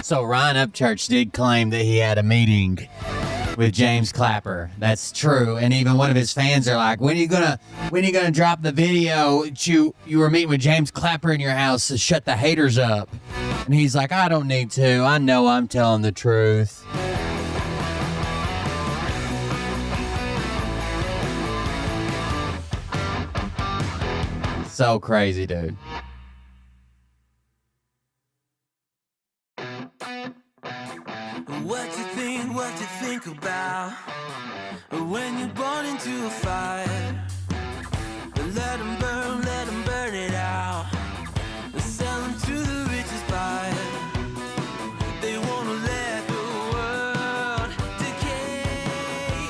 So Ryan Upchurch did claim that he had a meeting with James Clapper. That's true. And even one of his fans are like, when are you gonna drop the video that you were meeting with James Clapper in your house to shut the haters up? And he's like, I don't need to. I know I'm telling the truth. So crazy, dude. What you think about when you're born into a fire? Let them burn it out. Sell them to the richest buyer. They wanna let the world decay.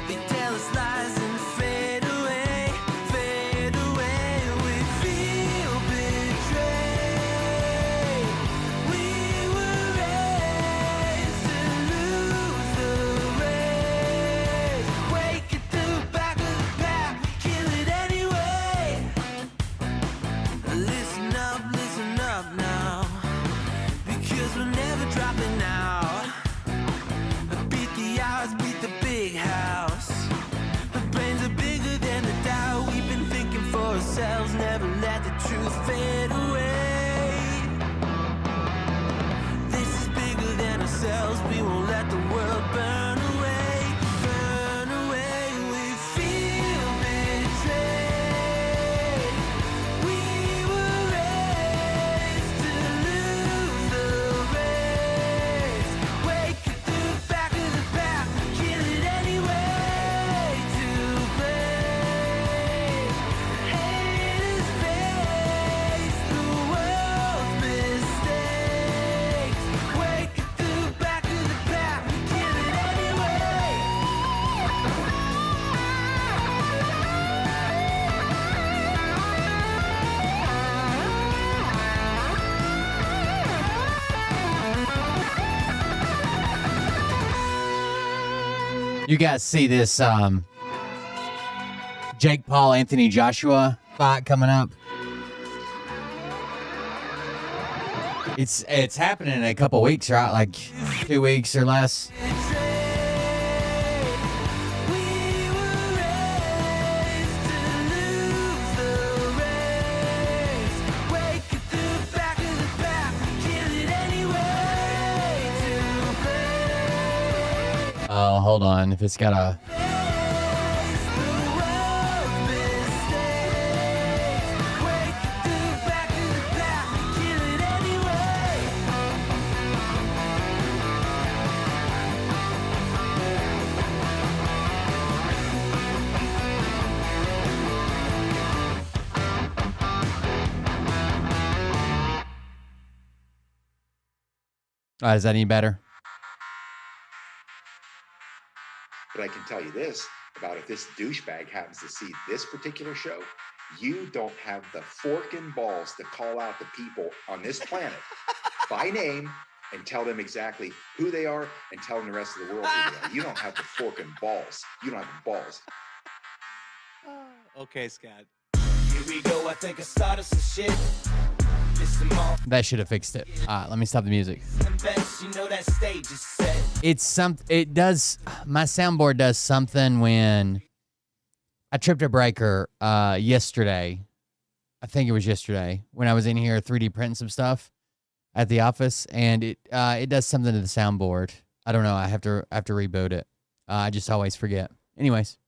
They tell us lies and fade away, fade away. We feel betrayed. We were raised to lose the race. Wake at the back of the pack, kill it anyway. Listen up now, because we're never dropping out. Beat the odds, beat the big house. The brains are bigger than the doubt. We've been thinking for ourselves, never let the truth fade away. This is bigger than ourselves, we won't let the world burn away, burn away. We feel betrayed. We were raised to lose the race. Wake at the back of the pack, kill it anyway. To blame, haters face the world's mistakes. Wake at the back of the pack, kill it anyway. You guys see this Jake Paul, Anthony Joshua fight coming up? It's happening in a couple weeks, right? Like 2 weeks or less. Hold on, if it's got a... is that any better? But I can tell you this about if this douchebag happens to see this particular show, you don't have the fork and balls to call out the people on this planet by name and tell them exactly who they are and tell them the rest of the world who they are. You don't have the fork and balls. You don't have the balls. Okay, Scott. Here we go, I think I started some shit. That should have fixed it. Let me stop the music. You know that stage is set. It does, my soundboard does something when I tripped a breaker yesterday. I think it was yesterday when I was in here 3D printing some stuff at the office, and it does something to the soundboard. I don't know. I have to reboot it. I just always forget. Anyways.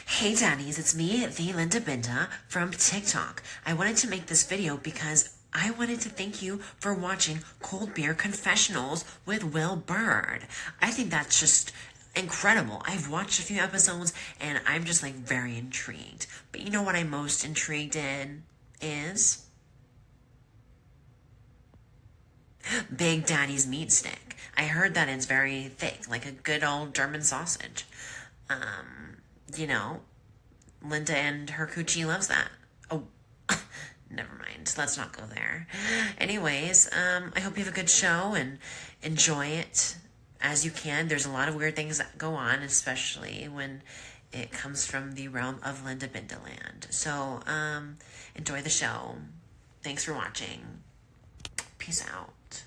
Hey Daddies, it's me, the Linda Binda from TikTok. I wanted to make this video because I wanted to thank you for watching Cold Beer Confessionals with Will Bird. I think that's just incredible. I've watched a few episodes and I'm just like very intrigued. But you know what I'm most intrigued in is Big Daddy's meat stick. I heard that it's very thick, like a good old German sausage. You know, Linda and her coochie loves that. Oh, never mind. Let's not go there. Anyways, I hope you have a good show and enjoy it as you can. There's a lot of weird things that go on, especially when it comes from the realm of Linda Bindaland. So, enjoy the show. Thanks for watching. Peace out.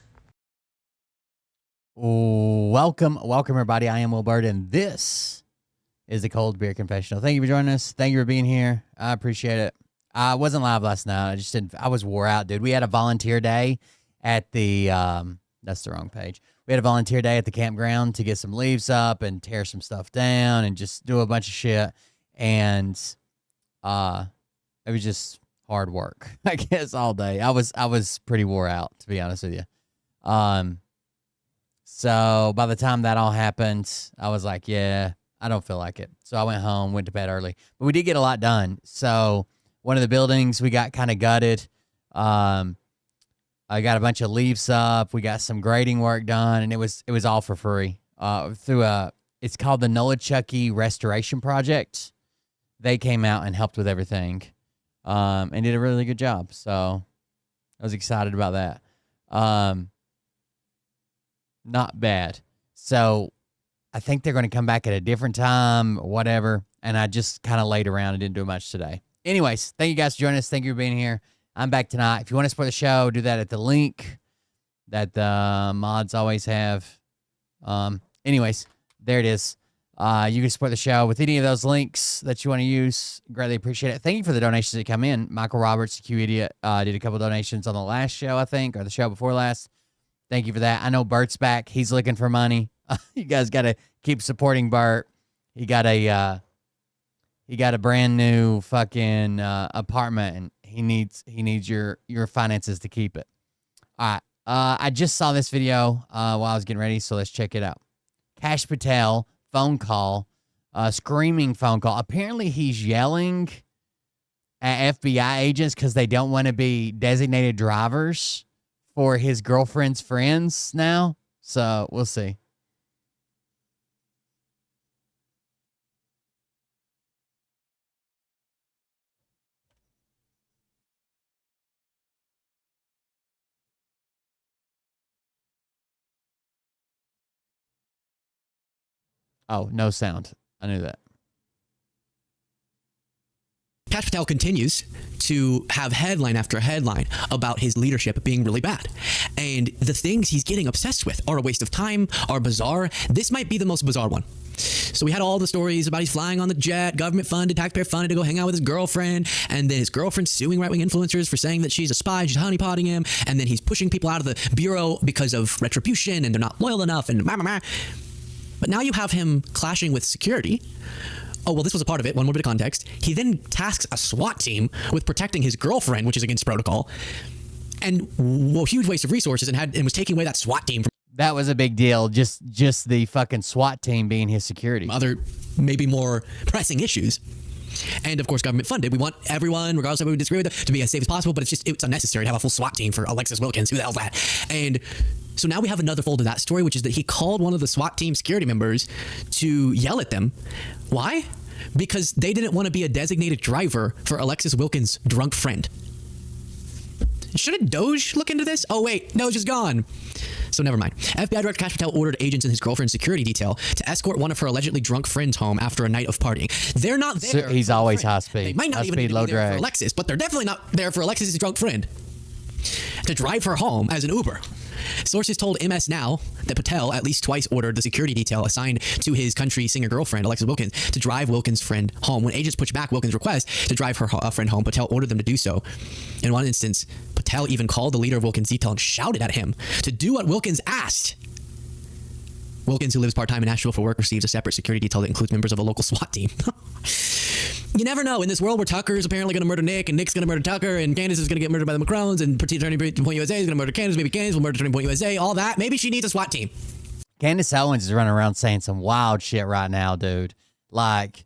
Welcome everybody. I am Will Bird, and this is the Cold Beer Confessional. Thank you for joining us. Thank you for being here. I appreciate it. I wasn't live last night. I was wore out, dude. We had a volunteer day at the, that's the wrong page. We had a volunteer day at the campground to get some leaves up and tear some stuff down and just do a bunch of shit. And, it was just hard work, I guess, all day. I was pretty wore out, to be honest with you. So by the time that all happened, I was like, yeah, I don't feel like it. So I went home, went to bed early. But we did get a lot done. So one of the buildings we got kind of gutted. I got a bunch of leaves up. We got some grading work done, and it was all for free. It's called the Nolichucky Restoration Project. They came out and helped with everything, and did a really good job. So I was excited about that. Not bad. So I think they're going to come back at a different time, whatever. And I just kind of laid around and didn't do much today. Anyways, thank you guys for joining us. Thank you for being here. I'm back tonight. If you want to support the show, do that at the link that the mods always have. Anyways, there it is. You can support the show with any of those links that you want to use. Greatly appreciate it. Thank you for the donations that come in. Michael Roberts, the Q Idiot, did a couple donations on the last show, I think, or the show before last. Thank you for that. I know Bert's back. He's looking for money. You guys got to keep supporting Bert. He got a brand new fucking apartment, and he needs your finances to keep it. All right. I just saw this video while I was getting ready, so let's check it out. Kash Patel phone call, screaming phone call. Apparently, he's yelling at FBI agents because they don't want to be designated drivers for his girlfriend's friends now. So we'll see. Oh, no sound. I knew that. Kash Patel continues to have headline after headline about his leadership being really bad. And the things he's getting obsessed with are a waste of time, are bizarre. This might be the most bizarre one. So we had all the stories about he's flying on the jet, government funded, taxpayer funded to go hang out with his girlfriend. And then his girlfriend suing right-wing influencers for saying that she's a spy, she's honeypotting him. And then he's pushing people out of the bureau because of retribution and they're not loyal enough and blah, blah, blah. But now you have him clashing with security. Oh, well, this was a part of it. One more bit of context. He then tasks a SWAT team with protecting his girlfriend, which is against protocol, and huge waste of resources, and was taking away that SWAT team from That was a big deal. Just the fucking SWAT team being his security. other, maybe more pressing issues. And of course, government funded. We want everyone, regardless of who we disagree with, to be as safe as possible, but it's unnecessary to have a full SWAT team for Alexis Wilkins. Who the hell's that? And so now we have another fold of that story, which is that he called one of the SWAT team security members to yell at them. Why? Because they didn't want to be a designated driver for Alexis Wilkins' drunk friend. Shouldn't Doge look into this? Oh, wait, Doge is gone. So never mind. FBI Director Kash Patel ordered agents in his girlfriend's security detail to escort one of her allegedly drunk friends home after a night of partying. They're not there. So he's always high speed. They might not high even speed, be low there drag. for Alexis, but they're definitely not there for Alexis' drunk friend to drive her home as an Uber. Sources told MS Now that Patel at least twice ordered the security detail assigned to his country singer girlfriend, Alexis Wilkins, to drive Wilkins' friend home. When agents pushed back Wilkins' request to drive her friend home, Patel ordered them to do so. In one instance, Patel even called the leader of Wilkins' detail and shouted at him to do what Wilkins asked. Wilkins, who lives part-time in Nashville for work, receives a separate security detail that includes members of a local SWAT team. You never know. In this world where Tucker is apparently going to murder Nick, and Nick's going to murder Tucker, and Candace is going to get murdered by the Macrones, and Turning Point USA is going to murder Candace, maybe Candace will murder Turning Point USA, all that. Maybe she needs a SWAT team. Candace Owens is running around saying some wild shit right now, dude. Like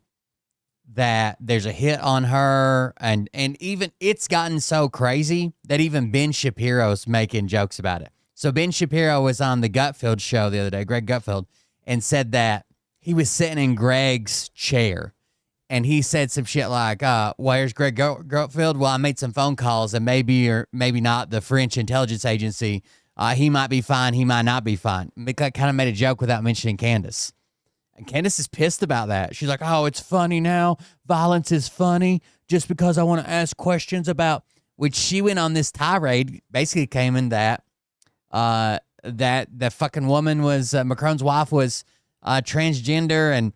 that there's a hit on her, and even it's gotten so crazy that even Ben Shapiro's making jokes about it. So Ben Shapiro was on the Gutfeld show the other day, Greg Gutfeld, and said that he was sitting in Greg's chair. And he said some shit like, where's Greg Gutfeld? Well, I made some phone calls, and maybe or maybe not the French intelligence agency. He might be fine. He might not be fine. Kind of made a joke without mentioning Candace. And Candace is pissed about that. She's like, oh, it's funny now. Violence is funny just because I want to ask questions about, which she went on this tirade, basically came in that that fucking woman was, Macron's wife was transgender, and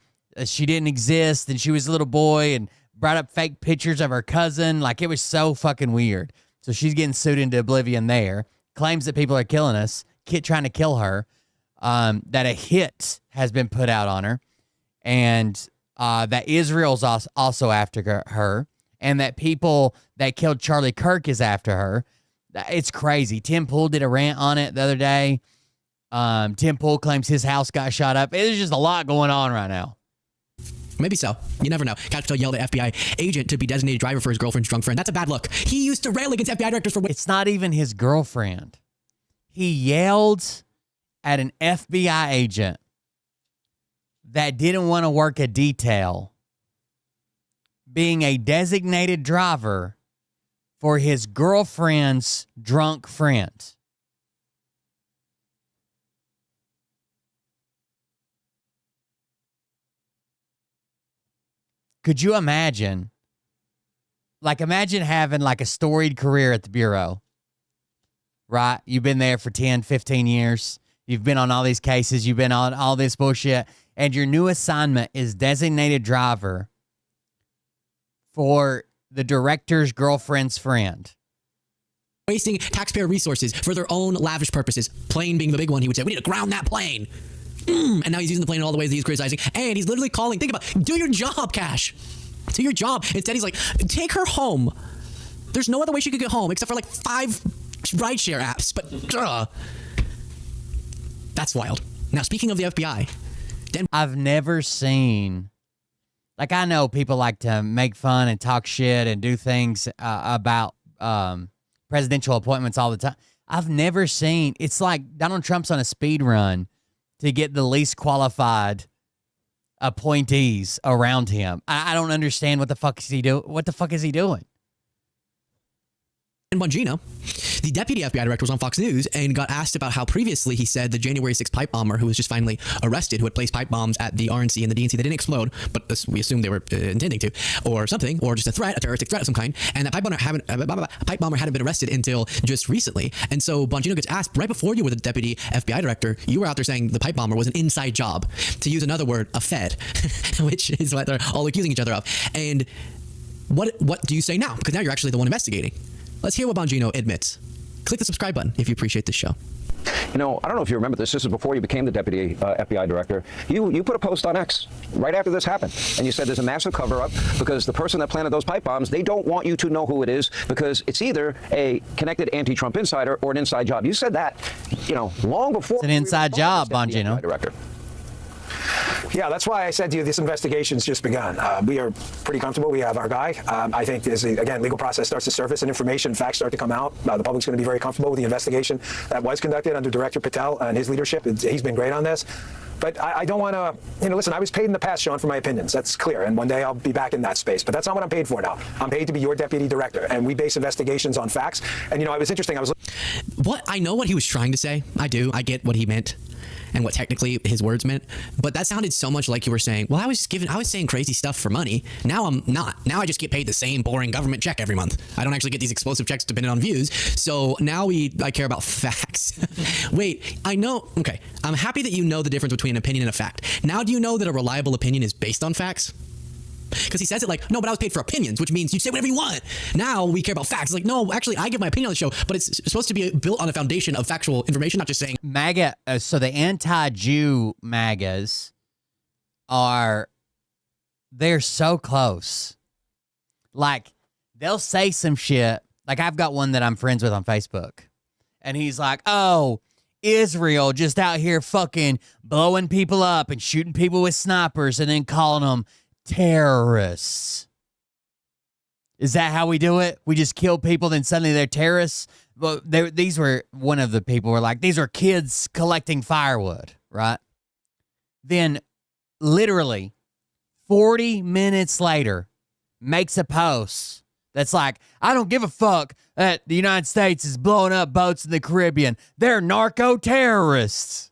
she didn't exist, and she was a little boy, and brought up fake pictures of her cousin. Like, it was so fucking weird. So she's getting sued into oblivion there. Claims that people are killing us, trying to kill her. That a hit has been put out on her, and that Israel's also after her, and that people that killed Charlie Kirk is after her. It's crazy. Tim Pool did a rant on it the other day. Tim Pool claims his house got shot up. There's just a lot going on right now. Maybe so. You never know. Kash Patel yelled at FBI agent to be designated driver for his girlfriend's drunk friend. That's a bad look. He used to rail against FBI directors for... It's not even his girlfriend. He yelled at an FBI agent that didn't want to work a detail being a designated driver for his girlfriend's drunk friend. Could you imagine? Like, imagine having like a storied career at the Bureau, right? You've been there for 10, 15 years. You've been on all these cases. You've been on all this bullshit. And your new assignment is designated driver for the director's girlfriend's friend. Wasting taxpayer resources for their own lavish purposes. Plane being the big one, he would say, we need to ground that plane. And now he's using the plane in all the ways that he's criticizing. And he's literally calling, think about, do your job, Kash. Do your job. Instead, he's like, take her home. There's no other way she could get home except for like 5 rideshare apps. But that's wild. Now, speaking of the FBI, I've never seen, like, I know people like to make fun and talk shit and do things about presidential appointments all the time. I've never seen, it's like Donald Trump's on a speed run to get the least qualified appointees around him. I don't understand what the fuck is he doing. What the fuck is he doing? Dan Bongino, the deputy FBI director, was on Fox News and got asked about how previously he said the January 6th pipe bomber, who was just finally arrested, who had placed pipe bombs at the RNC and the DNC, they didn't explode, but we assumed they were intending to, or something, or just a terroristic threat of some kind, and that pipe bomber hadn't been arrested until just recently. And so Bongino gets asked, right before you were the deputy FBI director, you were out there saying the pipe bomber was an inside job, to use another word, a fed, which is what they're all accusing each other of. And what do you say now? Because now you're actually the one investigating. Let's hear what Bongino admits. Click the subscribe button if you appreciate this show. You know, I don't know if you remember this. This is before you became the deputy FBI director. You put a post on X right after this happened, and you said there's a massive cover-up because the person that planted those pipe bombs, they don't want you to know who it is because it's either a connected anti-Trump insider or an inside job. You said that, you know, long before. It's an inside job, Bongino. Director. Yeah, that's why I said to you this investigation's just begun. We are pretty comfortable. We have our guy. I think as, again, legal process starts to surface and information, facts start to come out, the public's going to be very comfortable with the investigation that was conducted under Director Patel and his leadership. He's been great on this. But I don't want to, you know, listen, I was paid in the past, Sean, for my opinions. That's clear. And one day I'll be back in that space. But that's not what I'm paid for now. I'm paid to be your deputy director. And we base investigations on facts. And, you know, it was interesting. I know what he was trying to say. I do. I get what he meant and what technically his words meant. But that sounded so much like you were saying, well, I was saying crazy stuff for money. Now I'm not. Now I just get paid the same boring government check every month. I don't actually get these explosive checks dependent on views. So now I care about facts. Wait, I know. Okay. I'm happy that you know the difference between an opinion and a fact. Now do you know that a reliable opinion is based on facts? Because he says it like, no, but I was paid for opinions, which means you say whatever you want. Now we care about facts. Like, no, actually, I give my opinion on the show, but it's supposed to be built on a foundation of factual information, not just saying. MAGA, so the anti-Jew MAGAs they're so close. Like, they'll say some shit. Like, I've got one that I'm friends with on Facebook. And he's like, oh, Israel just out here fucking blowing people up and shooting people with snipers and then calling them terrorists. Is that how we do it? We just kill people, then suddenly they're terrorists? Well, these were, one of the people were like, these are kids collecting firewood, right? Then literally 40 minutes later makes a post that's like, I don't give a fuck that the United States is blowing up boats in the Caribbean. They're narco-terrorists.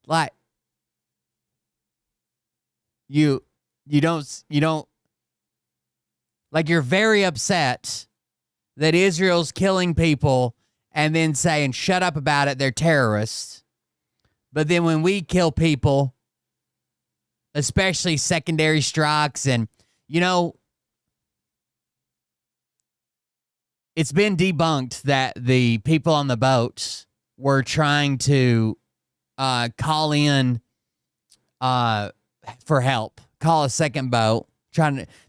Like, you don't, like, you're very upset that Israel's killing people and then saying, shut up about it, they're terrorists. But then when we kill people, especially secondary strikes, and, you know, it's been debunked that the people on the boats were trying to call in for help, call a second boat.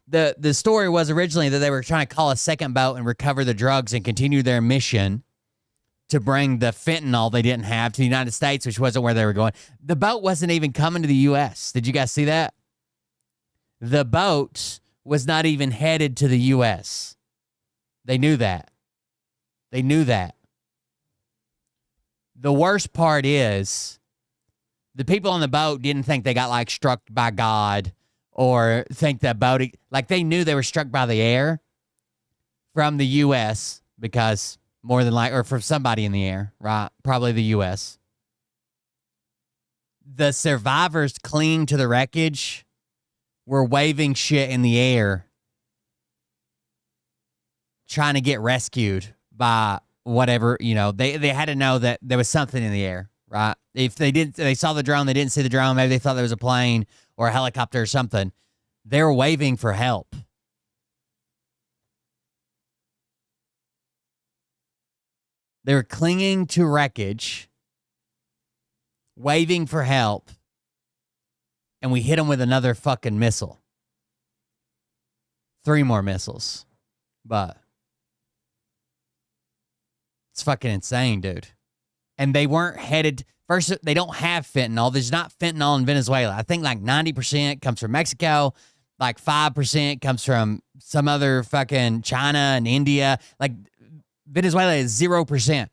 The story was originally that they were trying to call a second boat and recover the drugs and continue their mission to bring the fentanyl they didn't have to the United States, which wasn't where they were going. The boat wasn't even coming to the U.S. Did you guys see that? The boat was not even headed to the U.S. They knew that. They knew that. The worst part is the people on the boat didn't think they got, like, struck by God or think that boat, like, they knew they were struck by the air from the U.S. because more than or from somebody in the air, right? Probably the U.S. The survivors clinging to the wreckage were waving shit in the air trying to get rescued by whatever, you know, they had to know that there was something in the air, right? If they saw the drone, they didn't see the drone, maybe they thought there was a plane or a helicopter or something. They were waving for help. They were clinging to wreckage, waving for help, and we hit them with another fucking missile. 3 more missiles. But it's fucking insane, dude. And they weren't headed. First, they don't have fentanyl. There's not fentanyl in Venezuela. I think like 90% comes from Mexico. Like 5% comes from some other fucking China and India. Like Venezuela is 0%.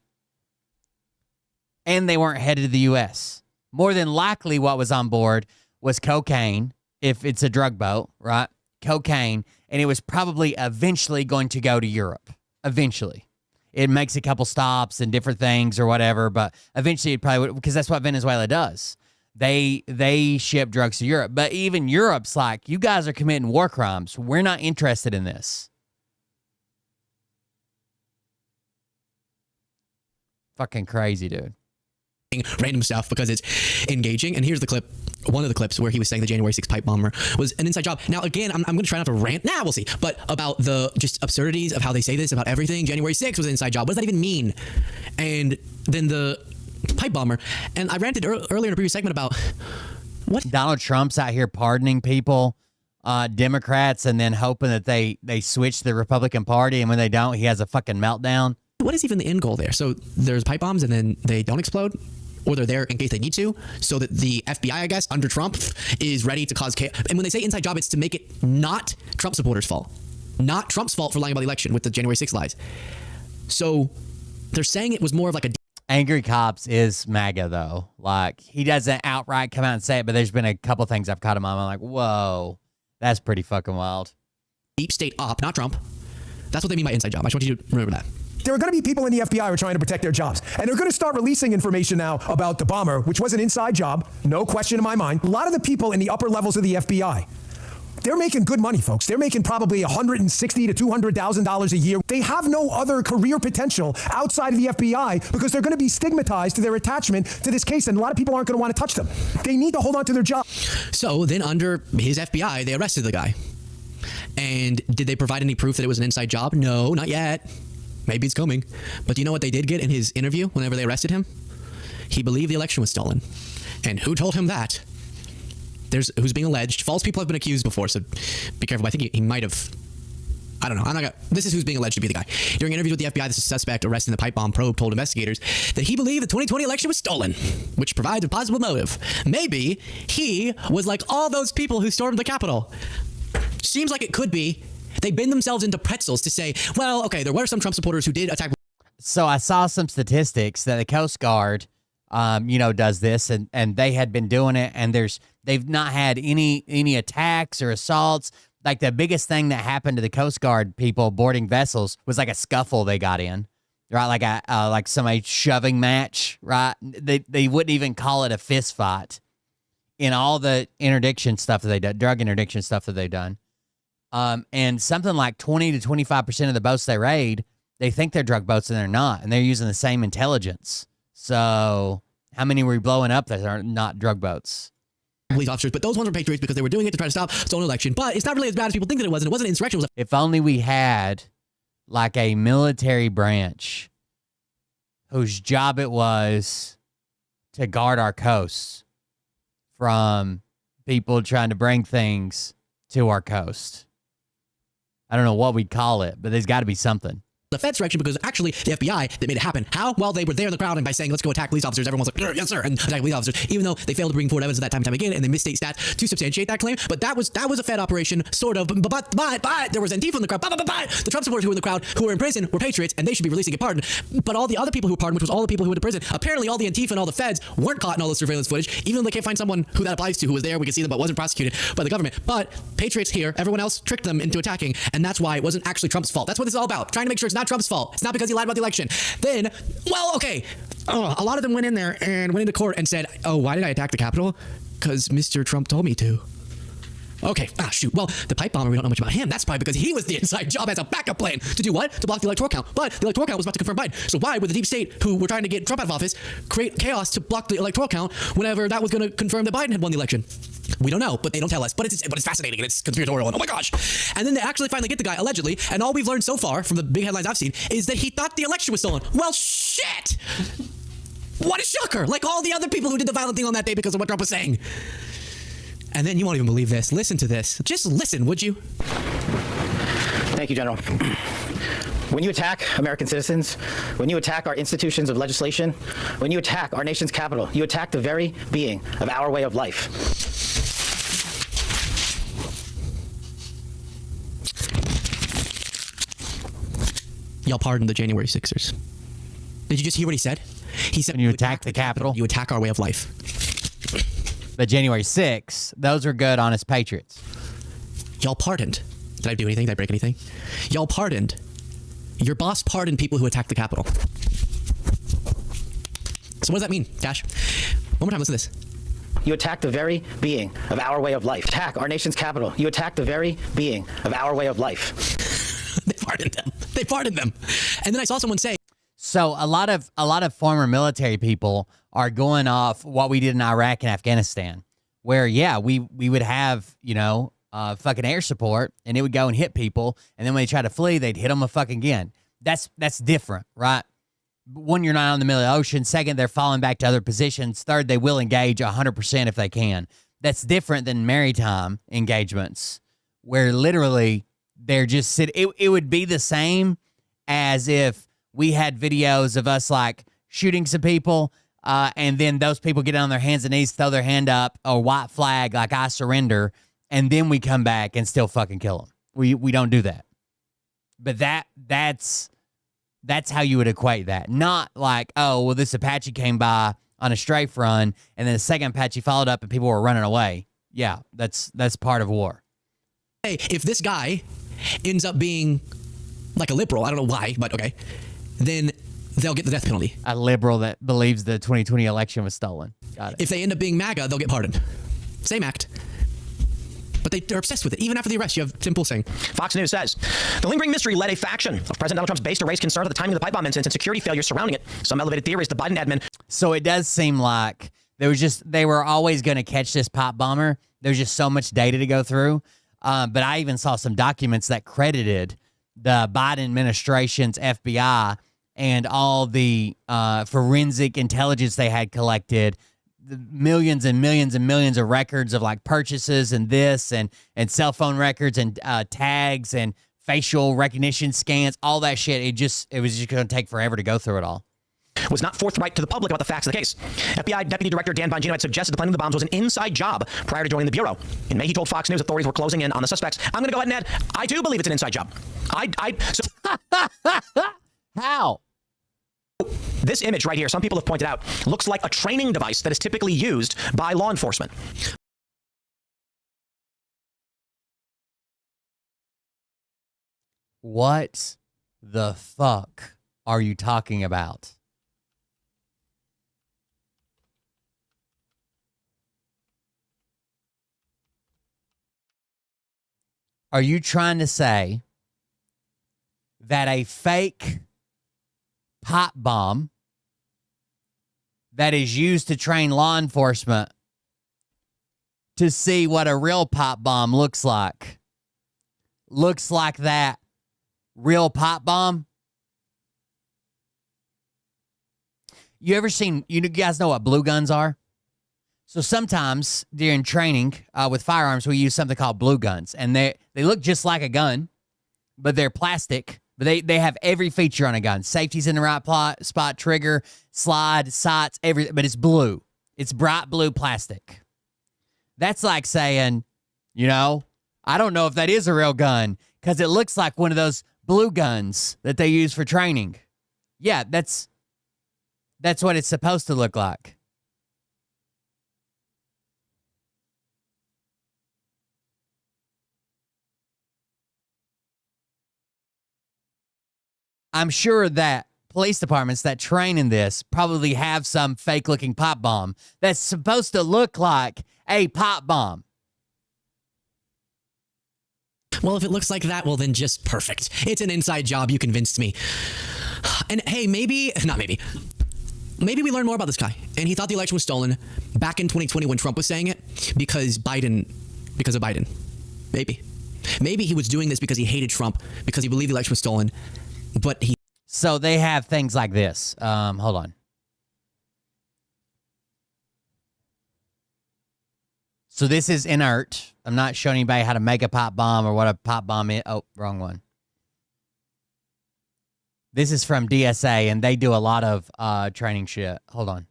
And they weren't headed to the U.S. More than likely what was on board was cocaine, if it's a drug boat, right? Cocaine. And it was probably eventually going to go to Europe. Eventually. It makes a couple stops and different things or whatever, but eventually it probably would, because that's what Venezuela does. They ship drugs to Europe. But even Europe's like, you guys are committing war crimes. We're not interested in this. Fucking crazy, dude. random stuff because it's engaging. And here's the clip. One of the clips where he was saying the January 6th pipe bomber was an inside job. Now, again, I'm going to try not to rant. We'll see. But about the just absurdities of how they say this about everything. January 6th was an inside job. What does that even mean? And then the pipe bomber. And I ranted earlier in a previous segment about what Donald Trump's out here pardoning people, Democrats, and then hoping that they switch to the Republican Party. And when they don't, he has a fucking meltdown. What is even the end goal there? So there's pipe bombs and then they don't explode? Or they're there in case they need to, so that the FBI, I guess, under Trump, is ready to cause chaos. And when they say inside job, it's to make it not Trump supporters' fault. Not Trump's fault for lying about the election with the January 6th lies. So they're saying it was more of like a... Angry Cops is MAGA, though. Like, he doesn't outright come out and say it, but there's been a couple things I've caught him on. I'm like, whoa, that's pretty fucking wild. Deep state op, not Trump. That's what they mean by inside job. I just want you to remember that. There are going to be people in the FBI who are trying to protect their jobs. And they're going to start releasing information now about the bomber, which was an inside job, no question in my mind. A lot of the people in the upper levels of the FBI, they're making good money, folks. They're making probably $160,000 to $200,000 a year. They have no other career potential outside of the FBI because they're going to be stigmatized to their attachment to this case, and a lot of people aren't going to want to touch them. They need to hold on to their job. So then under his FBI, they arrested the guy. And did they provide any proof that it was an inside job? No, not yet. Maybe it's coming. But do you know what they did get in his interview whenever they arrested him? He believed the election was stolen. And who told him that? There's who's being alleged. False people have been accused before, so be careful. I think he might have... I don't know. This is who's being alleged to be the guy. During interviews with the FBI, the suspect arrested in the pipe bomb probe told investigators that he believed the 2020 election was stolen, which provides a possible motive. Maybe he was like all those people who stormed the Capitol. Seems like it could be. They bend themselves into pretzels to say, well, okay, there were some Trump supporters who did attack. So I saw some statistics that the Coast Guard, does this, and they had been doing it, and they've not had any attacks or assaults. Like the biggest thing that happened to the Coast Guard people boarding vessels was like a scuffle they got in, right? Like somebody shoving match, right? They wouldn't even call it a fist fight in all the interdiction stuff that they did, drug interdiction stuff that they've done. And something like 20 to 25% of the boats they raid, they think they're drug boats and they're not, and they're using the same intelligence. So how many were we blowing up that are not drug boats? Police officers, but those ones were patriots because they were doing it to try to stop stolen election. But it's not really as bad as people think that it was, and it wasn't an insurrection. It was If only we had like a military branch whose job it was to guard our coasts from people trying to bring things to our coast. I don't know what we'd call it, but there's got to be something. the Fed's direction because actually the FBI that made it happen. How? Well, they were there in the crowd, and by saying let's go attack police officers, everyone was like, yes sir, and attack police officers, even though they failed to bring forward evidence of that time and time again, and they misstate stats to substantiate that claim. But that was a Fed operation, sort of. But there was Antifa in the crowd. But the Trump supporters who were in the crowd who were in prison were patriots, and they should be releasing a pardon. But all the other people who were pardoned, which was all the people who went to prison, apparently all the Antifa and all the Feds weren't caught in all the surveillance footage, even though they can't find someone who that applies to who was there. We can see them, but wasn't prosecuted by the government. But patriots here, everyone else tricked them into attacking, and that's why it wasn't actually Trump's fault. That's what this is all about. Trying to make sure it's not Trump's fault. It's not because he lied about the election. Then, well, okay. A lot of them went in there and went into court and said, oh, why did I attack the Capitol? Because Mr. Trump told me to. Okay, shoot. Well, the pipe bomber, we don't know much about him. That's probably because he was the inside job as a backup plan. To do what? To block the electoral count. But the electoral count was about to confirm Biden. So why would the deep state, who were trying to get Trump out of office, create chaos to block the electoral count whenever that was going to confirm that Biden had won the election? We don't know, but they don't tell us. But it's fascinating, and it's conspiratorial, and oh my gosh. And then they actually finally get the guy, allegedly, and all we've learned so far from the big headlines I've seen is that he thought the election was stolen. Well, shit! What a shocker! Like all the other people who did the violent thing on that day because of what Trump was saying. And then you won't even believe this. Listen to this. Just listen, would you? Thank you, General. When you attack American citizens, when you attack our institutions of legislation, when you attack our nation's capital, you attack the very being of our way of life. Y'all pardoned the January 6ers. Did you just hear what he said? He said, when you attack the Capitol, you attack our way of life. But January 6th, those are good, honest patriots. Y'all pardoned. Did I do anything? Did I break anything? Y'all pardoned. Your boss pardoned people who attacked the Capitol. So what does that mean, Dash? One more time, listen to this. You attack the very being of our way of life. Attack our nation's capital. You attack the very being of our way of life. They pardoned them. They pardoned them. And then I saw someone say, So a lot of former military people are going off what we did in Iraq and Afghanistan, where we would have fucking air support and it would go and hit people, and then when they try to flee, they'd hit them a fucking again. That's different, right? One, you're not out in the middle of the ocean. Second, they're falling back to other positions. Third, they will engage 100% if they can. That's different than maritime engagements, where literally they're just sitting. It would be the same as if we had videos of us like shooting some people, and then those people get on their hands and knees, throw their hand up, a white flag like I surrender, and then we come back and still fucking kill them. We don't do that. But that's how you would equate that. Not like, oh, well, this Apache came by on a strafe run, and then the second Apache followed up and people were running away. Yeah, that's part of war. Hey, if this guy ends up being like a liberal, I don't know why, but okay, then they'll get the death penalty. A liberal that believes the 2020 election was stolen. Got it. If they end up being MAGA, they'll get pardoned. Same act. But they're obsessed with it. Even after the arrest, you have Tim Pool saying. Fox News says, the lingering mystery led a faction of President Donald Trump's base to raise concerns at the timing of the pipe bomb incident and security failures surrounding it. Some elevated theories the Biden admin. So it does seem like they were always going to catch this pipe bomber. There's just so much data to go through. But I even saw some documents that credited the Biden administration's FBI and all the forensic intelligence they had collected, the millions and millions and millions of records of like purchases and this and cell phone records and tags and facial recognition scans, all that shit. It was just going to take forever to go through it all. Was not forthright to the public about the facts of the case. FBI Deputy Director Dan Bongino had suggested the planning of the bombs was an inside job prior to joining the Bureau. In May, he told Fox News authorities were closing in on the suspects. I'm going to go ahead and add, I do believe it's an inside job. How? This image right here, some people have pointed out, looks like a training device that is typically used by law enforcement. What the fuck are you talking about? Are you trying to say that a fake pipe bomb that is used to train law enforcement to see what a real pipe bomb looks like that real pipe bomb? You guys know what blue guns are? So sometimes during training with firearms, we use something called blue guns, and they look just like a gun, but they're plastic. But they have every feature on a gun. Safety's in the right spot, trigger, slide, sights, everything. But it's blue. It's bright blue plastic. That's like saying, I don't know if that is a real gun because it looks like one of those blue guns that they use for training. Yeah, that's what it's supposed to look like. I'm sure that police departments that train in this probably have some fake-looking pipe bomb that's supposed to look like a pipe bomb. Well, if it looks like that, well, then just perfect. It's an inside job. You convinced me. And hey, maybe we learn more about this guy. And he thought the election was stolen back in 2020 when Trump was saying it because of Biden. Maybe he was doing this because he hated Trump, because he believed the election was stolen. So they have things like this. Hold on. So this is inert. I'm not showing anybody how to make a pipe bomb or what a pipe bomb is. Oh, wrong one. This is from DSA, and they do a lot of training shit. Hold on.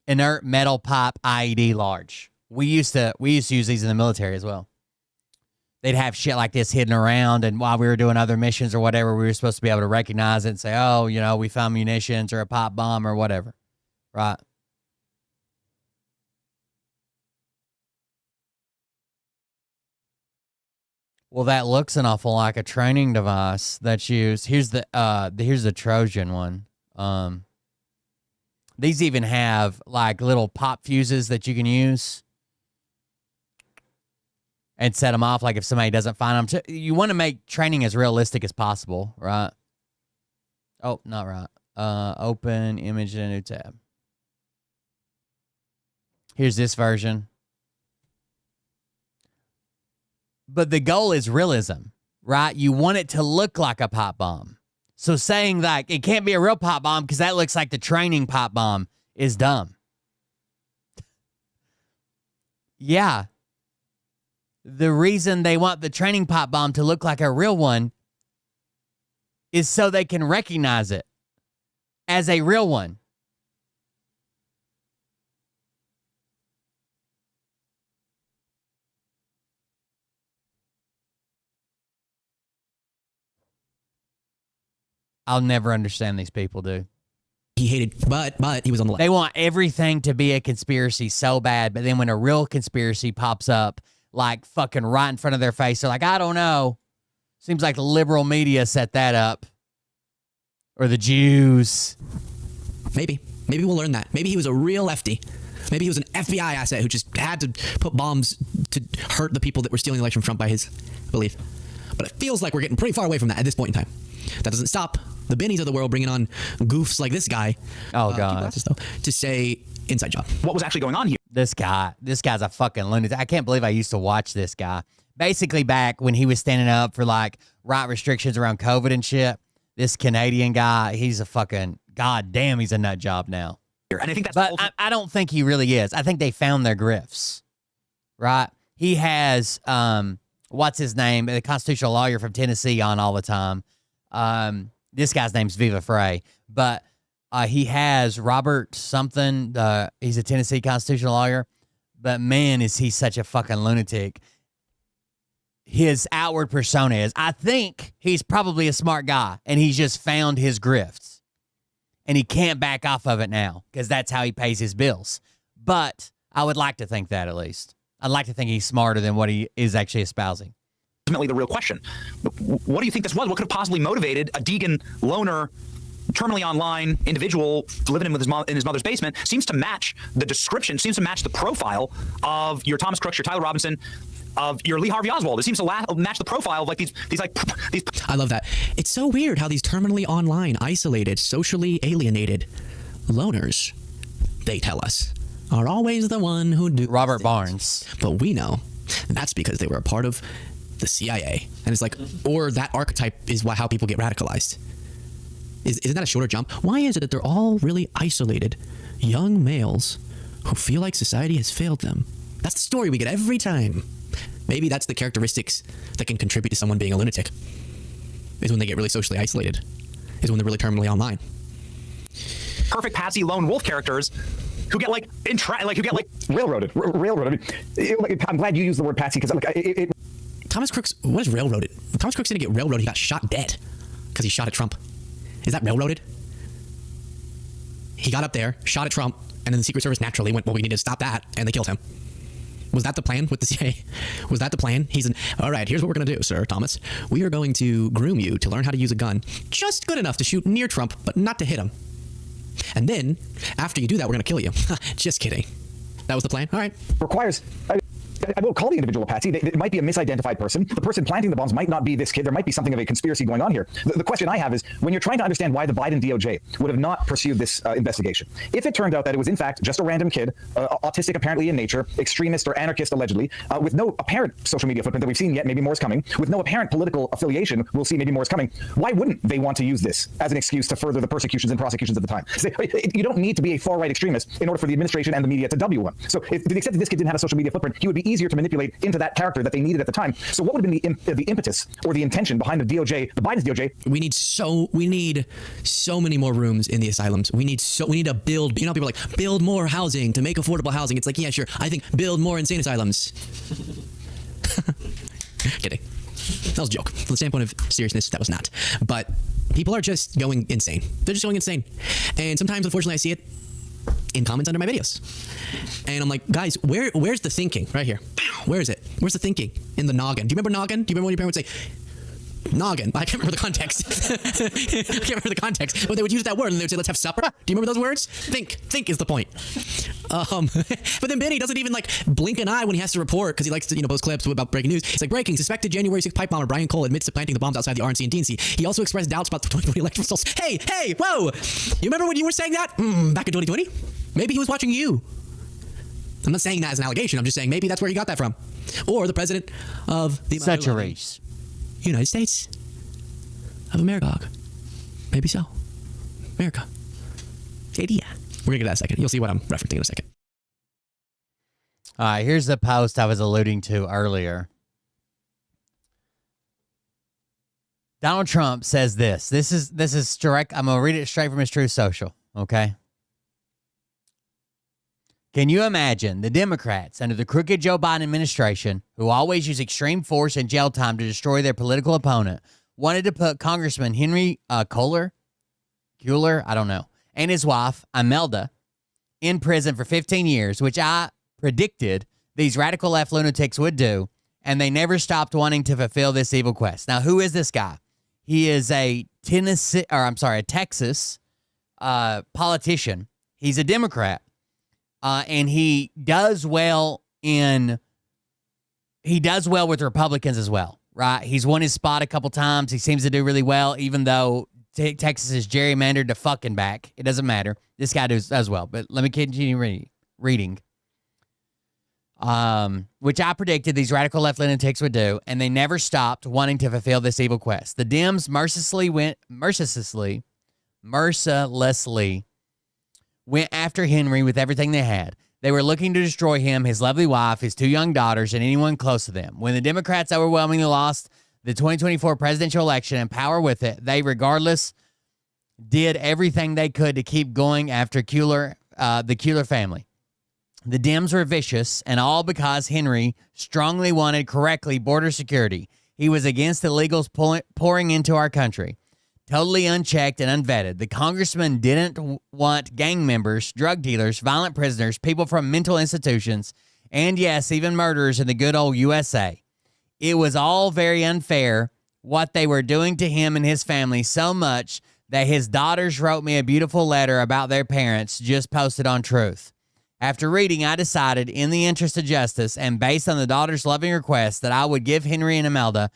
Inert metal pipe IED large. We used to use these in the military as well. They'd have shit like this hidden around, and while we were doing other missions or whatever, we were supposed to be able to recognize it and say, oh, we found munitions or a pipe bomb or whatever. Right. Well, that looks an awful like a training device that's used. Here's the Trojan one. These even have like little pop fuses that you can use. and set them off. Like if somebody doesn't find them, you want to make training as realistic as possible, right? Oh, not right. Open image in a new tab. Here's this version. But the goal is realism, right? You want it to look like a pop bomb. So saying like it can't be a real pop bomb because that looks like the training pop bomb is dumb. Yeah. The reason they want the training pop bomb to look like a real one is so they can recognize it as a real one. I'll never understand these people, dude. He hated, but he was on the left. They want everything to be a conspiracy so bad, but then when a real conspiracy pops up, like fucking right in front of their face, they're like, I don't know. Seems like the liberal media set that up. Or the Jews. Maybe we'll learn that. Maybe he was a real lefty. Maybe he was an FBI asset who just had to put bombs to hurt the people that were stealing the election from Trump by his belief. But it feels like we're getting pretty far away from that at this point in time. That doesn't stop the Bennies of the world bringing on goofs like this guy. Oh, God. To say inside job. What was actually going on here? This guy's a fucking lunatic. I can't believe I used to watch this guy. Basically, back when he was standing up for like right restrictions around COVID and shit, this Canadian guy, he's a fucking, goddamn, he's a nut job now. And I think that's. But I don't think he really is. I think they found their grifts, right? He has, what's his name? The constitutional lawyer from Tennessee on all the time. This guy's name's Viva Frey, but he has Robert something. He's a Tennessee constitutional lawyer, but man, is he such a fucking lunatic. His outward persona is, I think he's probably a smart guy, and he's just found his grifts, and he can't back off of it now because that's how he pays his bills. But I would like to think that at least. I'd like to think he's smarter than what he is actually espousing. Ultimately the real question. What do you think this was? What could have possibly motivated a Deegan loner, terminally online individual living in his mother's basement? Seems to match the description, seems to match the profile of your Thomas Crooks, your Tyler Robinson, of your Lee Harvey Oswald. It seems to match the profile of like these. I love that. It's so weird how these terminally online, isolated, socially alienated loners, they tell us, are always the one who do Robert Barnes. But we know that's because they were a part of the CIA. And it's like, or that archetype is how people get radicalized. Isn't that a shorter jump? Why is it that they're all really isolated young males who feel like society has failed them? That's the story we get every time. Maybe that's the characteristics that can contribute to someone being a lunatic, is when they get really socially isolated, is when they're really terminally online. Perfect patsy lone wolf characters who get railroaded. Railroaded. I'm glad you used the word patsy because Thomas Crooks was railroaded. Thomas Crooks didn't get railroaded. He got shot dead because he shot at Trump. Is that railroaded? He got up there, shot at Trump, and then the Secret Service naturally went, well, we need to stop that, and they killed him. Was that the plan with the CIA? Was that the plan? All right, here's what we're going to do, Sir Thomas. We are going to groom you to learn how to use a gun just good enough to shoot near Trump, but not to hit him. And then, after you do that, we're going to kill you. Just kidding. That was the plan? All right. Requires... I won't call the individual a patsy. It might be a misidentified person. The person planting the bombs might not be this kid. There might be something of a conspiracy going on here. The question I have is, when you're trying to understand why the Biden DOJ would have not pursued this investigation, if it turned out that it was in fact just a random kid, autistic apparently in nature, extremist or anarchist allegedly, with no apparent social media footprint that we've seen yet, maybe more is coming, with no apparent political affiliation, we'll see maybe more is coming, why wouldn't they want to use this as an excuse to further the persecutions and prosecutions of the time? You don't need to be a far-right extremist in order for the administration and the media to W one. So to the extent that this kid didn't have a social media footprint, he would be easier to manipulate into that character that they needed at the time. So what would have been the impetus or the intention behind the DOJ, the Biden's DOJ? We need so many more rooms in the asylums. We need to build, people are like, build more housing to make affordable housing. It's like, yeah, sure. I think build more insane asylums. Kidding. That was a joke. From the standpoint of seriousness, that was not. But people are just going insane. They're just going insane. And sometimes, unfortunately, I see it in comments under my videos. And I'm like, guys, where's the thinking? Right here. Where is it? Where's the thinking in the noggin? Do you remember noggin? Do you remember when your parents would say, noggin. I can't remember the context. I can't remember the context. But they would use that word and they would say, let's have supper. Do you remember those words? Think is the point. But then Benny doesn't even like blink an eye when he has to report because he likes to, post clips about breaking news. It's like breaking, suspected January 6th pipe bomber Brian Cole admits to planting the bombs outside the RNC and DNC. He also expressed doubts about the 2020 election results. Hey, whoa! You remember when you were saying that back in 2020? Maybe he was watching you. I'm not saying that as an allegation. I'm just saying maybe that's where he got that from. Or the president of the Such a race. United States of America. Maybe so. America. JD. We're going to get that in a second. You'll see what I'm referencing in a second. All right, here's the post I was alluding to earlier. Donald Trump says this. This is direct. I'm going to read it straight from his Truth Social, okay? Can you imagine the Democrats under the crooked Joe Biden administration, who always use extreme force and jail time to destroy their political opponent, wanted to put Congressman Henry Cuellar, I don't know, and his wife, Imelda, in prison for 15 years, which I predicted these radical left lunatics would do, and they never stopped wanting to fulfill this evil quest. Now, who is this guy? He is a Texas politician. He's a Democrat. And he does well with Republicans as well, right? He's won his spot a couple times. He seems to do really well, even though Texas is gerrymandered to fucking back. It doesn't matter. This guy does well. But let me continue reading. Which I predicted these radical left lunatics would do, and they never stopped wanting to fulfill this evil quest. The Dems mercilessly went after Henry with everything they had. They were looking to destroy him, his lovely wife, his 2 young daughters, and anyone close to them. When the Democrats overwhelmingly lost the 2024 presidential election and power with it, they regardless did everything they could to keep going after the Cuellar family. The Dems were vicious, and all because Henry strongly wanted correctly border security. He was against illegals pouring into our country. Totally unchecked and unvetted. The congressman didn't want gang members, drug dealers, violent prisoners, people from mental institutions, and yes, even murderers in the good old USA. It was all very unfair what they were doing to him and his family, so much that his daughters wrote me a beautiful letter about their parents, just posted on Truth. After reading, I decided, in the interest of justice and based on the daughters' loving request, that I would give Henry and Imelda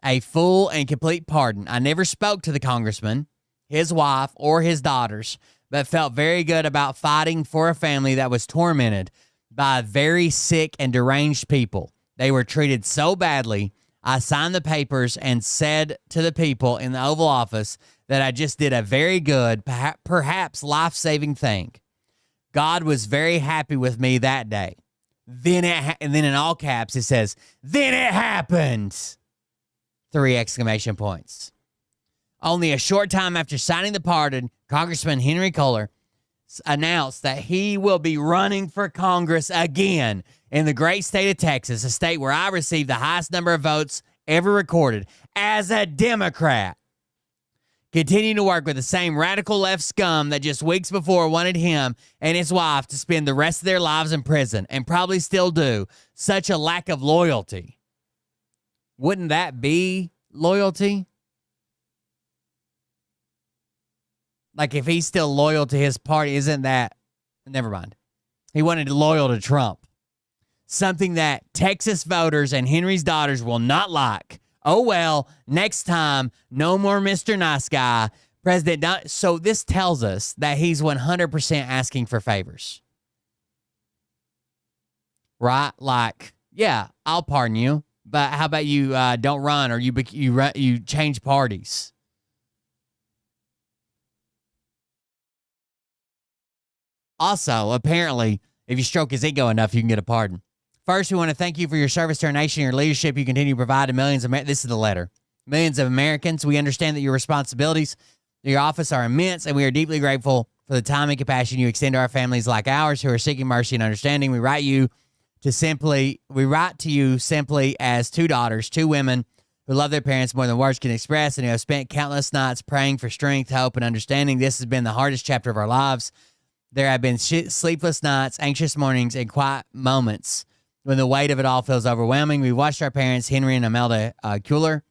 a full and complete pardon. I never spoke to the congressman, his wife, or his daughters, but felt very good about fighting for a family that was tormented by very sick and deranged people. They were treated so badly, I signed the papers and said to the people in the Oval Office that I just did a very good, perhaps life-saving thing. God was very happy with me that day. And then in all caps it says, then it happened! 3 exclamation points. Only a short time after signing the pardon, Congressman Henry Cuellar announced that he will be running for Congress again in the great state of Texas, a state where I received the highest number of votes ever recorded as a Democrat. Continuing to work with the same radical left scum that just weeks before wanted him and his wife to spend the rest of their lives in prison, and probably still do. Such a lack of loyalty. Wouldn't that be loyalty? Like, if he's still loyal to his party, isn't that... Never mind. He wanted to loyal to Trump. Something that Texas voters and Henry's daughters will not like. Oh, well, next time, no more Mr. Nice Guy. So this tells us that he's 100% asking for favors. Right? Like, yeah, I'll pardon you. But how about you don't run, or you change parties? Also, apparently, if you stroke his ego enough, you can get a pardon. First, we want to thank you for your service to our nation and your leadership you continue to provide to millions of this is the letter. Millions of Americans. We understand that your responsibilities to your office are immense, and we are deeply grateful for the time and compassion you extend to our families like ours who are seeking mercy and understanding. We write to you simply as 2 daughters, 2 women who love their parents more than words can express, and who have spent countless nights praying for strength, hope, and understanding. This has been the hardest chapter of our lives. There have been sleepless nights, anxious mornings, and quiet moments when the weight of it all feels overwhelming. We watched our parents, Henry and Imelda Cuellar,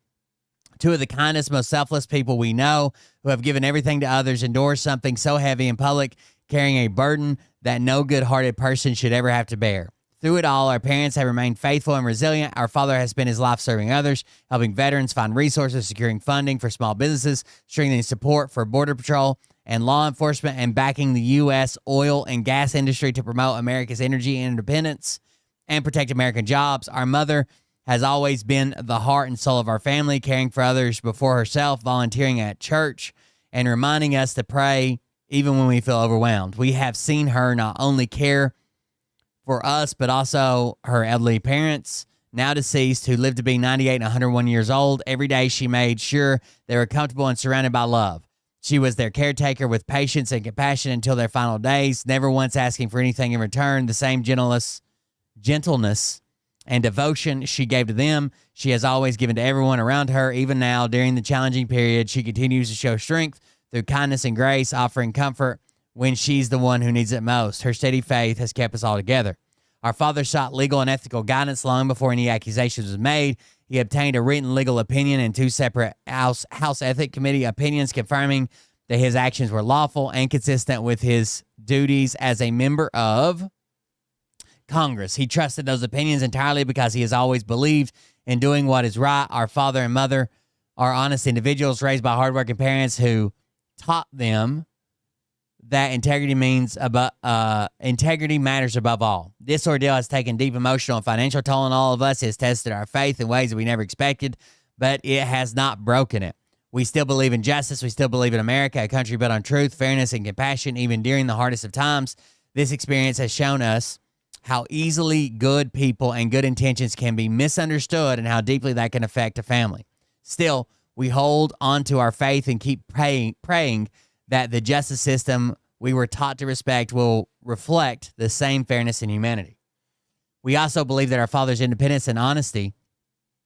Two of the kindest, most selfless people we know, who have given everything to others, endure something so heavy in public, carrying a burden that no good-hearted person should ever have to bear. Through it all, our parents have remained faithful and resilient. Our father has spent his life serving others, helping veterans find resources, securing funding for small businesses, strengthening support for Border Patrol and law enforcement, and backing the U.S. oil and gas industry to promote America's energy independence and protect American jobs. Our mother has always been the heart and soul of our family, caring for others before herself, volunteering at church, and reminding us to pray even when we feel overwhelmed. We have seen her not only care for us, but also her elderly parents, now deceased, who lived to be 98 and 101 years old. Every day she made sure they were comfortable and surrounded by love. She was their caretaker with patience and compassion until their final days, never once asking for anything in return. The same gentleness and devotion she gave to them, she has always given to everyone around her. Even now, during the challenging period, she continues to show strength through kindness and grace, offering comfort when she's the one who needs it most. Her steady faith has kept us all together. Our father sought legal and ethical guidance long before any accusations was made. He obtained a written legal opinion and 2 separate House Ethics Committee opinions confirming that his actions were lawful and consistent with his duties as a member of Congress. He trusted those opinions entirely because he has always believed in doing what is right. Our father and mother are honest individuals raised by hardworking parents who taught them that integrity matters above all. This ordeal has taken deep emotional and financial toll on all of us. It has tested our faith in ways that we never expected, but it has not broken it. We still believe in justice. We still believe in America, a country built on truth, fairness, and compassion, even during the hardest of times. This experience has shown us how easily good people and good intentions can be misunderstood and how deeply that can affect a family. Still, we hold on to our faith and keep praying that the justice system we were taught to respect will reflect the same fairness and humanity. We also believe that our father's independence and honesty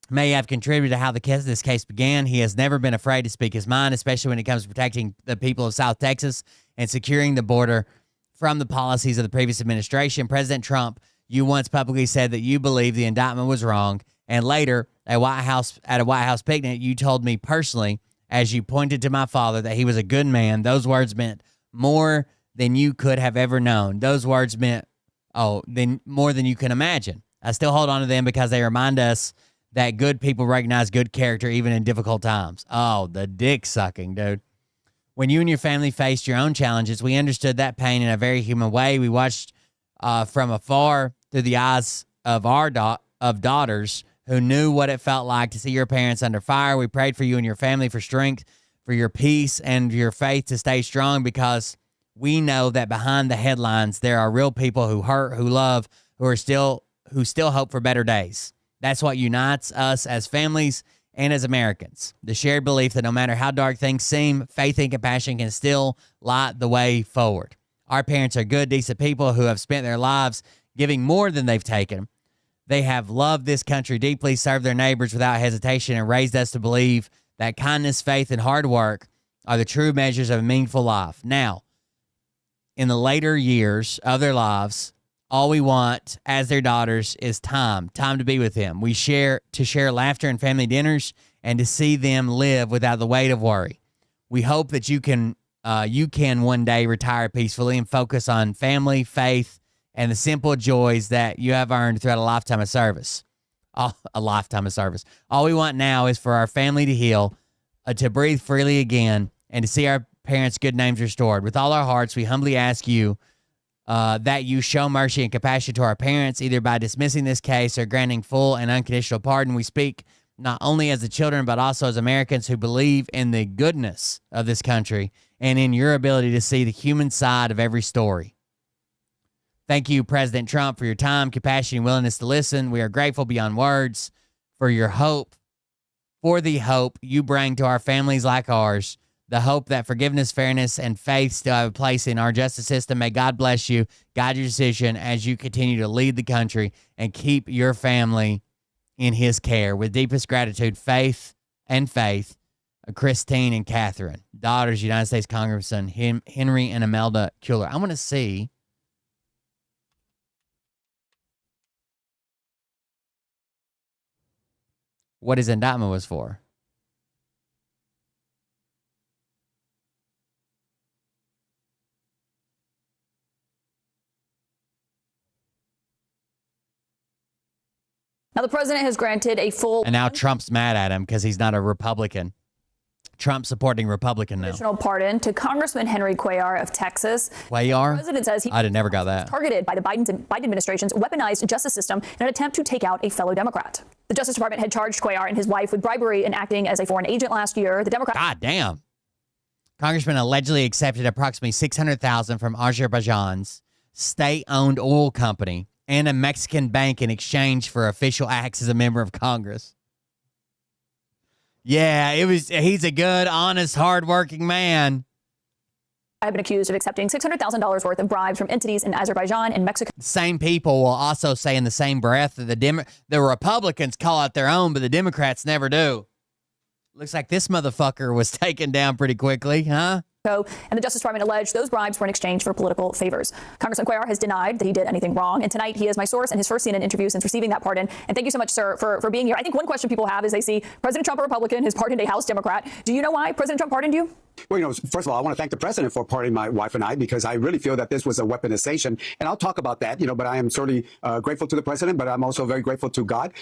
may have contributed to how this case began. He has never been afraid to speak his mind, especially when it comes to protecting the people of South Texas and securing the border from the policies of the previous administration. President Trump, you once publicly said that you believe the indictment was wrong, and later at a White House picnic, you told me personally, as you pointed to my father, that he was a good man. Those words meant more than you could have ever known. Those words meant, more than you can imagine. I still hold on to them because they remind us that good people recognize good character even in difficult times. Oh, the dick sucking, dude. When you and your family faced your own challenges, we understood that pain in a very human way. We watched from afar through the eyes of our daughters who knew what it felt like to see your parents under fire. We prayed for you and your family for strength, for your peace, and your faith to stay strong, because we know that behind the headlines there are real people who hurt, who love, who still hope for better days. That's what unites us as families and as Americans. The shared belief that no matter how dark things seem, faith and compassion can still light the way forward. Our parents are good, decent people who have spent their lives giving more than they've taken. They have loved this country deeply, served their neighbors without hesitation, and raised us to believe that kindness, faith, and hard work are the true measures of a meaningful life. Now, in the later years of their lives, all we want as their daughters is time to be with them. We share laughter and family dinners, and to see them live without the weight of worry. We hope that you can one day retire peacefully and focus on family, faith, and the simple joys that you have earned throughout a lifetime of service. A lifetime of service. All we want now is for our family to heal, to breathe freely again, and to see our parents' good names restored. With all our hearts, we humbly ask you that you show mercy and compassion to our parents, either by dismissing this case or granting full and unconditional pardon. We speak not only as the children, but also as Americans who believe in the goodness of this country and in your ability to see the human side of every story. Thank you, President Trump, for your time, compassion, and willingness to listen. We are grateful beyond words for your hope, for the hope you bring to our families like ours, the hope that forgiveness, fairness, and faith still have a place in our justice system. May God bless you, guide your decision as you continue to lead the country and keep your family in his care. With deepest gratitude, faith, Christine and Catherine, daughters, United States Congressman Henry and Imelda Kuehler. I want to see what his indictment was for. Now, the president has granted a full And now Trump's mad at him because he's not a Republican. Trump supporting Republican now. conditional pardon to Congressman Henry Cuellar of Texas. Cuellar? The president says he I never got that. targeted by the Biden administration's weaponized justice system in an attempt to take out a fellow Democrat. The Justice Department had charged Cuellar and his wife with bribery and acting as a foreign agent last year. The Democrat. God damn. Congressman allegedly accepted approximately $600,000 from Azerbaijan's state-owned oil company and a Mexican bank in exchange for official acts as a member of Congress. Yeah, he's a good, honest, hardworking man. I've been accused of accepting $600,000 worth of bribes from entities in Azerbaijan and Mexico. Same people will also say in the same breath that the Republicans call out their own, but the Democrats never do. Looks like this motherfucker was taken down pretty quickly, huh? And the Justice Department alleged those bribes were in exchange for political favors. Congressman Cuellar has denied that he did anything wrong. And tonight he is my source in his first CNN interview since receiving that pardon. And thank you so much, sir, for being here. I think one question people have is they see President Trump, a Republican, has pardoned a House Democrat. Do you know why President Trump pardoned you? Well, first of all, I want to thank the president for pardoning my wife and I, because I really feel that this was a weaponization. And I'll talk about that, but I am certainly grateful to the president, but I'm also very grateful to God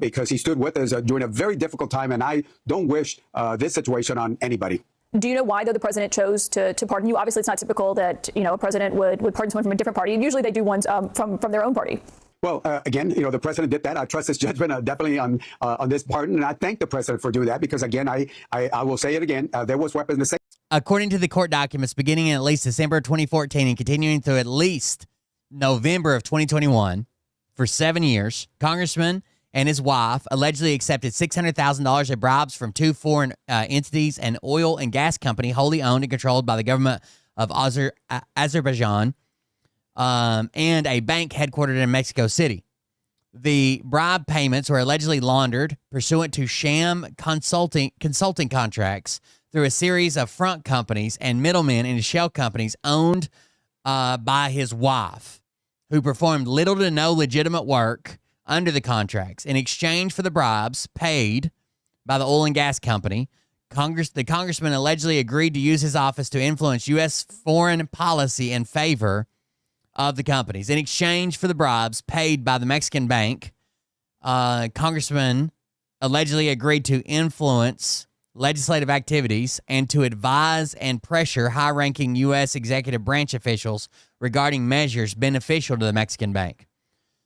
because he stood with us during a very difficult time. And I don't wish this situation on anybody. Do you know why, though, the president chose to pardon you? Obviously, it's not typical that, a president would pardon someone from a different party. Usually they do ones from their own party. Well, again, the president did that. I trust his judgment definitely on this pardon. And I thank the president for doing that because, again, I will say it again. There was weaponization. According to the court documents, beginning in at least December of 2014 and continuing through at least November of 2021, for 7 years, Congressman and his wife allegedly accepted $600,000 in bribes from two foreign entities, an oil and gas company wholly owned and controlled by the government of Azerbaijan, and a bank headquartered in Mexico City. The bribe payments were allegedly laundered pursuant to sham consulting contracts through a series of front companies and middlemen into shell companies owned by his wife, who performed little to no legitimate work under the contracts. In exchange for the bribes paid by the oil and gas company, the congressman allegedly agreed to use his office to influence U.S. foreign policy in favor of the companies. In exchange for the bribes paid by the Mexican bank, Congressman allegedly agreed to influence legislative activities and to advise and pressure high-ranking U.S. executive branch officials regarding measures beneficial to the Mexican bank.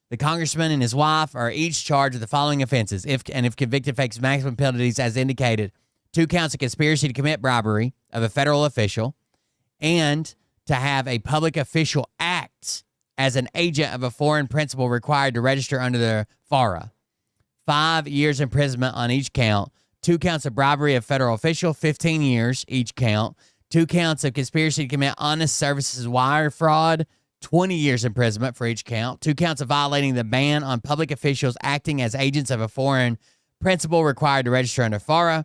The congressman and his wife are each charged with the following offenses. If convicted, face maximum penalties as indicated: 2 counts of conspiracy to commit bribery of a federal official and to have a public official act as an agent of a foreign principal required to register under the FARA. 5 years imprisonment on each count. 2 counts of bribery of federal official, 15 years each count. 2 counts of conspiracy to commit honest services wire fraud, 20 years imprisonment for each count. 2 counts of violating the ban on public officials acting as agents of a foreign principal required to register under FARA,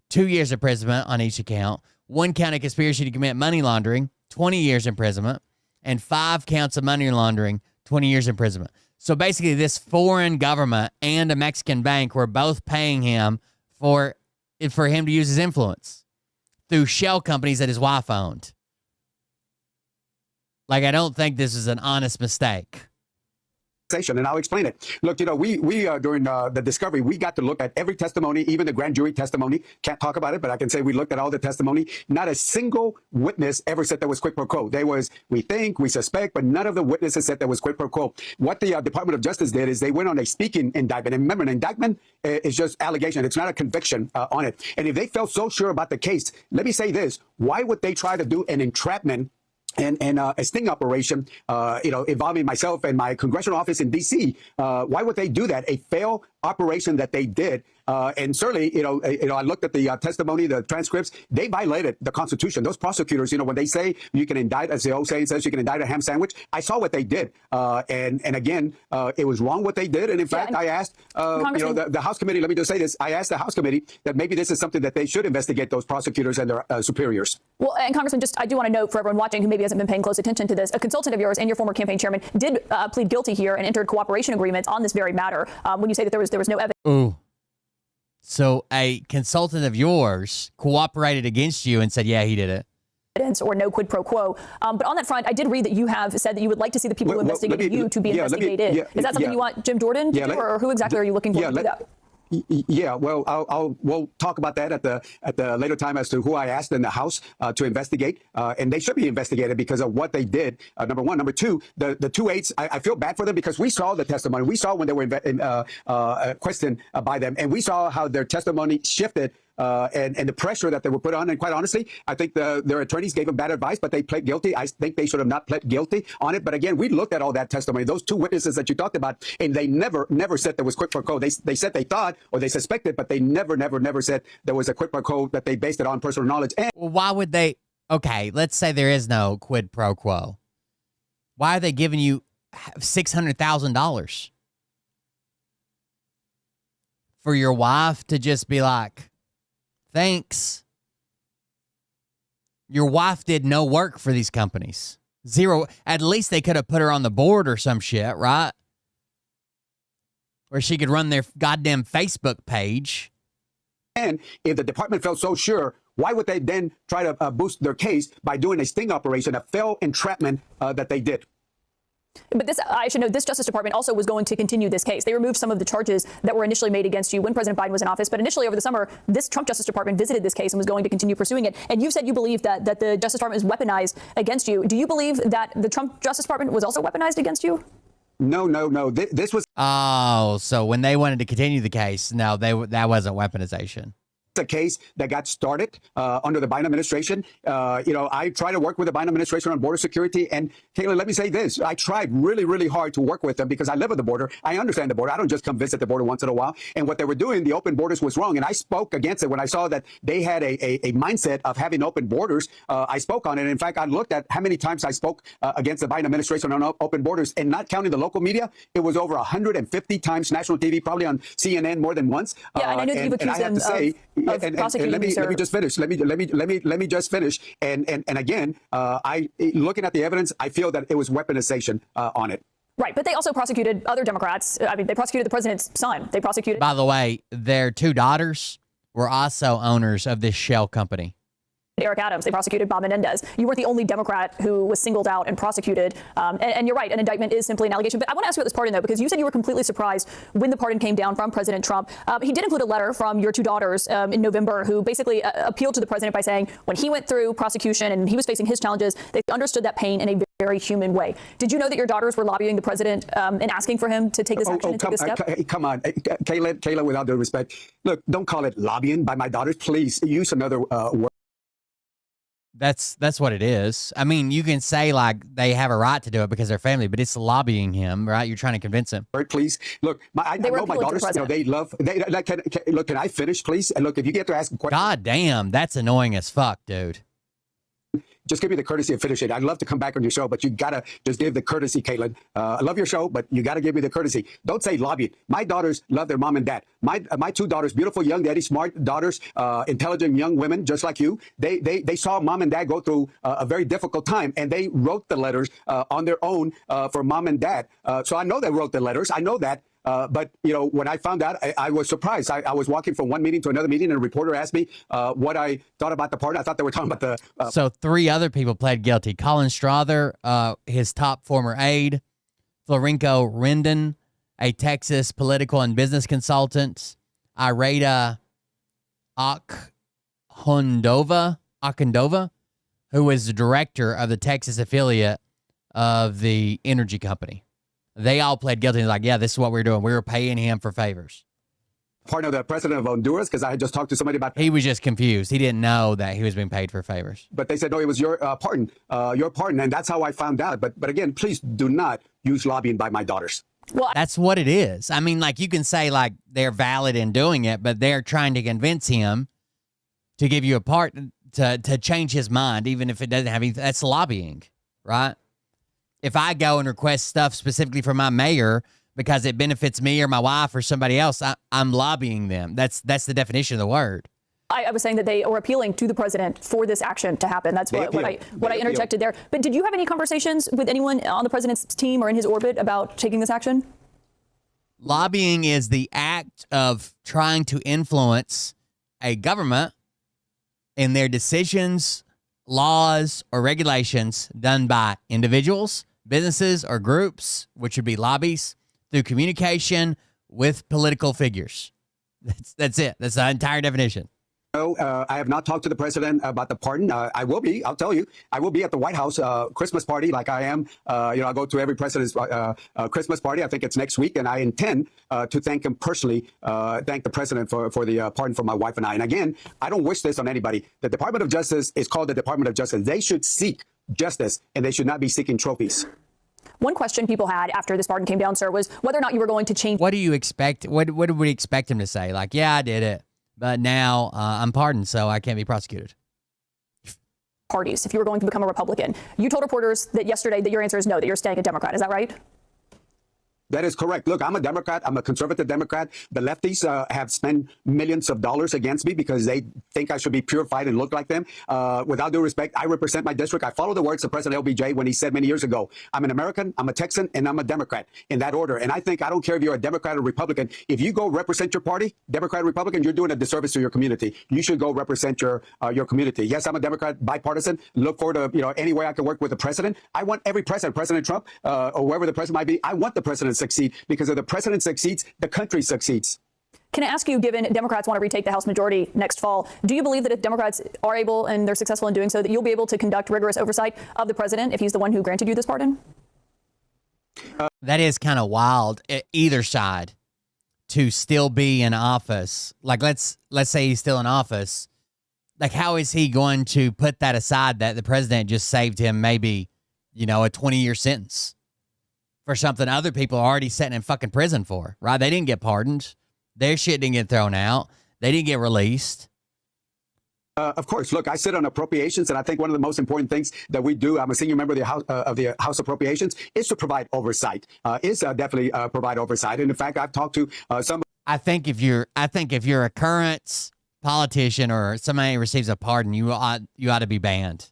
2 years imprisonment on each account. 1 count of conspiracy to commit money laundering, 20 years imprisonment, and 5 counts of money laundering, 20 years imprisonment. So basically, this foreign government and a Mexican bank were both paying him for him to use his influence through shell companies that his wife owned. Like, I don't think this is an honest mistake. And I'll explain it. Look, we during the discovery, we got to look at every testimony, even the grand jury testimony. Can't talk about it, but I can say we looked at all the testimony. Not a single witness ever said there was quid pro quo. There was, we think, we suspect, but none of the witnesses said there was quid pro quo. What the Department of Justice did is they went on a speaking indictment. And remember, an indictment is just allegation. It's not a conviction on it. And if they felt so sure about the case, let me say this: why would they try to do an entrapment and a sting operation, involving myself and my congressional office in D.C.? Why would they do that? A failed operation that they did. And certainly, I looked at the testimony, the transcripts. They violated the Constitution. Those prosecutors, when they say you can indict, as the old saying says, you can indict a ham sandwich. I saw what they did. And again, it was wrong what they did. And in fact, I asked, the House committee, let me just say this. I asked the House committee that maybe this is something that they should investigate, those prosecutors and their superiors. Well, and Congressman, I do want to note for everyone watching who maybe hasn't been paying close attention to this, a consultant of yours and your former campaign chairman did plead guilty here and entered cooperation agreements on this very matter. When you say that there was no evidence. Ooh. So a consultant of yours cooperated against you and said, yeah, he did it. or no quid pro quo. But on that front, I did read that you have said that you would like to see the people who investigated you to be investigated. Is that something you want Jim Jordan to do, or who exactly are you looking for to do that? Yeah, well, we'll talk about that at the later time as to who I asked in the House to investigate, and they should be investigated because of what they did. Number one, number two, the 2 8s. I feel bad for them because we saw the testimony. We saw when they were questioned by them, and we saw how their testimony shifted. And the pressure that they were put on. And quite honestly, I think their attorneys gave them bad advice, but they pled guilty. I think they should have not pled guilty on it. But again, we looked at all that testimony, those 2 witnesses that you talked about, and they never said there was quid pro quo. They said they thought or they suspected, but they never said there was a quid pro quo, that they based it on personal knowledge. And well, why would they? Okay, let's say there is no quid pro quo. Why are they giving you $600,000 for your wife to just be like, thanks? Your wife did no work for these companies. Zero. At least they could have put her on the board or some shit, right? Where she could run their goddamn Facebook page. And if the department felt so sure, why would they then try to boost their case by doing a sting operation, a failed entrapment that they did? But this, I should note, this Justice Department also was going to continue this case. They removed some of the charges that were initially made against you when President Biden was in office. But initially over the summer, this Trump Justice Department visited this case and was going to continue pursuing it. And you said you believe that the Justice Department is weaponized against you. Do you believe that the Trump Justice Department was also weaponized against you? No. This was... Oh, so when they wanted to continue the case, no, that wasn't weaponization. A case that got started under the Biden administration. I try to work with the Biden administration on border security. And Kayla, let me say this. I tried really hard to work with them because I live at the border. I understand the border. I don't just come visit the border once in a while. And what they were doing, the open borders, was wrong. And I spoke against it when I saw that they had a mindset of having open borders. I spoke on it. In fact, I looked at how many times I spoke against the Biden administration on open borders, and not counting the local media, it was over 150 times national TV, probably on CNN more than once. Yeah, and I know that you've accused them of prosecuting let me just finish. Let me just finish. And again, I looking at the evidence, I feel that it was weaponization on it. Right, but they also prosecuted other Democrats. I mean, they prosecuted the president's son. They prosecuted. By the way, their 2 daughters were also owners of this shell company. Eric Adams. They prosecuted Bob Menendez. You weren't the only Democrat who was singled out and prosecuted. And you're right, an indictment is simply an allegation. But I want to ask you about this pardon, though, because you said you were completely surprised when the pardon came down from President Trump. He did include a letter from your 2 daughters in November who basically appealed to the president by saying when he went through prosecution and he was facing his challenges, they understood that pain in a very human way. Did you know that your daughters were lobbying the president and asking for him to take this action and take this step? Come on, Kayla, without due respect, look, don't call it lobbying by my daughters. Please use another word. That's what it is. I mean, you can say like they have a right to do it because they're family, but it's lobbying him, right? You're trying to convince him. Please, look, I know my daughters. They love. Look, can I finish, please? And look, if you get to ask a question. God damn, that's annoying as fuck, dude. Just give me the courtesy of finishing. I'd love to come back on your show, but you gotta just give the courtesy, Caitlin. I love your show, but you gotta give me the courtesy. Don't say lobbying. My daughters love their mom and dad. My 2 daughters, beautiful young daddy, smart daughters, intelligent young women, just like you. They saw mom and dad go through a very difficult time, and they wrote the letters on their own for mom and dad. So I know they wrote the letters. I know that. But, when I found out, I was surprised. I was walking from one meeting to another meeting, and a reporter asked me what I thought about the pardon. I thought they were talking about the... So 3 other people pled guilty. Colin Strother, his top former aide, Florenco Rendon, a Texas political and business consultant, Iraida Akundova, who was the director of the Texas affiliate of the energy company. They all pled guilty. Like, yeah, this is what we're doing. We were paying him for favors. Part of the president of Honduras, because I had just talked to somebody about... He was just confused. He didn't know that he was being paid for favors. But they said, no, it was your pardon. And that's how I found out. But again, please do not use lobbying by my daughters. Well, that's what it is. I mean, like, you can say, like, they're valid in doing it, but they're trying to convince him to give you a part to change his mind, even if it doesn't have anything. That's lobbying, right? If I go and request stuff specifically from my mayor because it benefits me or my wife or somebody else, I'm lobbying them. That's the definition of the word. I was saying that they were appealing to the president for this action to happen. That's what I interjected there. But did you have any conversations with anyone on the president's team or in his orbit about taking this action? Lobbying is the act of trying to influence a government in their decisions, laws or regulations done by individuals, businesses, or groups, which would be lobbies, through communication with political figures. That's it. That's the entire definition. No, I have not talked to the president about the pardon. I will be. I'll tell you. I will be at the White House Christmas party, like I am. I go to every president's Christmas party. I think it's next week, and I intend to thank him personally. Thank the president for the pardon for my wife and I. And again, I don't wish this on anybody. The Department of Justice is called the Department of Justice. They should seek justice, and they should not be seeking trophies. One question people had after this pardon came down, sir, was whether or not you were going to change. What do you expect? What did we expect him to say? Like, yeah, I did it, but now I'm pardoned, so I can't be prosecuted. Parties, if you were going to become a Republican. You told reporters that yesterday that your answer is no, that you're staying a Democrat. Is that right? That is correct. Look, I'm a Democrat. I'm a conservative Democrat. The lefties have spent millions of dollars against me because they think I should be purified and look like them. Without due respect, I represent my district. I follow the words of President LBJ when he said many years ago, I'm an American, I'm a Texan, and I'm a Democrat, in that order. And I think I don't care if you're a Democrat or Republican. If you go represent your party, Democrat or Republican, you're doing a disservice to your community. You should go represent your community. Yes, I'm a Democrat, bipartisan. Look forward to any way I can work with the president. I want every president, President Trump, or whoever the president might be. I want the president to succeed, because if the president succeeds, the country succeeds. Can I ask you, given Democrats want to retake the House majority next fall, do you believe that if Democrats are able and they're successful in doing so, that you'll be able to conduct rigorous oversight of the president if he's the one who granted you this pardon? That is kind of wild, either side, to still be in office. Like, let's say he's still in office. Like, how is he going to put that aside that the president just saved him maybe, a 20-year sentence for something other people are already sitting in fucking prison for, right? They didn't get pardoned. Their shit didn't get thrown out. They didn't get released. Of course. Look, I sit on appropriations, and I think one of the most important things that we do, I'm a senior member of the House Appropriations, is to provide oversight, definitely provide oversight. And in fact, I've talked to some. I think if you're a current politician or somebody who receives a pardon, you ought to be banned.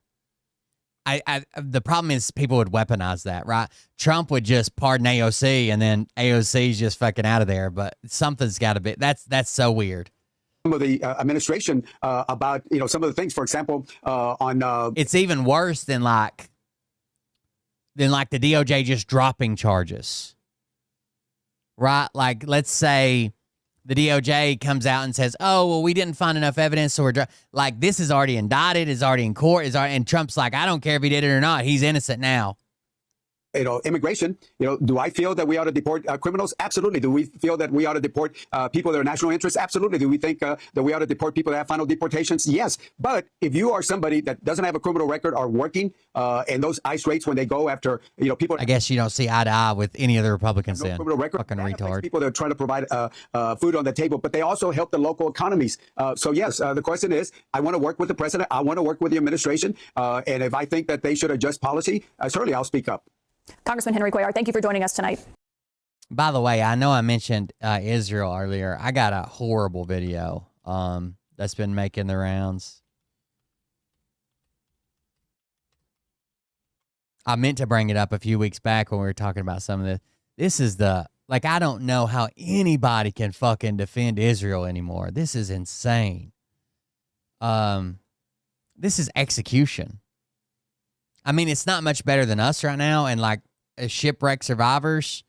The problem is people would weaponize that, right? Trump would just pardon AOC, and then AOC's just fucking out of there. But something's got to be. That's so weird. Some of the administration about some of the things, for example, on. It's even worse than like the DOJ just dropping charges, right? Like, let's say the DOJ comes out and says, oh, well, we didn't find enough evidence, so we're like, this is already indicted, is already in court, and Trump's like, I don't care if he did it or not. He's innocent now. Immigration, do I feel that we ought to deport criminals? Absolutely. Do we feel that we ought to deport people that are national interests? Absolutely. Do we think that we ought to deport people that have final deportations? Yes. But if you are somebody that doesn't have a criminal record or working, and those ICE rates when they go after, people. I guess you don't see eye to eye with any of the Republicans then. Criminal record. Fucking retard. People that are trying to provide food on the table, but they also help the local economies. So yes, the question is, I want to work with the president. I want to work with the administration. And if I think that they should adjust policy, certainly I'll speak up. Congressman Henry Cuellar, thank you for joining us tonight. By the way, I know I mentioned Israel earlier. I got a horrible video that's been making the rounds. I meant to bring it up a few weeks back when we were talking about some of this. This is I don't know how anybody can fucking defend Israel anymore. This is insane. This is execution. I mean, it's not much better than us right now and shipwreck survivors.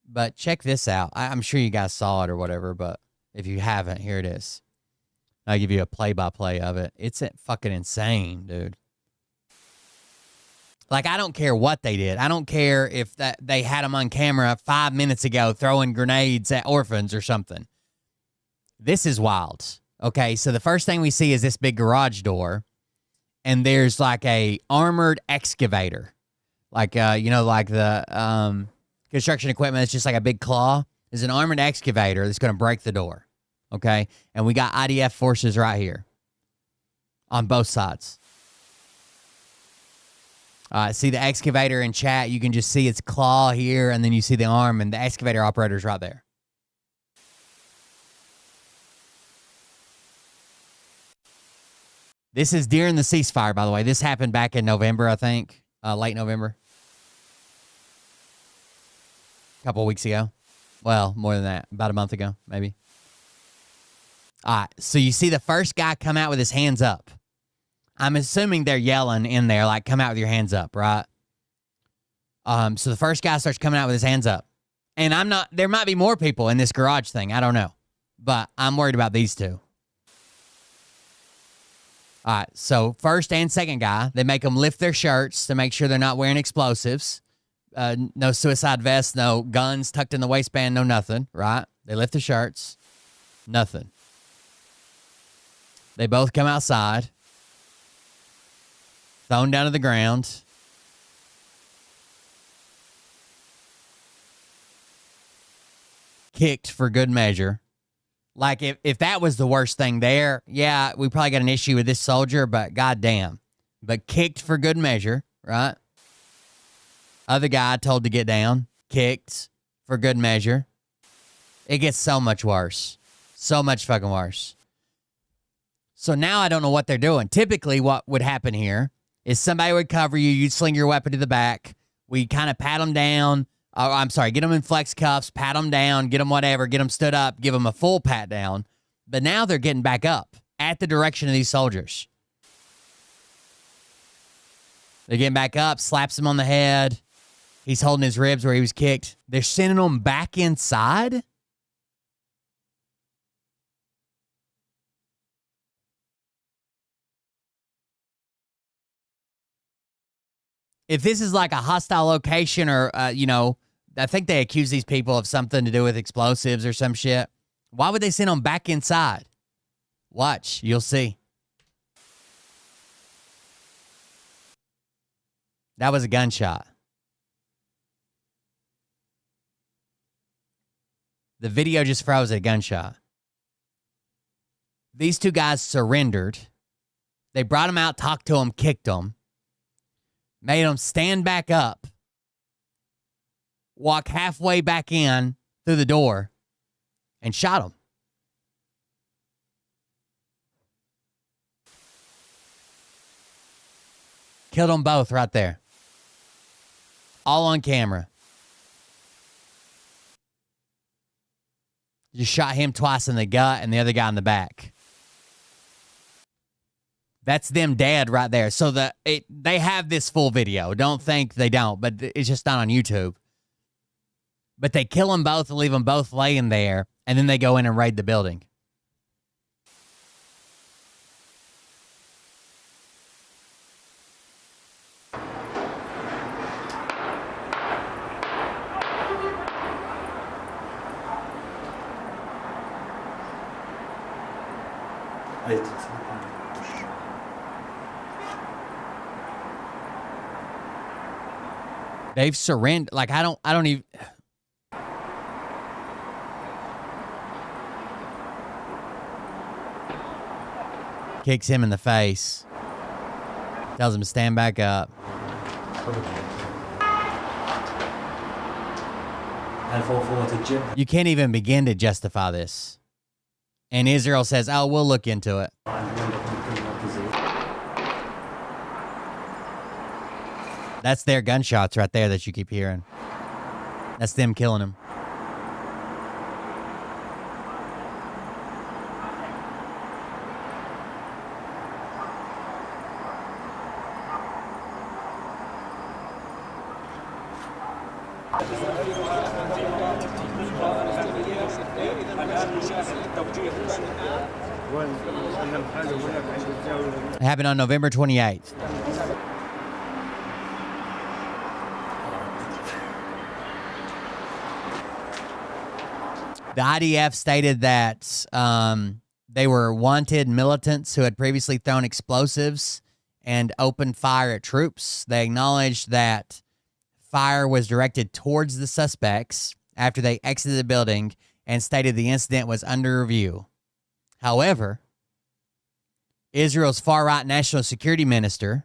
But check this out. I'm sure you guys saw it or whatever, but if you haven't, here it is. I'll give you a play-by-play of it. It's fucking insane, dude. I don't care what they did. I don't care if they had them on camera 5 minutes ago throwing grenades at orphans or something. This is wild. Okay, so the first thing we see is this big garage door. And there's a armored excavator, the construction equipment. It's just like a big claw. There's an armored excavator that's going to break the door. Okay, and we got IDF forces right here on both sides. See the excavator in chat. You can just see its claw here, and then you see the arm, and the excavator operator's right there. This is during the ceasefire, by the way. This happened back in November, I think. Late November. A couple of weeks ago. Well, more than that. About a month ago, maybe. All right. So you see the first guy come out with his hands up. I'm assuming they're yelling in there, like, come out with your hands up, right? So the first guy starts coming out with his hands up. And there might be more people in this garage thing. I don't know. But I'm worried about these two. All right, so first and second guy, they make them lift their shirts to make sure they're not wearing explosives. No suicide vests, no guns tucked in the waistband, no nothing, right? They lift their shirts. Nothing. They both come outside. Thrown down to the ground. Kicked for good measure. Like, if that was the worst thing there, yeah, we probably got an issue with this soldier, but goddamn. But kicked for good measure, right? Other guy told to get down. Kicked for good measure. It gets so much worse. So much fucking worse. So now I don't know what they're doing. Typically, what would happen here is somebody would cover you. You'd sling your weapon to the back. We kind of pat them down. Get them in flex cuffs, pat them down, get them whatever, get them stood up, give them a full pat down. But now they're getting back up at the direction of these soldiers. They're getting back up, slaps him on the head. He's holding his ribs where he was kicked. They're sending him back inside. If this is like a hostile location or, I think they accuse these people of something to do with explosives or some shit. Why would they send them back inside? Watch, you'll see. That was a gunshot. The video just froze at a gunshot. These two guys surrendered. They brought him out, talked to him, kicked him. Made him stand back up. Walk halfway back in through the door. And shot him. Killed them both right there. All on camera. Just shot him twice in the gut and the other guy in the back. That's them dead right there. So they have this full video. Don't think they don't, but it's just not on YouTube. But they kill them both and leave them both laying there, and then they go in and raid the building. They've surrendered. Like, I don't even. Kicks him in the face. Tells him to stand back up. You can't even begin to justify this. And Israel says, oh, we'll look into it. That's their gunshots right there that you keep hearing. That's them killing him. It happened on November 28th. The IDF stated that they were wanted militants who had previously thrown explosives and opened fire at troops. They acknowledged that fire was directed towards the suspects after they exited the building and stated the incident was under review. However, Israel's far-right national security minister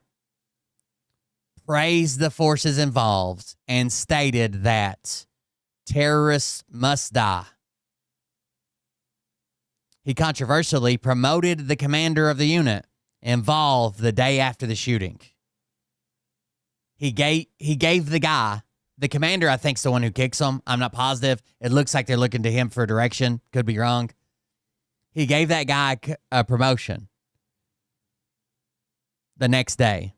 praised the forces involved and stated that terrorists must die. He controversially promoted the commander of the unit involved the day after the shooting. He gave the guy, the commander, I think, is the one who kicks him. I'm not positive. It looks like they're looking to him for direction. Could be wrong. He gave that guy a promotion. the next day.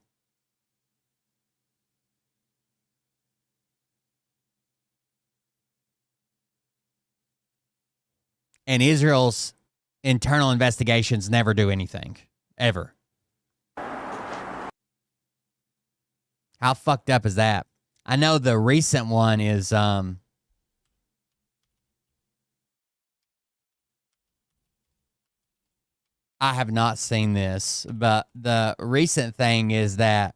And Israel's internal investigations never do anything. Ever. How fucked up is that? I know the recent one is I have not seen this, but the recent thing is that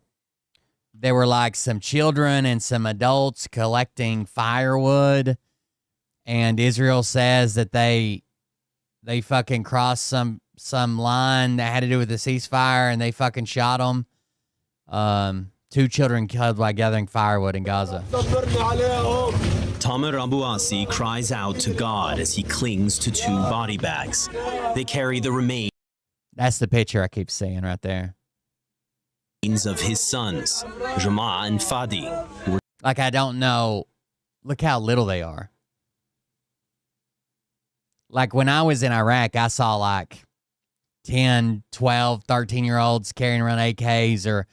there were like some children and some adults collecting firewood, and Israel says that they fucking crossed some line that had to do with the ceasefire, and they fucking shot them. 2 children killed while gathering firewood in Gaza. Tamer Abuasi cries out to God as he clings to 2 body bags. They carry the remains. That's the picture I keep seeing right there. Of his sons, Jama and Fadi. Like, I don't know. Look how little they are. Like, when I was in Iraq, I saw like 10, 12, 13-year-olds carrying around AKs, or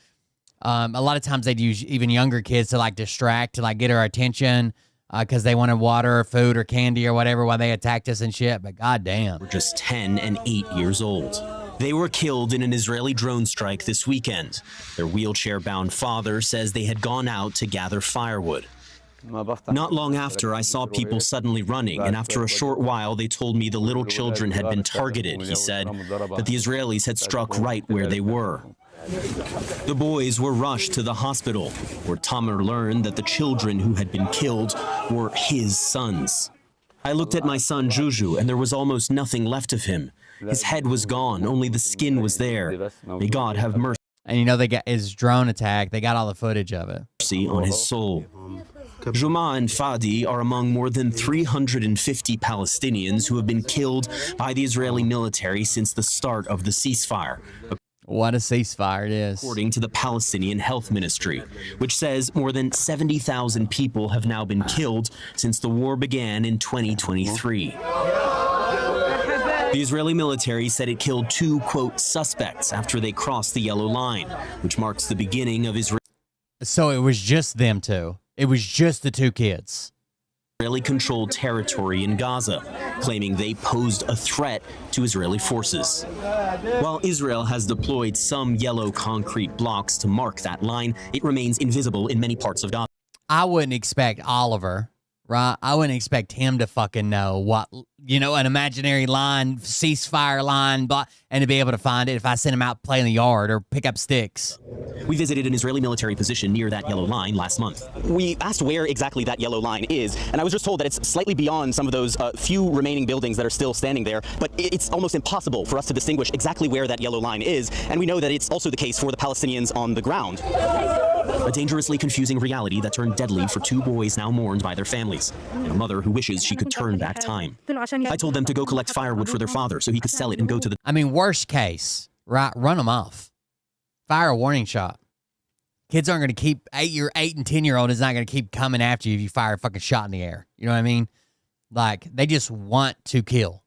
a lot of times they'd use even younger kids to like distract, to like get our attention because they wanted water or food or candy or whatever while they attacked us and shit. But goddamn. Were just 10 and 8 years old. They were killed in an Israeli drone strike this weekend. Their wheelchair-bound father says they had gone out to gather firewood. Not long after, I saw people suddenly running, and after a short while, they told me the little children had been targeted, he said, that the Israelis had struck right where they were. The boys were rushed to the hospital, where Tamer learned that the children who had been killed were his sons. I looked at my son Juju, and there was almost nothing left of him. His head was gone, only the skin was there. May God have mercy. And you know, they got his drone attack. They got all the footage of it. On his soul. Juma and Fadi are among more than 350 Palestinians who have been killed by the Israeli military since the start of the ceasefire. What a ceasefire it is. According to the Palestinian Health Ministry, which says more than 70,000 people have now been killed since the war began in 2023. The Israeli military said it killed 2, quote, suspects after they crossed the yellow line, which marks the beginning of Israel. So it was just them 2. It was just the 2 kids. Israeli-controlled territory in Gaza, claiming they posed a threat to Israeli forces. While Israel has deployed some yellow concrete blocks to mark that line, it remains invisible in many parts of Gaza. I wouldn't expect Oliver, right? I wouldn't expect him to fucking know what, you know, an imaginary line, ceasefire line, and to be able to find it if I sent him out to play in the yard or pick up sticks. We visited an Israeli military position near that yellow line last month. We asked where exactly that yellow line is, and I was just told that it's slightly beyond some of those few remaining buildings that are still standing there, but it's almost impossible for us to distinguish exactly where that yellow line is, and we know that it's also the case for the Palestinians on the ground. A dangerously confusing reality that turned deadly for 2 boys now mourned by their families, and a mother who wishes she could turn back time. I told them to go collect firewood for their father so he could sell it and go to the... I mean, worst case, right? Run them off. Fire a warning shot. Kids aren't going to keep... 8 and 10-year-old is not going to keep coming after you if you fire a fucking shot in the air. You know what I mean? Like, they just want to kill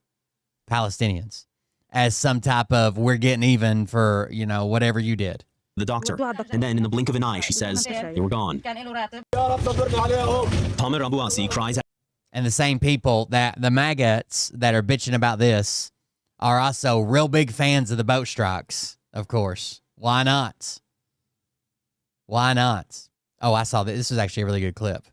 Palestinians as some type of, we're getting even for, you know, whatever you did. The doctor, and then in the blink of an eye, she says, they were gone. Tamer Abuasi cries out. And the same people that the maggots that are bitching about this are also real big fans of the boat strikes, of course. Why not? Why not? Oh, I saw that. This was actually a really good clip.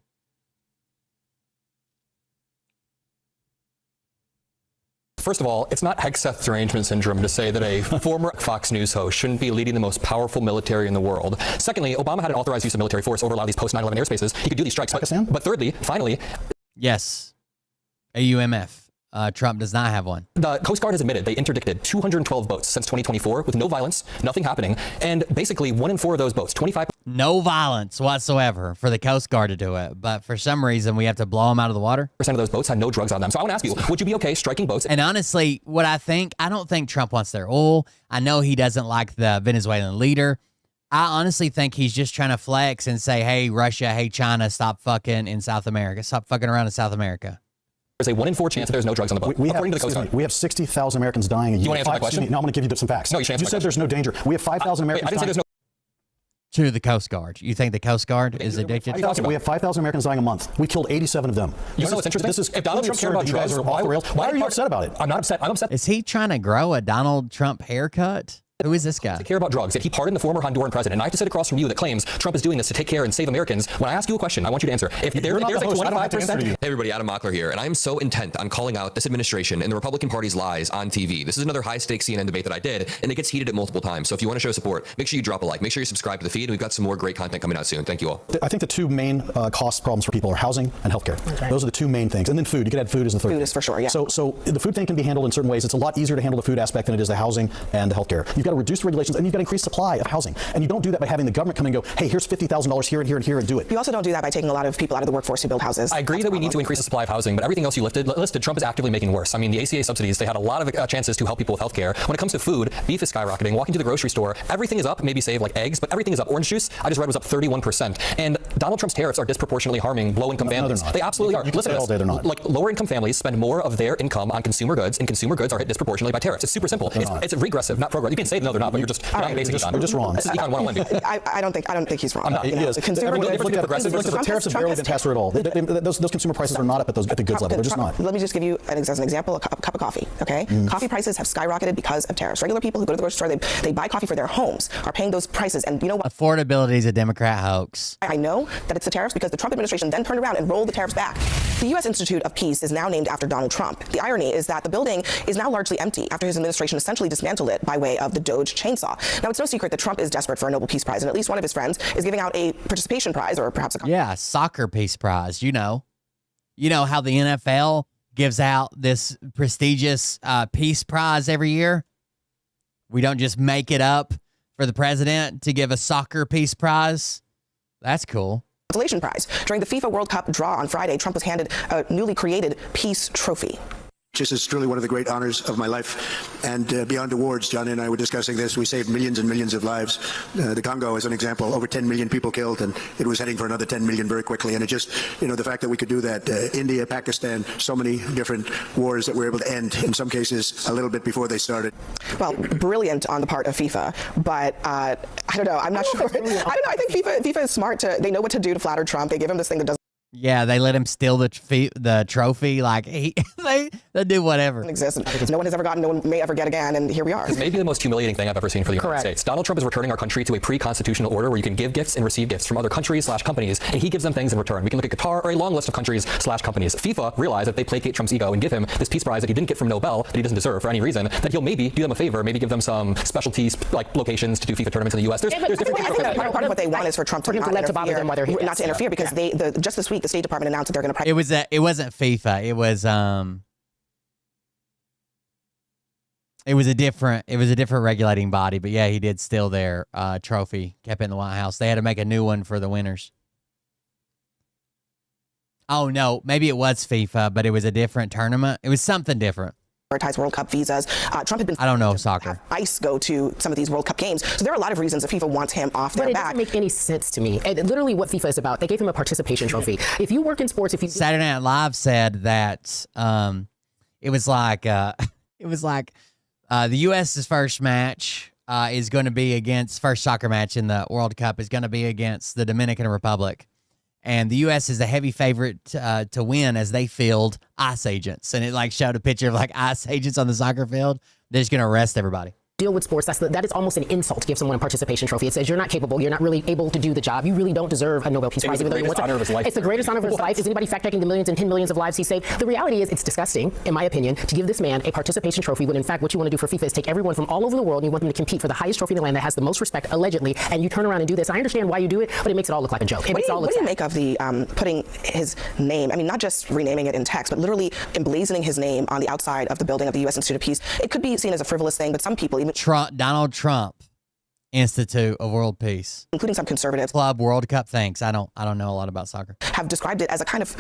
First of all, it's not Hegseth derangement syndrome to say that a former Fox News host shouldn't be leading the most powerful military in the world. Secondly, Obama had an authorized use of military force over a lot of these post-9/11 airspaces. He could do these strikes. But thirdly, finally... Yes. AUMF. Trump does not have one. The Coast Guard has admitted they interdicted 212 boats since 2024 with no violence, nothing happening, and basically 1 in 4 of those boats, 25... No violence whatsoever for the Coast Guard to do it, but for some reason we have to blow them out of the water. % of those boats had no drugs on them. So I want to ask you, would you be okay striking boats? And honestly, what I don't think Trump wants their oil. I know he doesn't like the Venezuelan leader. I honestly think he's just trying to flex and say, hey, Russia, hey, China, stop fucking in South America. Stop fucking around in South America. there's a 1 in 4 chance that there's no drugs on the boat, according to the Coast Guard. We have 60,000 Americans dying a year. You want to answer my question? No, I'm going to give you some facts. No, you should answer You my said question. there's no danger. We have 5,000 Americans I didn't say dying. there's no. To the Coast Guard. You think the Coast Guard is addicted? We have 5,000 Americans dying a month. We killed 87 of them. You know what's interesting? This is if Donald Trump cared about you guys drugs, are off the rails. Why are you upset about it? I'm not upset. I'm upset. Is he trying to grow a Donald Trump haircut? Who is this guy? To care about drugs, yet he pardoned the former Honduran president. And I have to sit across from you that claims Trump is doing this to take care and save Americans. When I ask you a question, I want you to answer. If there's a 25%. Hey everybody, Adam Mockler here, and I am so intent on calling out this administration and the Republican Party's lies on TV. This is another high-stakes CNN debate that I did, and it gets heated at multiple times. So if you want to show support, make sure you drop a like. Make sure you subscribe to the feed, and we've got some more great content coming out soon. Thank you all. I think the two main cost problems for people are housing and healthcare. Okay. Those are the two main things. And then food. You could add food as the third. Food is for sure, yeah. So the food thing can be handled in certain ways. It's a lot easier to handle the food aspect than it is the housing and the healthcare. You've got to reduce regulations, and you've got to increase supply of housing. And you don't do that by having the government come and go, hey, here's $50,000 here and here and here and do it. You also don't do that by taking a lot of people out of the workforce who build houses. I agree that we need to increase the supply of housing, but everything else you listed, Trump is actively making worse. I mean, the ACA subsidies, they had a lot of chances to help people with healthcare. When it comes to food, beef is skyrocketing. Walking to the grocery store, everything is up, maybe save like eggs, but everything is up. Orange juice, I just read, was up 31%. And Donald Trump's tariffs are disproportionately harming low-income families. They absolutely are. Listen to this. They're not. Like, lower-income families spend more of their income on consumer goods, and consumer goods are hit disproportionately by tariffs. It's super simple. It's regressive, not progressive. You can say no, they're not, but you're just basic econ. You're just wrong. This is econ 101. I don't think he's wrong. He is. The tariffs have barely been passed through at all. Those consumer prices are not at the goods level. They're just not. Let me just give you as an example, a cup of coffee, okay? Coffee prices have skyrocketed because of tariffs. Regular people who go to the grocery store, they buy coffee for their homes, are paying those prices. And you know what? Affordability is a Democrat hoax. I know that it's the tariffs because the Trump administration then turned around and rolled the tariffs back. The U.S. Institute of Peace is now named after Donald Trump. The irony is that the building is now largely empty after his administration essentially dismantled it by way of the Doge chainsaw. Now, it's no secret that Trump is desperate for a Nobel Peace Prize, and at least one of his friends is giving out a participation prize or perhaps a soccer peace prize. You know how the NFL gives out this prestigious peace prize every year? We don't just make it up for the president to give a soccer peace prize. That's cool. consolation prize. During the FIFA World Cup draw on Friday, Trump was handed a newly created Peace Trophy. This is truly one of the great honors of my life. And beyond awards, John and I were discussing this. We saved millions and millions of lives. The Congo, as an example, over 10 million people killed, and it was heading for another 10 million very quickly. And it just, the fact that we could do that, India, Pakistan, so many different wars that we're able to end, in some cases, a little bit before they started. Well, brilliant on the part of FIFA, but I don't know. I'm not sure. I don't know. I think FIFA is smart. They know what to do to flatter Trump. They give him this thing that doesn't. Yeah, they let him steal the trophy. Like they do whatever. Exist. No one has ever gotten. No one may ever get again. And here we are. It's maybe the most humiliating thing I've ever seen for the United States. Donald Trump is returning our country to a pre-constitutional order where you can give gifts and receive gifts from other countries/companies, and he gives them things in return. We can look at Qatar or a long list of countries/companies. FIFA realized that they placate Trump's ego and give him this peace prize that he didn't get from Nobel, that he doesn't deserve for any reason, that he'll maybe do them a favor, maybe give them some specialties like locations to do FIFA tournaments in the U.S. There's different things. Part of what they want is for Trump to not interfere because just this week the State Department announced that they're going to. It wasn't FIFA. It was a different regulating body. But yeah, he did steal their trophy, kept it in the White House. They had to make a new one for the winners. Oh no, maybe it was FIFA, but it was a different tournament. It was something different. World Cup visas. Trump had been. I don't know soccer. ICE go to some of these World Cup games, so there are a lot of reasons that FIFA wants him off their back. But it doesn't make any sense to me. And literally, what FIFA is about, they gave him a participation trophy. If you work in sports, Saturday Night Live said that it was like the U.S.'s first match is going to be first soccer match in the World Cup is going to be against the Dominican Republic. And the U.S. is a heavy favorite to win as they field ICE agents. And it showed a picture of ICE agents on the soccer field. They're just going to arrest everybody. Deal with sports, that is almost an insult to give someone a participation trophy. It says you're not capable, you're not really able to do the job, you really don't deserve a Nobel Peace Prize. It's the greatest honor of his life. It's the greatest honor of his life. Is anybody fact-checking the millions and 10 millions of lives he saved? The reality is it's disgusting, in my opinion, to give this man a participation trophy when in fact what you want to do for FIFA is take everyone from all over the world and you want them to compete for the highest trophy in the land that has the most respect, allegedly, and you turn around and do this. I understand why you do it, but it makes it all look like a joke. What do you make of the putting his name, I mean, not just renaming it in text, but literally emblazoning his name on the outside of the building of the U.S. Institute of Peace? It could be seen as a frivolous thing, but some people even... Donald Trump Institute of World Peace, including some conservatives. Club World Cup. Thanks. I don't know a lot about soccer. Have described it as a kind of,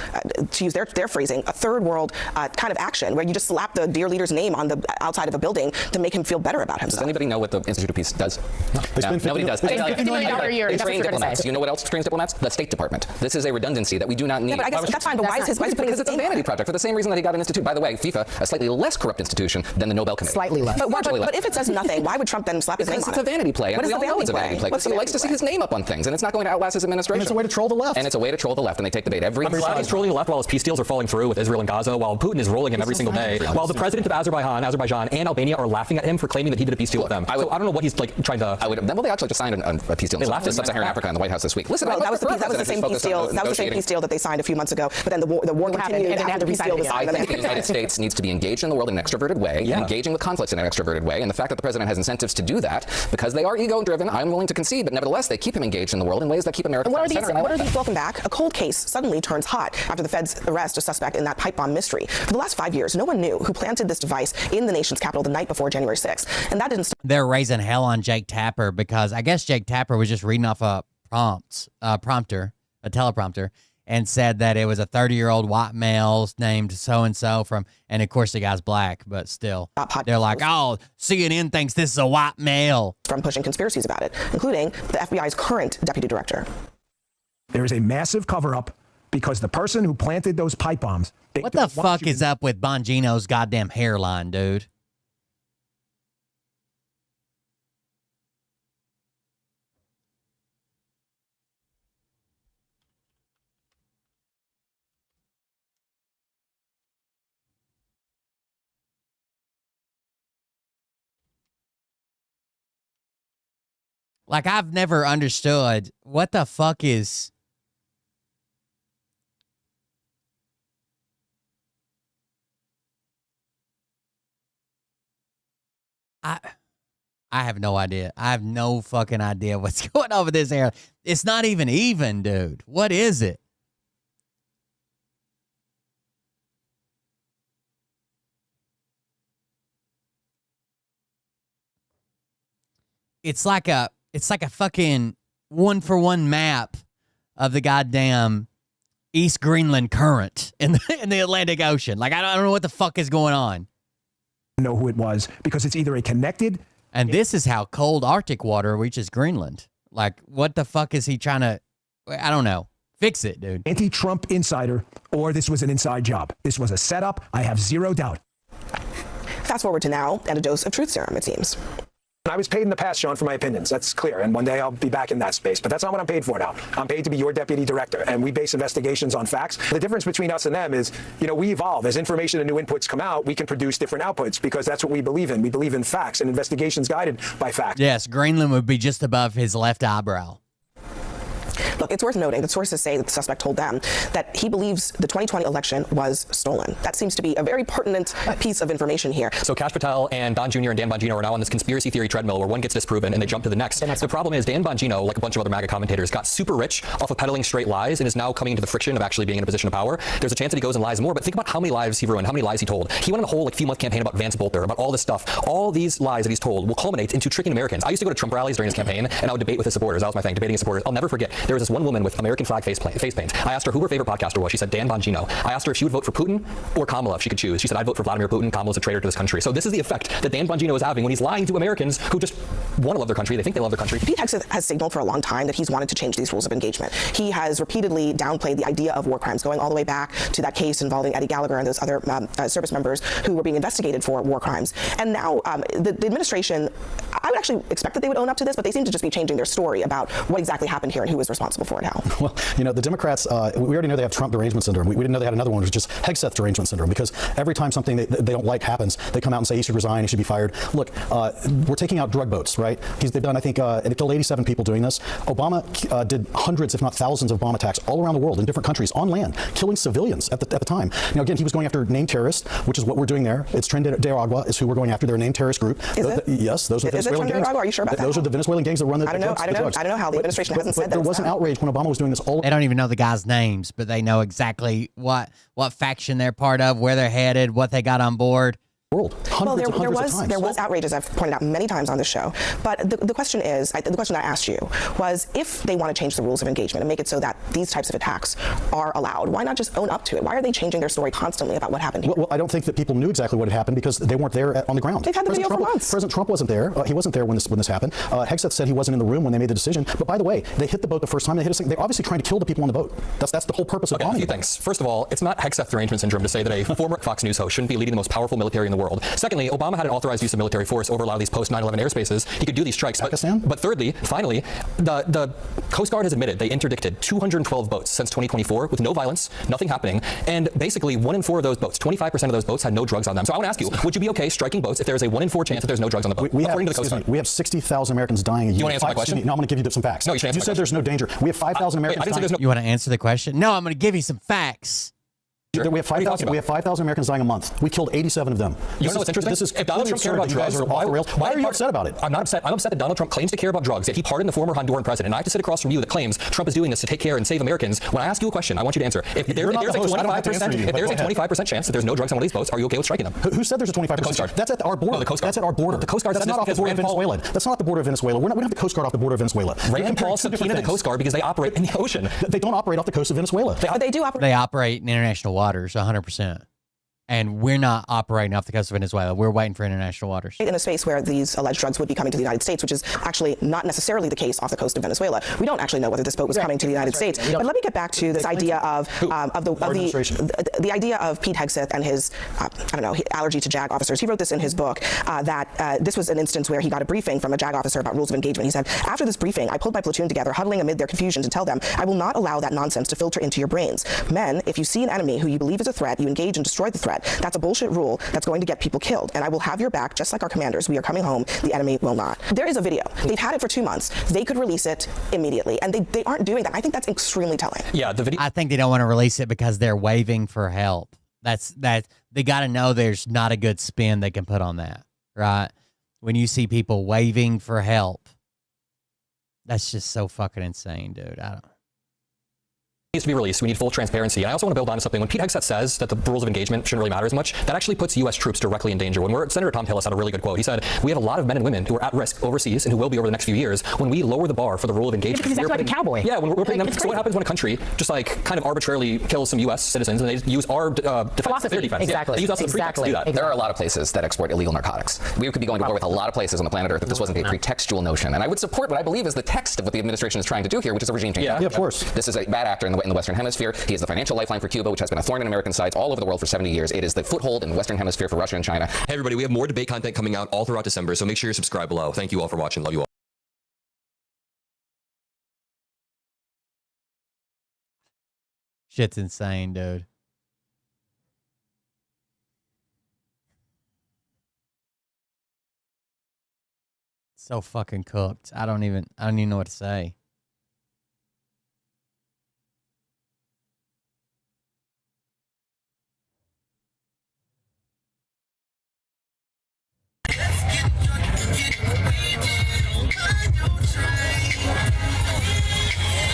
to use their phrasing, a third world kind of action where you just slap the dear leader's name on the outside of a building to make him feel better about himself. Does anybody know what the Institute of Peace does? No. Nobody does. They spend $50 million a year. They train diplomats. You know what else trains diplomats? The State Department. This is a redundancy that we do not need. Yeah, but I guess that's fine. But why is he putting because it's a vanity project for the same reason that he got an institute. By the way, FIFA, a slightly less corrupt institution than the Nobel Committee. Slightly less. But if it says nothing, why would Trump then slap his name on it? It's a vanity play. What is the vanity play? Because he likes to see his name up on things, and it's not going to outlast his administration. And it's a way to troll the left. And it's a way to troll the left, and they take the bait every time. He's trolling the left while his peace deals are falling through with Israel and Gaza, while Putin is rolling him every single day, while the president of Azerbaijan and Albania are laughing at him for claiming that he did a peace deal with them. So I don't know what he's like trying to. Well, they actually just signed a peace deal with Sub-Saharan Africa in the White House this week. Listen, that was the same peace deal. That was the same peace deal that they signed a few months ago. But then the war continued after the peace deal was signed. I think the United States needs to be engaged in the world in an extroverted way, engaging with conflicts in an extroverted way, and the fact that the president has incentives to do that because they are ego-driven, I'm willing to concede, but nevertheless they keep him engaged in the world in ways that keep America front and center. Welcome back. A cold case suddenly turns hot after the feds arrest a suspect in that pipe bomb mystery. For the last 5 years, no one knew who planted this device in the nation's capital the night before January 6th, and that didn't start. They're raising hell on Jake Tapper because I guess Jake Tapper was just reading off a teleprompter, and said that it was a 30-year-old white male named so-and-so and of course the guy's black, but still. They're like, oh, CNN thinks this is a white male. From pushing conspiracies about it, including the FBI's current deputy director. There is a massive cover-up because the person who planted those pipe bombs... What the fuck is up with Bongino's goddamn hairline, dude? Like, I've never understood what the fuck is... I have no idea. I have no fucking idea what's going on with this hair. It's not even, dude. What is it? It's like a fucking 1-for-1 map of the goddamn East Greenland current in the Atlantic Ocean. Like, I don't know what the fuck is going on. Know who it was because it's either a connected... And this is how cold Arctic water reaches Greenland. Like, what the fuck is he trying to... I don't know. Fix it, dude. Anti-Trump insider, or this was an inside job. This was a setup. I have zero doubt. Fast forward to now, and a dose of truth serum, it seems. I was paid in the past, Sean, for my opinions. That's clear. And one day I'll be back in that space. But that's not what I'm paid for now. I'm paid to be your deputy director. And we base investigations on facts. The difference between us and them is, we evolve. As information and new inputs come out, we can produce different outputs because that's what we believe in. We believe in facts and investigations guided by facts. Yes, Greenland would be just above his left eyebrow. Look, it's worth noting that sources say that the suspect told them that he believes the 2020 election was stolen. That seems to be a very pertinent piece of information here. So Kash Patel and Don Jr. and Dan Bongino are now on this conspiracy theory treadmill where one gets disproven and they jump to the next. The problem is Dan Bongino, like a bunch of other MAGA commentators, got super rich off of peddling straight lies and is now coming into the friction of actually being in a position of power. There's a chance that he goes and lies more, but think about how many lives he ruined, how many lies he told. He went on a whole few month campaign about Vance Bolter, about all this stuff. All these lies that he's told will culminate into tricking Americans. I used to go to Trump rallies during his campaign and I would debate with his supporters. That was my thing, debating his supporters. I'll never forget. There was this one woman with American flag face paint. I asked her who her favorite podcaster was. She said Dan Bongino. I asked her if she would vote for Putin or Kamala if she could choose. She said I'd vote for Vladimir Putin. Kamala's a traitor to this country. So this is the effect that Dan Bongino is having when he's lying to Americans who just want to love their country. They think they love their country. Pete Hegseth has signaled for a long time that he's wanted to change these rules of engagement. He has repeatedly downplayed the idea of war crimes, going all the way back to that case involving Eddie Gallagher and those other service members who were being investigated for war crimes. And now the administration, I would actually expect that they would own up to this, but they seem to just be changing their story about what exactly happened here and who was responsible for it how. Well, the Democrats, we already know they have Trump derangement syndrome. We didn't know they had another one, which is just Hegseth derangement syndrome, because every time something they don't like happens, they come out and say he should resign, he should be fired. Look, we're taking out drug boats, right? They've done, I think, it killed 87 people doing this. Obama did hundreds, if not thousands, of bomb attacks all around the world in different countries on land, killing civilians at the time. Again, he was going after named terrorists, which is what we're doing there. It's Tren de Aragua is who we're going after. They're a named terrorist group. Yes, those are the Venezuelan gangs. Are you sure about that? Those are the Venezuelan gangs that run the drugs. I don't know how the administration hasn't said that. There was an outrage when Obama was doing this all. They don't even know the guys' names, but they know exactly what faction they're part of, where they're headed, what they got on board. world. Well, Hundreds there of times. was outrage, as I've pointed out many times on this show. But the question is, the question I asked you was, if they want to change the rules of engagement and make it so that these types of attacks are allowed, why not just own up to it? Why are they changing their story constantly about what happened here? Well, I don't think that people knew exactly what had happened because they weren't there on the ground. They've had the video for months. President Trump wasn't there. He wasn't there when this happened. Hegseth said he wasn't in the room when they made the decision. But by the way, they hit the boat the first time. They're obviously trying to kill the people on the boat. That's the whole purpose of a few things. First of all, it's not Hegseth derangement syndrome to say that a former Fox News host shouldn't be leading the most powerful military in the world. Secondly, Obama had an authorized use of military force over a lot of these post-9/11 airspaces. He could do these strikes. But thirdly, finally, the Coast Guard has admitted they interdicted 212 boats since 2024 with no violence, nothing happening, and basically 1 in 4 of those boats, 25% of those boats had no drugs on them. So I want to ask you, would you be okay striking boats if there is a 1 in 4 chance that there's no drugs on the boat? According to the Coast Guard. We have 60,000 Americans dying a year. You want to answer my question? No, I'm going to give you some facts. No, you should answer You said there's no danger. We have 5,000 Americans dying. You want to answer the question? No, I'm going to give you some facts. Sure. We have 5,000 Americans dying a month. We killed 87 of them. You know what's interesting? If Donald Trump cared about drugs, why are you upset about it? I'm not upset. I'm upset that Donald Trump claims to care about drugs, yet he pardoned the former Honduran president. And I have to sit across from you that claims Trump is doing this to take care and save Americans. When I ask you a question, I want you to answer. If there's a 25% chance that there's no drugs on one of these boats, are you okay with striking them? Who said there's a 25%? The Coast Guard. That's at our border. No, the Coast Guard. That's at our border. The Coast Guard. That's not off the border of Venezuela. That's not the border of Venezuela. We don't have the Coast Guard off the border of Venezuela. Rand Paul subpoenaed the Coast Guard because they operate in the ocean. They don't operate off the coast of Venezuela. They do operate. They operate in international waters, 100%. And we're not operating off the coast of Venezuela. We're waiting for international waters. In a space where these alleged drugs would be coming to the United States, which is actually not necessarily the case off the coast of Venezuela. We don't actually know whether this boat was coming to the United States. But let me get back to this idea of the idea of Pete Hegseth and his allergy to JAG officers. He wrote this in his book that this was an instance where he got a briefing from a JAG officer about rules of engagement. He said, after this briefing, I pulled my platoon together, huddling amid their confusion to tell them, I will not allow that nonsense to filter into your brains. Men, if you see an enemy who you believe is a threat, you engage and destroy the threat. That's a bullshit rule that's going to get people killed, and I will have your back just like our commanders. We are coming home. The enemy will not. There is a video. They've had it for 2 months. They could release it immediately, and they aren't doing that. I think that's extremely telling. Yeah, the video. I think they don't want to release it because they're waving for help. That they got to know there's not a good spin they can put on that, right? When you see people waving for help, that's just so fucking insane, dude. I don't. Needs to be released. We need full transparency. And I also want to build on to something. When Pete Hegseth says that the rules of engagement shouldn't really matter as much, that actually puts U.S. troops directly in danger. Senator Tom Tillis had a really good quote. He said, we have a lot of men and women who are at risk overseas and who will be over the next few years. When we lower the bar for the rule of engagement, because he's like a cowboy. Yeah, when we're putting them. So what happens when a country just like kind of arbitrarily kills some U.S. citizens and they use our defense, their defense? Exactly. Yeah, they use us as a pretext to do that. Exactly. There are a lot of places that export illegal narcotics. We could be going to war with a lot of places on the planet Earth if this wasn't a pretextual notion. And I would support what I believe is the text of what the administration is trying to do here, which is a regime change. Yeah, of course. This is a bad actor in the Western Hemisphere. He is the financial lifeline for Cuba, which has been a thorn in American sides all over the world for 70 years. It is the foothold in the Western Hemisphere for Russia and China. Hey everybody, we have more debate content coming out all throughout December, so make sure you're subscribed below. Thank you all for watching. Love you all. Shit's insane, dude. So fucking cooked. I don't even know what to say.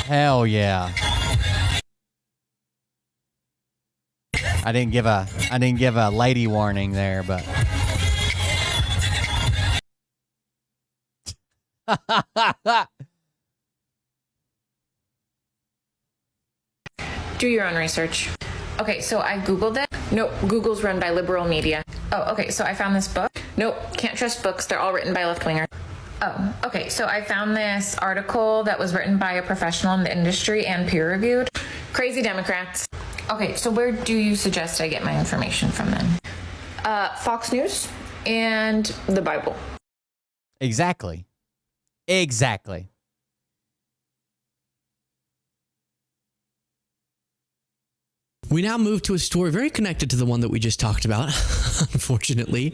Hell yeah. I didn't give a lady warning there, but do your own research. Okay, so I Googled it. Nope, Google's run by liberal media. Oh, okay, so I found this book. Nope, can't trust books. They're all written by left-wingers. Oh, okay, so I found this article that was written by a professional in the industry and peer-reviewed. Crazy Democrats. Okay, so where do you suggest I get my information from then? Fox News and the Bible. Exactly. We now move to a story very connected to the one that we just talked about, unfortunately.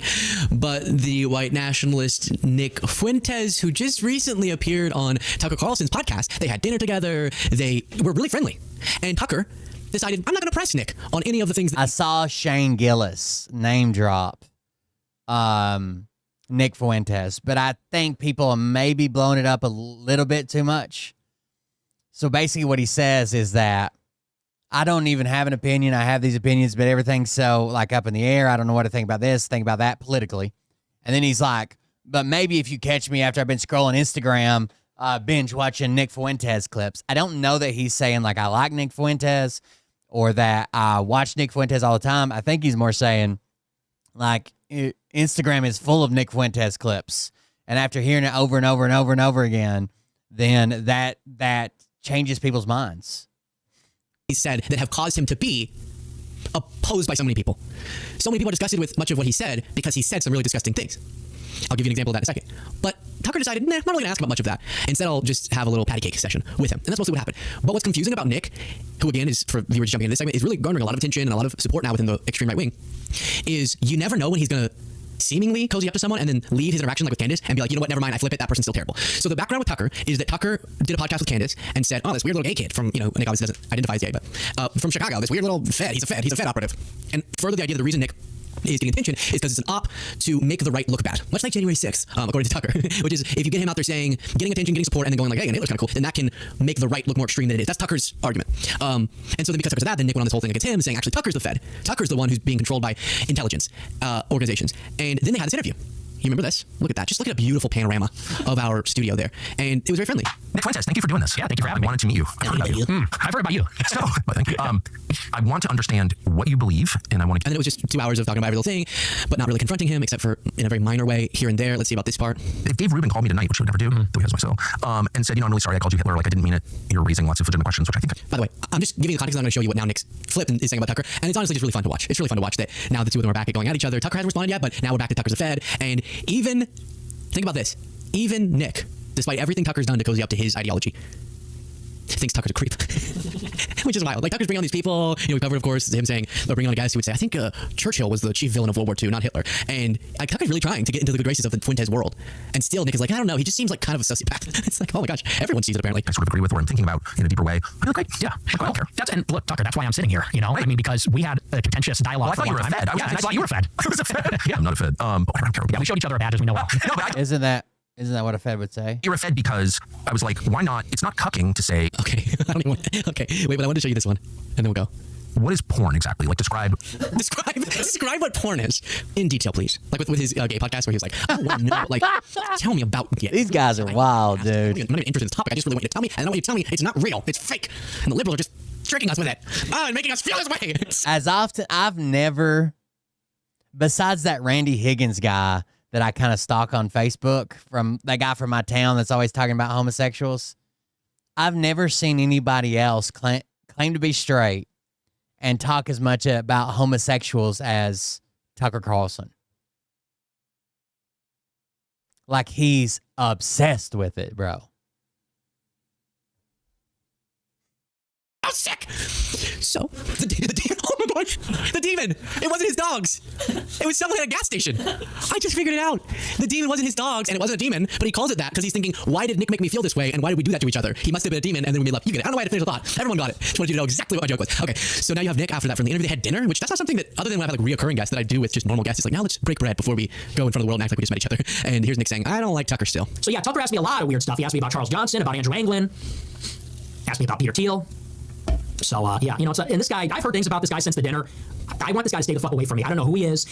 But the white nationalist Nick Fuentes, who just recently appeared on Tucker Carlson's podcast, they had dinner together. They were really friendly. And Tucker decided, I'm not going to press Nick on any of the things that I saw Shane Gillis name drop Nick Fuentes, but I think people are maybe blowing it up a little bit too much. So basically what he says is that I don't even have an opinion. I have these opinions, but everything's so like up in the air. I don't know what to think about this, think about that politically. And then he's like, but maybe if you catch me after I've been scrolling Instagram, binge watching Nick Fuentes clips. I don't know that he's saying like I like Nick Fuentes or that I watch Nick Fuentes all the time. I think he's more saying like Instagram is full of Nick Fuentes clips. And after hearing it over and over and over and over again, then that changes people's minds. He said that have caused him to be opposed by so many people. So many people are disgusted with much of what he said because he said some really disgusting things. I'll give you an example of that in a second. But Tucker decided, I'm not really going to ask about much of that. Instead, I'll just have a little patty cake session with him. And that's mostly what happened. But what's confusing about Nick, who again is, for viewers jumping into this segment, is really garnering a lot of attention and a lot of support now within the extreme right wing, is you never know when he's going to seemingly cozy up to someone and then leave his interaction like with Candace and be like, you know what, never mind, I flip it, that person's still terrible. So the background with Tucker is that Tucker did a podcast with Candace and said, oh, this weird little gay kid from, Nick obviously doesn't identify as gay, but from Chicago, this weird little Fed, he's a Fed operative. And further the idea that the reason Nick is getting attention is because it's an op to make the right look bad. Much like January 6th, according to Tucker, which is if you get him out there saying, getting attention, getting support, and then going like, hey, and it looks kind of cool, then that can make the right look more extreme than it is. That's Tucker's argument. And so then because of that, then Nick went on this whole thing against him saying, actually, Tucker's the Fed. Tucker's the one who's being controlled by intelligence organizations. And then they had this interview. You remember this? Look at that. Just look at a beautiful panorama of our studio there. And it was very friendly. Nick Fuentes, thank you for doing this. Yeah, thank you for having me. I wanted to meet you. I've heard about you. I've heard about you. So, thank you. I want to understand what you believe, and I want to... And then it was just 2 hours of talking about every little thing, but not really confronting him, except for in a very minor way here and there. Let's see about this part. If Dave Rubin called me tonight, which he would never do, though he has myself, and said, I'm really sorry I called you Hitler, like I didn't mean it. You're raising lots of legitimate questions, which I think... By the way, I'm just giving you the context, and I'm going to show you what now Nick's flipped and is saying about Tucker, and it's honestly just really fun to watch. It's really fun to watch that now the two of them are back at going at each other. Tucker hasn't responded yet, but now we're back to Tucker's a Fed, and even... Think about this. Even Nick, despite everything Tucker's done to cozy up to his ideology, thinks Tucker's a creep. Which is wild. Like, Tucker's bringing on these people. We covered, of course, him saying, they're bringing on a guy who would say, I think Churchill was the chief villain of World War II, not Hitler. And like, Tucker's really trying to get into the good graces of the Fuentes world. And still, Nick is like, I don't know. He just seems like kind of a sociopath. It's like, oh my gosh, everyone sees it apparently. I sort of agree with what I'm thinking about in a deeper way. Okay, yeah, I don't care. And look, Tucker, that's why I'm sitting here, I mean, because we had a contentious dialogue. Well, I thought you were a Fed. I thought you were a Fed. I was a Fed. Yeah, I'm not a Fed. I don't care. Yeah, we showed each other our badges, we know well. No, but Isn't that what a Fed would say? You're a Fed because I was like, why not? It's not cucking to say... Okay, I don't even want... Okay, wait, but I wanted to show you this one, and then we'll go. What is porn exactly? Like, describe what porn is in detail, please. Like with his gay podcast where he was like, I want to know, like, tell me about gay. These guys are wild, dude. I'm not even interested in this topic. I just really want you to tell me, and I don't want you to tell me it's not real. It's fake. And the liberals are just tricking us with it. And making us feel this way. As often, I've never, besides that Randy Higgins guy that I kind of stalk on Facebook, from that guy from my town that's always talking about homosexuals, I've never seen anybody else claim to be straight and talk as much about homosexuals as Tucker Carlson. Like, he's obsessed with it, bro. I'm sick. So, oh my gosh, the demon. It wasn't his dogs. It was someone at a gas station. I just figured it out. The demon wasn't his dogs, and it wasn't a demon, but he calls it that because he's thinking, why did Nick make me feel this way, and why did we do that to each other? He must have been a demon, and then we made love. You get it. I don't know why I had to finish the thought. Everyone got it. Just wanted you to know exactly what my joke was. Okay, so now you have Nick after that from the interview. They had dinner, which that's not something that, other than when I have like reoccurring guests, that I do with just normal guests. It's like, now let's break bread before we go in front of the world and act like we just met each other. And here's Nick saying, I don't like Tucker still. So yeah, Tucker asked me a lot of weird stuff. He asked me about Charles Johnson, about Andrew Anglin, asked me about Peter Thiel. So, yeah, and this guy, I've heard things about this guy since the dinner. I want this guy to stay the fuck away from me. I don't know who he is.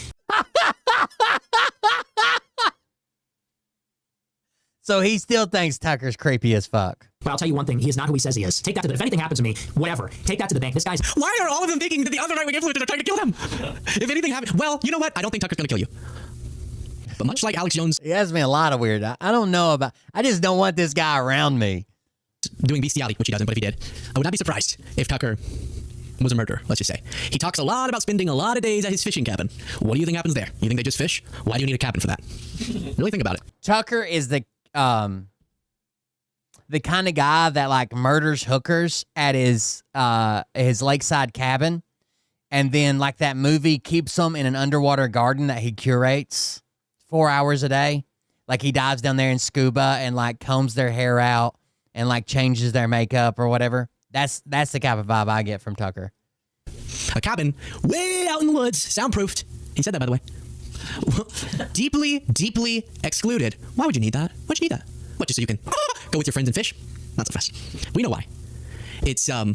So he still thinks Tucker's creepy as fuck. But I'll tell you one thing. He is not who he says he is. Take that to the... If anything happens to me, whatever. Take that to the bank. This guy's... Why are all of them thinking that the other right-wing influencers are trying to kill them? If anything happens... Well, you know what? I don't think Tucker's going to kill you. But much like Alex Jones... He has me a lot of weird... I don't know about... I just don't want this guy around me. Doing bestiality, which he doesn't, but if he did, I would not be surprised if Tucker was a murderer, let's just say. He talks a lot about spending a lot of days at his fishing cabin. What do you think happens there? You think they just fish? Why do you need a cabin for that? Really think about it. Tucker is the kind of guy that like murders hookers at his lakeside cabin, and then like that movie keeps them in an underwater garden that he curates 4 hours a day. Like he dives down there in scuba and like combs their hair out and like changes their makeup or whatever. That's the type of vibe I get from Tucker. A cabin way out in the woods, soundproofed. He said that, by the way. Deeply, deeply excluded. Why would you need that? Why'd you need that? What, just so you can go with your friends and fish? Not so fast. We know why. It's to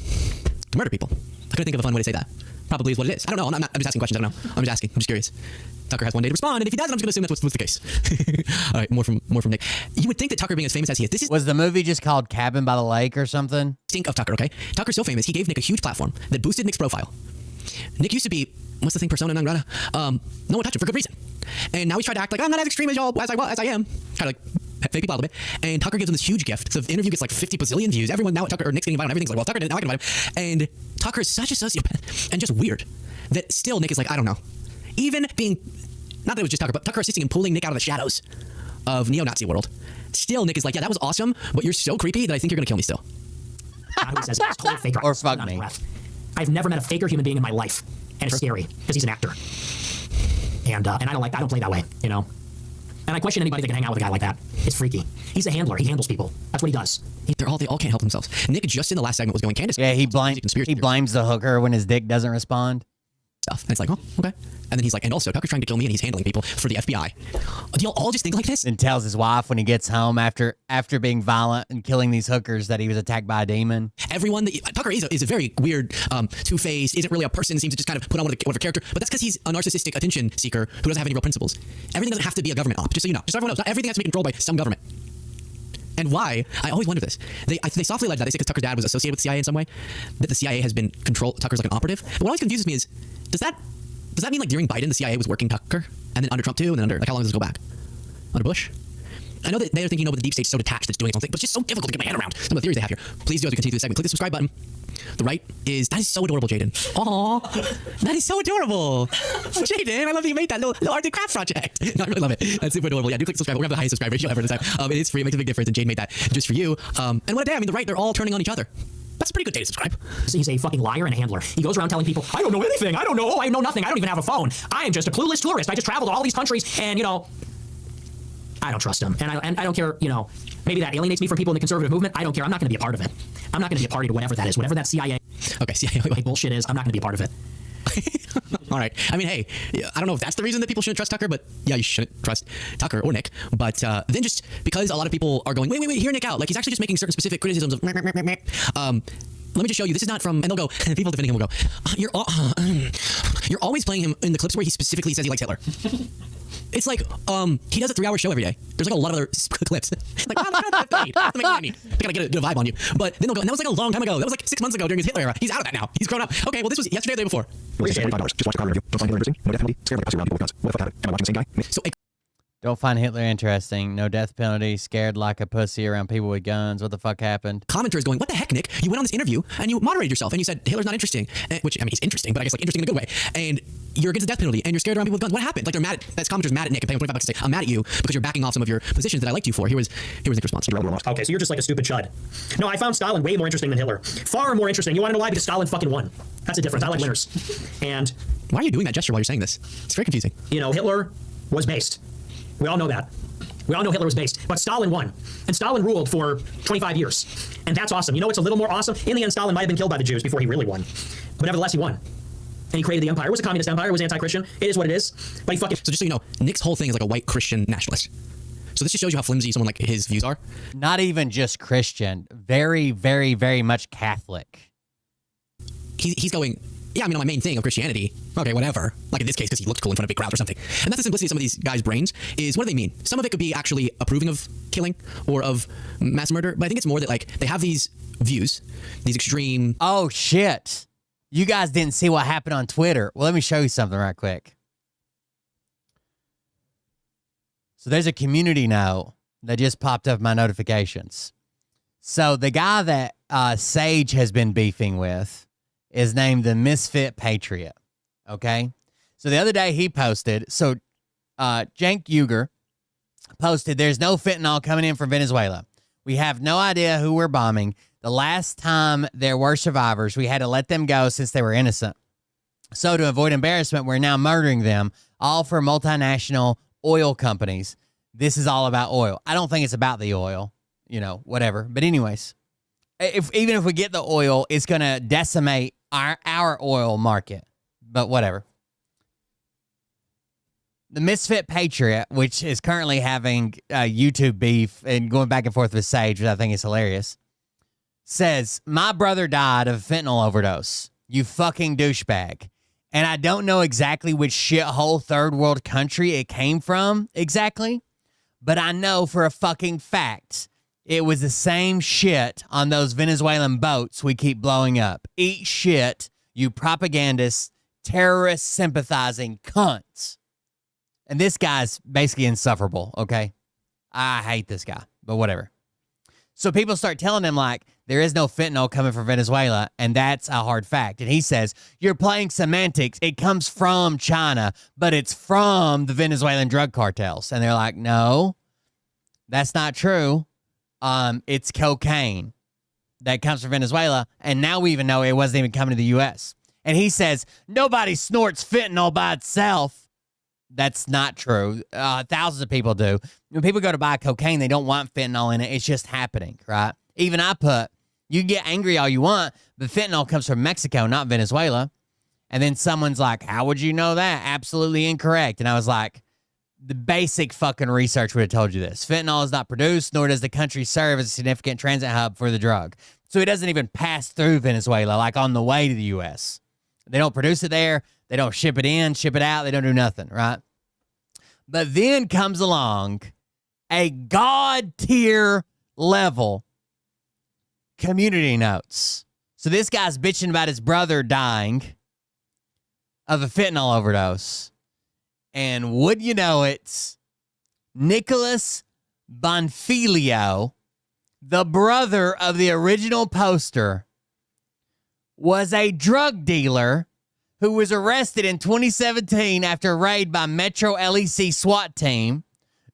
murder people. couldn't think of a fun way to say that. Probably is what it is. I don't know. I'm just asking questions. I don't know. I'm just asking. I'm just curious. Tucker has one day to respond, and if he doesn't, I'm just going to assume that's what's the case. All right, more from Nick. You would think that Tucker being as famous as he is, was the movie just called Cabin by the Lake or something? Think of Tucker, okay? Tucker's so famous, he gave Nick a huge platform that boosted Nick's profile. Nick used to be, what's the thing, persona non grata? No one touched him for good reason. And now he's tried to act like, I'm not as extreme as y'all, as I am. Try to like fake people out a little bit. And Tucker gives him this huge gift. So the interview gets like 50 bazillion views. Everyone now, Tucker, or Nick's getting invited, everything's like, well, Tucker didn't, now I can invite him. And Tucker is such a sociopath and just weird that still Nick is like, I don't know. Even being, not that it was just Tucker, but Tucker assisting and pulling Nick out of the shadows of neo-Nazi world. Still, Nick is like, yeah, that was awesome, but you're so creepy that I think you're going to kill me still. Who says he's total faker. Or fuck me. I've never met a faker human being in my life, and it's scary because he's an actor. And I don't play that way, you know. And I question anybody that can hang out with a guy like that. It's freaky. He's a handler. He handles people. That's what he does. They all can't help themselves. Nick just in the last segment was going, Candace. Yeah, he blames the hooker when his dick doesn't respond. Stuff. And it's like, oh, okay. And then he's like, and also Tucker's trying to kill me and he's handling people for the FBI. Do y'all all just think like this? And tells his wife when he gets home after being violent and killing these hookers that he was attacked by a demon. Everyone Tucker is a very weird, two-faced, isn't really a person, seems to just kind of put on whatever character, but that's because he's a narcissistic attention seeker who doesn't have any real principles. Everything doesn't have to be a government op, just so you know. Just so everyone knows, not everything has to be controlled by some government. And why? I always wonder this. They softly alleged that. They say because Tucker's dad was associated with the CIA in some way, that the CIA has been controlled. Tucker's like an operative. But what always confuses me is, does that mean like during Biden the CIA was working Tucker, and then under Trump too, and then under like how long does this go back? Under Bush? I know that they're thinking, but the deep state's so detached that it's doing its own thing, but it's just so difficult to get my head around some of the theories they have here. Please do as we continue the segment. Click the subscribe button. The right that is so adorable, Jaden. Aww, that is so adorable. Jaden, I love that you made that little art and craft project. No, I really love it. That's super adorable. Yeah, do click subscribe. We're gonna have the highest subscribe ratio ever this time. It is free. It makes a big difference, and Jade made that just for you. And what a day. I mean, the right, they're all turning on each other. That's a pretty good day to subscribe. He's a fucking liar and a handler. He goes around telling people, I don't know anything. I don't know. Oh, I know nothing. I don't even have a phone. I am just a clueless tourist. I just traveled to all these countries, and, you know, I don't trust him. And I don't care, you know, maybe that alienates me from people in the conservative movement. I don't care. I'm not going to be a part of it. I'm not going to be a party to whatever that is. Whatever that CIA bullshit is, I'm not going to be a part of it. All right. I mean, hey, I don't know if that's the reason that people shouldn't trust Tucker, but yeah, you shouldn't trust Tucker or Nick. But then just because a lot of people are going, wait, hear Nick out. Like he's actually just making certain specific criticisms of let me just show you. This is not from, and they'll go, and people defending him will go, you're always playing him in the clips where he specifically says he likes Hitler. It's like, he does a 3-hour show every day. There's like a lot of other clips. Like, wow, that's to make money. They gotta get a vibe on you. But then they'll go, and that was like a long time ago. That was like 6 months ago during his Hitler era. He's out of that now. He's grown up. Okay, well, this was yesterday or the day before. $75. Just watch the car interview. Don't find Hitler interesting. No death penalty. Scared like pussy around people with guns. What the fuck happened? Am I watching the same guy? So, don't find Hitler interesting. No death penalty. Scared like a pussy around people with guns. What the fuck happened? Commenters going, what the heck, Nick? You went on this interview and you moderated yourself and you said Hitler's not interesting. Which, I mean, he's interesting, but I guess like interesting in a good way. And you're against the death penalty and you're scared around people with guns. What happened? Like they're mad that's commenters mad at Nick and paying $25 to say, I'm mad at you because you're backing off some of your positions that I liked you for. Here was Nick's response. Okay, so you're just like a stupid chud. No, I found Stalin way more interesting than Hitler. Far more interesting. You want to know why? Because Stalin fucking won. That's the difference. I like winners. And why are you doing that gesture while you're saying this? It's very confusing. You know, Hitler was based. We all know that. We all know Hitler was based, but Stalin won. And Stalin ruled for 25 years. And that's awesome. You know what's a little more awesome? In the end, Stalin might have been killed by the Jews before he really won. But nevertheless, he won. And he created the empire. It was a communist empire. It was anti-Christian. It is what it is. But he fucking... So just so you know, Nick's whole thing is like a white Christian nationalist. So this just shows you how flimsy someone like his views are. Not even just Christian. Very, very, very much Catholic. He's going... Yeah, I mean, on my main thing of Christianity, okay, whatever. Like in this case, because he looked cool in front of big crowds or something. And that's the simplicity of some of these guys' brains, is what do they mean? Some of it could be actually approving of killing or of mass murder, but I think it's more that, like, they have these views, these extreme... Oh, shit. You guys didn't see what happened on Twitter. Well, let me show you something right quick. So there's a community note that just popped up my notifications. So the guy that Sage has been beefing with is named the Misfit Patriot, okay? So the other day he posted, Cenk Uygur posted, there's no fentanyl coming in from Venezuela. We have no idea who we're bombing. The last time there were survivors, we had to let them go since they were innocent. So to avoid embarrassment, we're now murdering them, all for multinational oil companies. This is all about oil. I don't think it's about the oil, you know, whatever. But anyways, even if we get the oil, it's going to decimate our oil market, but whatever. The Misfit Patriot, which is currently having YouTube beef and going back and forth with Sage, which I think is hilarious, says, my brother died of a fentanyl overdose. You fucking douchebag. And I don't know exactly which shithole third world country it came from exactly, but I know for a fucking fact it was the same shit on those Venezuelan boats we keep blowing up. Eat shit, you propagandists, terrorist sympathizing cunts. And this guy's basically insufferable, okay? I hate this guy, but whatever. So people start telling him, like, there is no fentanyl coming from Venezuela, and that's a hard fact. And he says, you're playing semantics. It comes from China, but it's from the Venezuelan drug cartels. And they're like, no, that's not true. It's cocaine that comes from Venezuela, and now we even know it wasn't even coming to the U.S. And he says, nobody snorts fentanyl by itself. That's not true. Thousands of people do. When people go to buy cocaine, they don't want fentanyl in it. It's just happening, right? Even I put, you can get angry all you want, but fentanyl comes from Mexico, not Venezuela. And then someone's like, how would you know that? Absolutely incorrect. And I was like, the basic fucking research would have told you this. Fentanyl is not produced, nor does the country serve as a significant transit hub for the drug. So it doesn't even pass through Venezuela, like on the way to the U.S. They don't produce it there. They don't ship it in, ship it out. They don't do nothing, right? But then comes along a God-tier level community notes. So this guy's bitching about his brother dying of a fentanyl overdose. And would you know it, Nicholas Bonfilio, the brother of the original poster, was a drug dealer who was arrested in 2017 after a raid by Metro LEC SWAT team,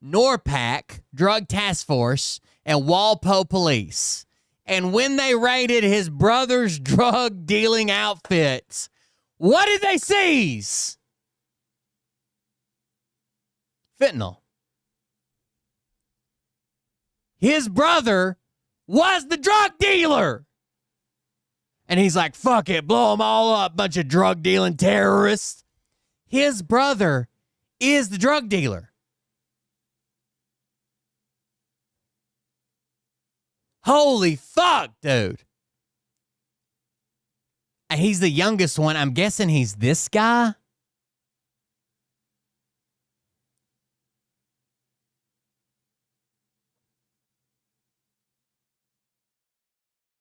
NORPAC, Drug Task Force, and Walpole Police. And when they raided his brother's drug dealing outfits, what did they seize? Fentanyl. His brother was the drug dealer. And he's like, fuck it, blow them all up, bunch of drug dealing terrorists. His brother is the drug dealer. Holy fuck, dude. And he's the youngest one. I'm guessing he's this guy.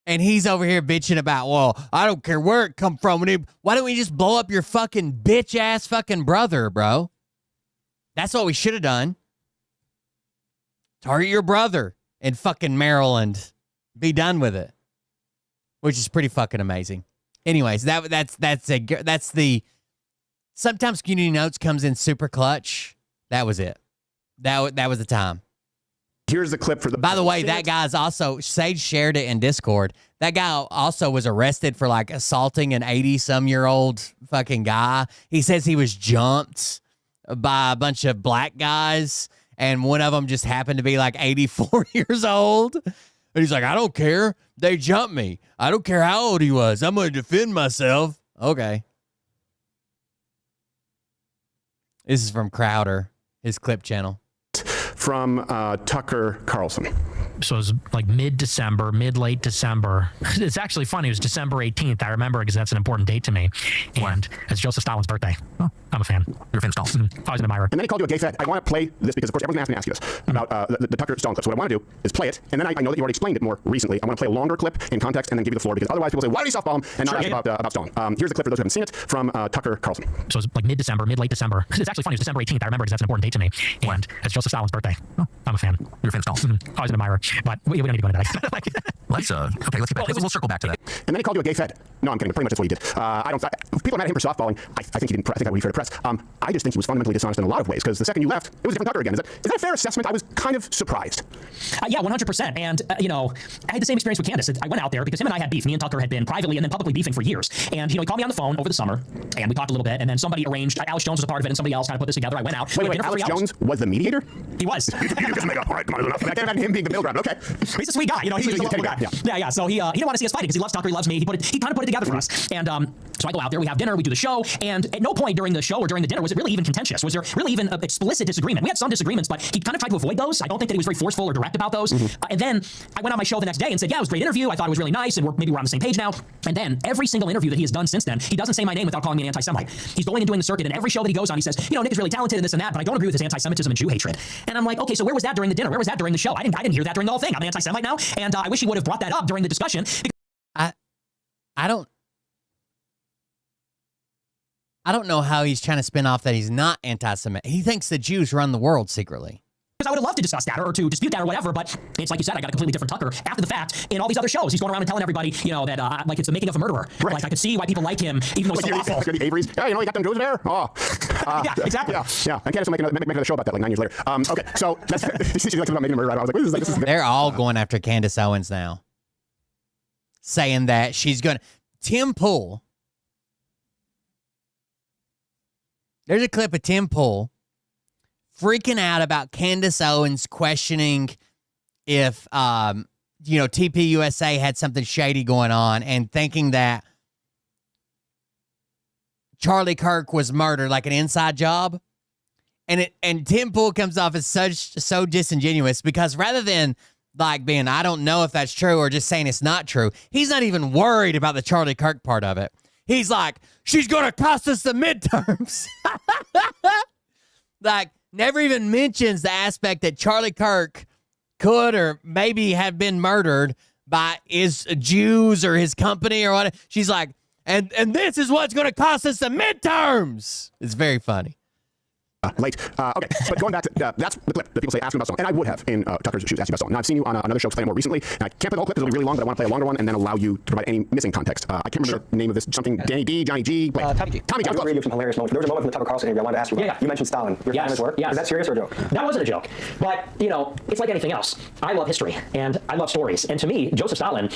And he's over here bitching about, well, I don't care where it come from. Why don't we just blow up your fucking bitch-ass fucking brother, bro? That's what we should have done. Target your brother in fucking Maryland. Be done with it. Which is pretty fucking amazing. Anyways, that's the... Sometimes community notes comes in super clutch. That was it. That was the time. Here's the clip for the... By the way, that guy's also... Sage shared it in Discord. That guy also was arrested for, like, assaulting an 80-some-year-old fucking guy. He says he was jumped by a bunch of black guys, and one of them just happened to be, like, 84 years old. And he's like, I don't care. They jumped me. I don't care how old he was. I'm going to defend myself. Okay. This is from Crowder, his clip channel. From Tucker Carlson. So it was like late December. It's actually funny. It was December 18th. I remember because that's an important date to me. And it's Joseph Stalin's birthday. Oh, I'm a fan. You're a fan of Stalin. I was an admirer. And then he called you a gay fed. I want to play this because, of course, everyone's going to ask me this about the Tucker Stalin clip. So what I want to do is play it. And then I know that you already explained it more recently. I want to play a longer clip in context and then give you the floor because otherwise people say, why did he softball him? And not ask about Stalin. Here's the clip for those who haven't seen it from Tucker Carlson. So it was like late December. It's actually funny. It was December 18th. I remember because that's an important date to me. And it's Joseph Stalin's birthday. Oh, I'm a fan. You're a fan of Stalin. I was an admirer. But we don't need to go into that. Let's get back. We'll circle back to that. And then he called you a gay fed. No, I'm kidding. But pretty much that's what he did. People are mad at him for softballing. I think he didn't. I think that would be fair to press. I just think he was fundamentally dishonest in a lot of ways because the second you left, it was a different Tucker again. Is that a fair assessment? I was kind of surprised. Yeah, 100%. And I had the same experience with Candace. I went out there because him and I had beef. Me and Tucker had been privately and then publicly beefing for years. And he called me on the phone over the summer, and we talked a little bit. And then somebody arranged. Alex Jones was a part of it, and somebody else kind of put this together. I went out. Wait. Alex Jones was the mediator? He was. You just make up. All right, come on, enough. I can't imagine him being the middle ground. Okay. He's a sweet guy. He's a cool guy. Yeah. So he didn't want to see us fighting because he loves Tucker. He loves me. He kind of put it together for us. And so I go out there, we have dinner, we do the show, and at no point during the show or during the dinner was it really even contentious. Was there really even an explicit disagreement? We had some disagreements, but he kind of tried to avoid those. I don't think that he was very forceful or direct about those. And then I went on my show the next day and said, yeah, it was a great interview. I thought it was really nice, and maybe we're on the same page now. And then every single interview that he has done since then, he doesn't say my name without calling me an anti-Semite. He's going and doing the circuit, and every show that he goes on, he says, you know, Nick is really talented and this and that, but I don't agree with his anti-Semitism and Jew hatred. And I'm like, okay, so where was that during the dinner? Where was that during the show? I didn't hear that during the whole thing. I'm an anti-Semite now, and I wish he would have brought that up during the discussion. I don't know how he's trying to spin off that he's not anti-Semitic. He thinks the Jews run the world secretly. Because I would have loved to discuss that or to dispute that or whatever, but it's like you said, I got a completely different Tucker after the fact. In all these other shows, he's going around and telling everybody, you know, that like it's the making of a murderer. Right. Like I could see why people like him, even though he's so awful. Like the Averys. Yeah, you know, you got them Jews there. Oh, yeah, exactly. Yeah. And Candace will make a show about that like 9 years later. Okay, so that's she's like about making a murderer. I was like, this is They're all going after Candace Owens now, saying that she's gonna. Tim Pool. There's a clip of Tim Pool freaking out about Candace Owens questioning if, you know, TPUSA had something shady going on and thinking that Charlie Kirk was murdered, like an inside job. And Tim Pool comes off as so disingenuous because rather than like being, I don't know if that's true or just saying it's not true, he's not even worried about the Charlie Kirk part of it. He's like, she's going to cost us the midterms. Like, never even mentions the aspect that Charlie Kirk could or maybe have been murdered by his Jews or his company or what. She's like, and this is what's going to cost us the midterms. It's very funny. Late. Okay, but going back to that's the clip that people say ask him about song, and I would have in Tucker's shoes asked you about song. Now I've seen you on another show play more recently, and I can't play the whole clip because it'll be really long, but I want to play a longer one and then allow you to provide any missing context. I can't remember the name of this. Something Danny D, Johnny G. Tommy G. Tommy G. I was reading some hilarious moments. There was a moment in the Tucker Carlson interview I wanted to ask you about. You mentioned Stalin. Your famous work. Is that serious or a joke? That wasn't a joke. But, you know, it's like anything else. I love history, and I love stories. And to me, Joseph Stalin...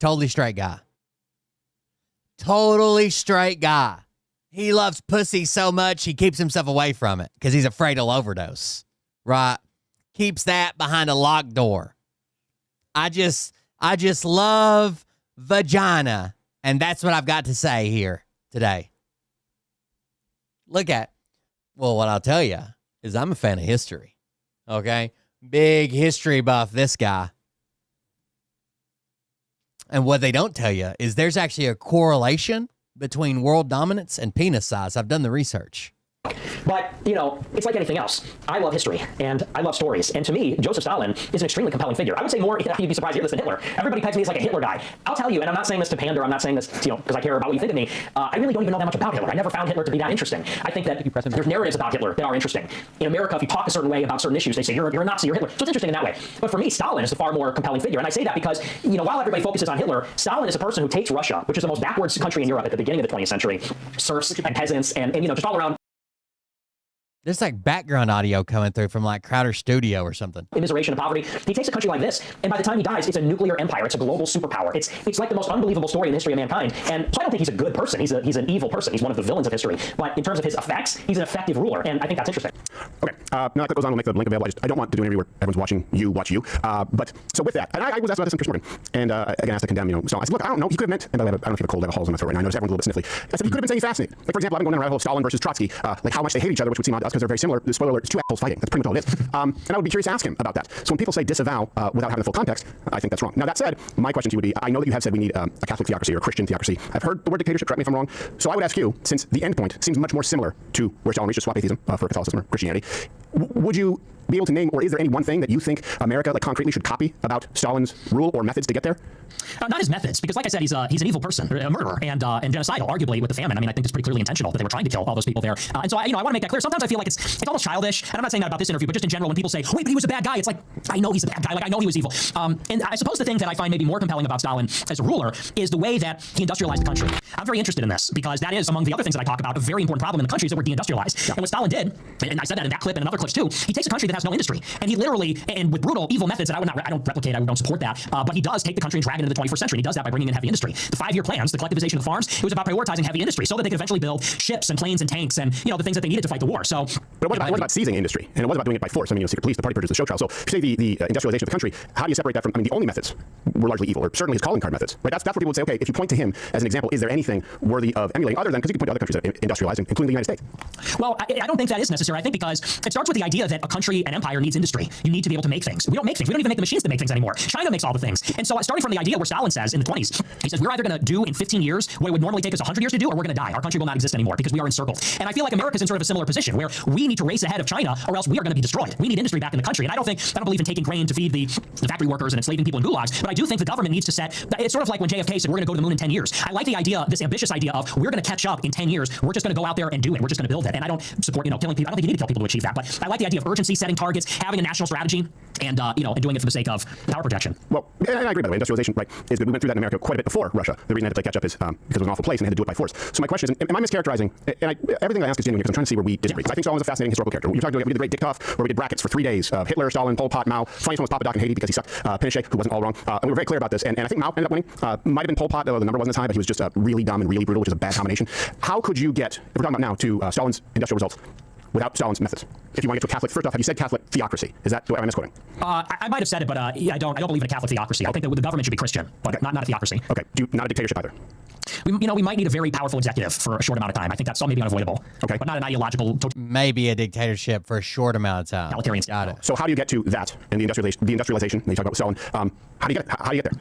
Totally straight guy. Totally straight guy. He loves pussy so much, he keeps himself away from it because he's afraid he'll overdose, right? Keeps that behind a locked door. I just love vagina, and that's what I've got to say here today. What I'll tell you is I'm a fan of history, okay? Big history buff, this guy. And what they don't tell you is there's actually a correlation between world dominance and penis size. I've done the research. But, you know, it's like anything else. I love history, and I love stories. And to me, Joseph Stalin is an extremely compelling figure. I would say more, you'd be surprised to hear this, than Hitler. Everybody pegs me as like a Hitler guy. I'll tell you, and I'm not saying this to pander, I'm not saying this, you know, because I care about what you think of me. I really don't even know that much about Hitler. I never found Hitler to be that interesting. I think that there's narratives about Hitler that are interesting. In America, if you talk a certain way about certain issues, they say, you're a Nazi, you're Hitler. So it's interesting in that way. But for me, Stalin is a far more compelling figure. And I say that because, you know, while everybody focuses on Hitler, Stalin is a person who takes Russia, which is the most backwards country in Europe at the beginning of the 20th century, serfs and peasants and you know, just all around. There's like background audio coming through from like Crowder Studio or something. Immiseration and poverty. He takes a country like this, and by the time he dies, it's a nuclear empire. It's a global superpower. It's like the most unbelievable story in the history of mankind. And so I don't think he's a good person. He's an evil person. He's one of the villains of history. But in terms of his effects, he's an effective ruler, and I think that's interesting. Okay. Now that clip goes on. We'll make the link available. I don't want to do an interview where everyone's watching you watch you. But so with that, and I was asked about this in Chris Morgan, and again asked to condemn, you know. So I said, look, I don't know. He could have meant, and by the way, I don't know if you have a cold, I have a holes in my throat right now. I noticed everyone's a little bit sniffly. I said he could have been saying he's fascinating. Like for example, I've been going down a rabbit hole of Stalin versus Trotsky, like how much they hate each other, which would seem odd to us because they're very similar. The spoiler alert, it's two assholes fighting. That's pretty much all it is. And I would be curious to ask him about that. So when people say disavow without having the full context, I think that's wrong. Now that said, my question to you would be, I know that you have said we need a Catholic theocracy or a Christian theocracy. I've heard the word dictatorship, correct me if I'm wrong. So I would ask you, since the endpoint seems much more similar to where Stalin reached to swap atheism for Catholicism or Christianity, would you be able to name, or is there any one thing that you think America, like concretely, should copy about Stalin's rule or methods to get there? Not his methods, because like I said, he's an evil person, a murderer, and genocidal, arguably with the famine. I mean, I think it's pretty clearly intentional that they were trying to kill all those people there. And so I want to make that clear. Sometimes I feel like it's almost childish, and I'm not saying that about this interview, but just in general, when people say, wait, but he was a bad guy, it's like, I know he's a bad guy. Like, I know he was evil. And I suppose the thing that I find maybe more compelling about Stalin as a ruler is the way that he industrialized the country. I'm very interested in this, because that is, among the other things that I talk about, a very important problem in the country is that we're deindustrialized. And what Stalin did, and I said that in that clip and in other clips too, he takes a country that has has no industry. And he literally, and with brutal, evil methods that I don't replicate, I don't support that, but he does take the country and drag it into the 21st century. And he does that by bringing in heavy industry. The 5-year plans, the collectivization of the farms, it was about prioritizing heavy industry so that they could eventually build ships and planes and tanks and, you know, the things that they needed to fight the war. So, but it wasn't about seizing industry, and it wasn't about doing it by force. I mean, secret police, the party purchased the show trial. So, if you say the industrialization of the country, how do you separate that from? I mean, the only methods were largely evil, or certainly his calling card methods, right? That's where people would say, okay, if you point to him as an example, is there anything worthy of emulating other than, because you can point to other countries that industrialize, including the United States? Well, I don't think that is necessary. I think because it starts with the idea that a country, an empire, needs industry. You need to be able to make things. We don't make things. We don't even make the machines to make things anymore. China makes all the things. And so, starting from the idea where Stalin says in the 20s, he says, we're either going to do in 15 years what it would normally take us 100 years to do, or we're going to die. Our country will not exist anymore because we are encircled. And I feel like America's in sort of a similar position where we need to race ahead of China, or else we are going to be destroyed. We need industry back in the country. And I don't believe in taking grain to feed the factory workers and enslaving people in gulags, but I do think the government needs to set, it's sort of like when JFK said, we're going to go to the moon in 10 years. I like the idea, this ambitious idea of we're going to catch up in 10 years. We're just going to go out there and do it. We're just going to build it. And I don't support, killing people. I don't think you need to kill people to achieve that, but I like the idea of urgency, setting targets, having a national strategy, and, and doing it for the sake of power projection. Well, and I agree, by the way, industrialization, right, is good. We went through that in America quite a bit before Russia. The reason they had to play catch up is because it was an awful place and they had to do it by force. So my question is, am I mischaracterizing? And everything I ask is genuine because I'm trying to see where we disagree. I think Stalin was a fascinating historical character. We talked about, we did the Great Diktatov, where we did brackets for 3 days of Hitler, Stalin, Pol Pot, Mao. Funniest one was Papa Doc in Haiti because he sucked. Pinochet, who wasn't all wrong. And we were very clear about this. And I think Mao ended up winning. Might have been Pol Pot, though the number wasn't as high, but he was just really dumb and really brutal, which is a bad combination. How could you get, if we're talking about now, to Stalin's industrial results without Stalin's methods? If you want to get to a Catholic, first off, have you said Catholic theocracy? Is that, am I misquoting? I might have said it, but I don't believe in a Catholic theocracy. I think that the government should be Christian, but not a theocracy. Okay, not a dictatorship either. We might need a very powerful executive for a short amount of time. I think that's maybe unavoidable. Okay, but not an ideological. Maybe a dictatorship for a short amount of time. Totalitarian. Got it. So how do you get to that and the industrialization? You talk about Stalin. How do you get there?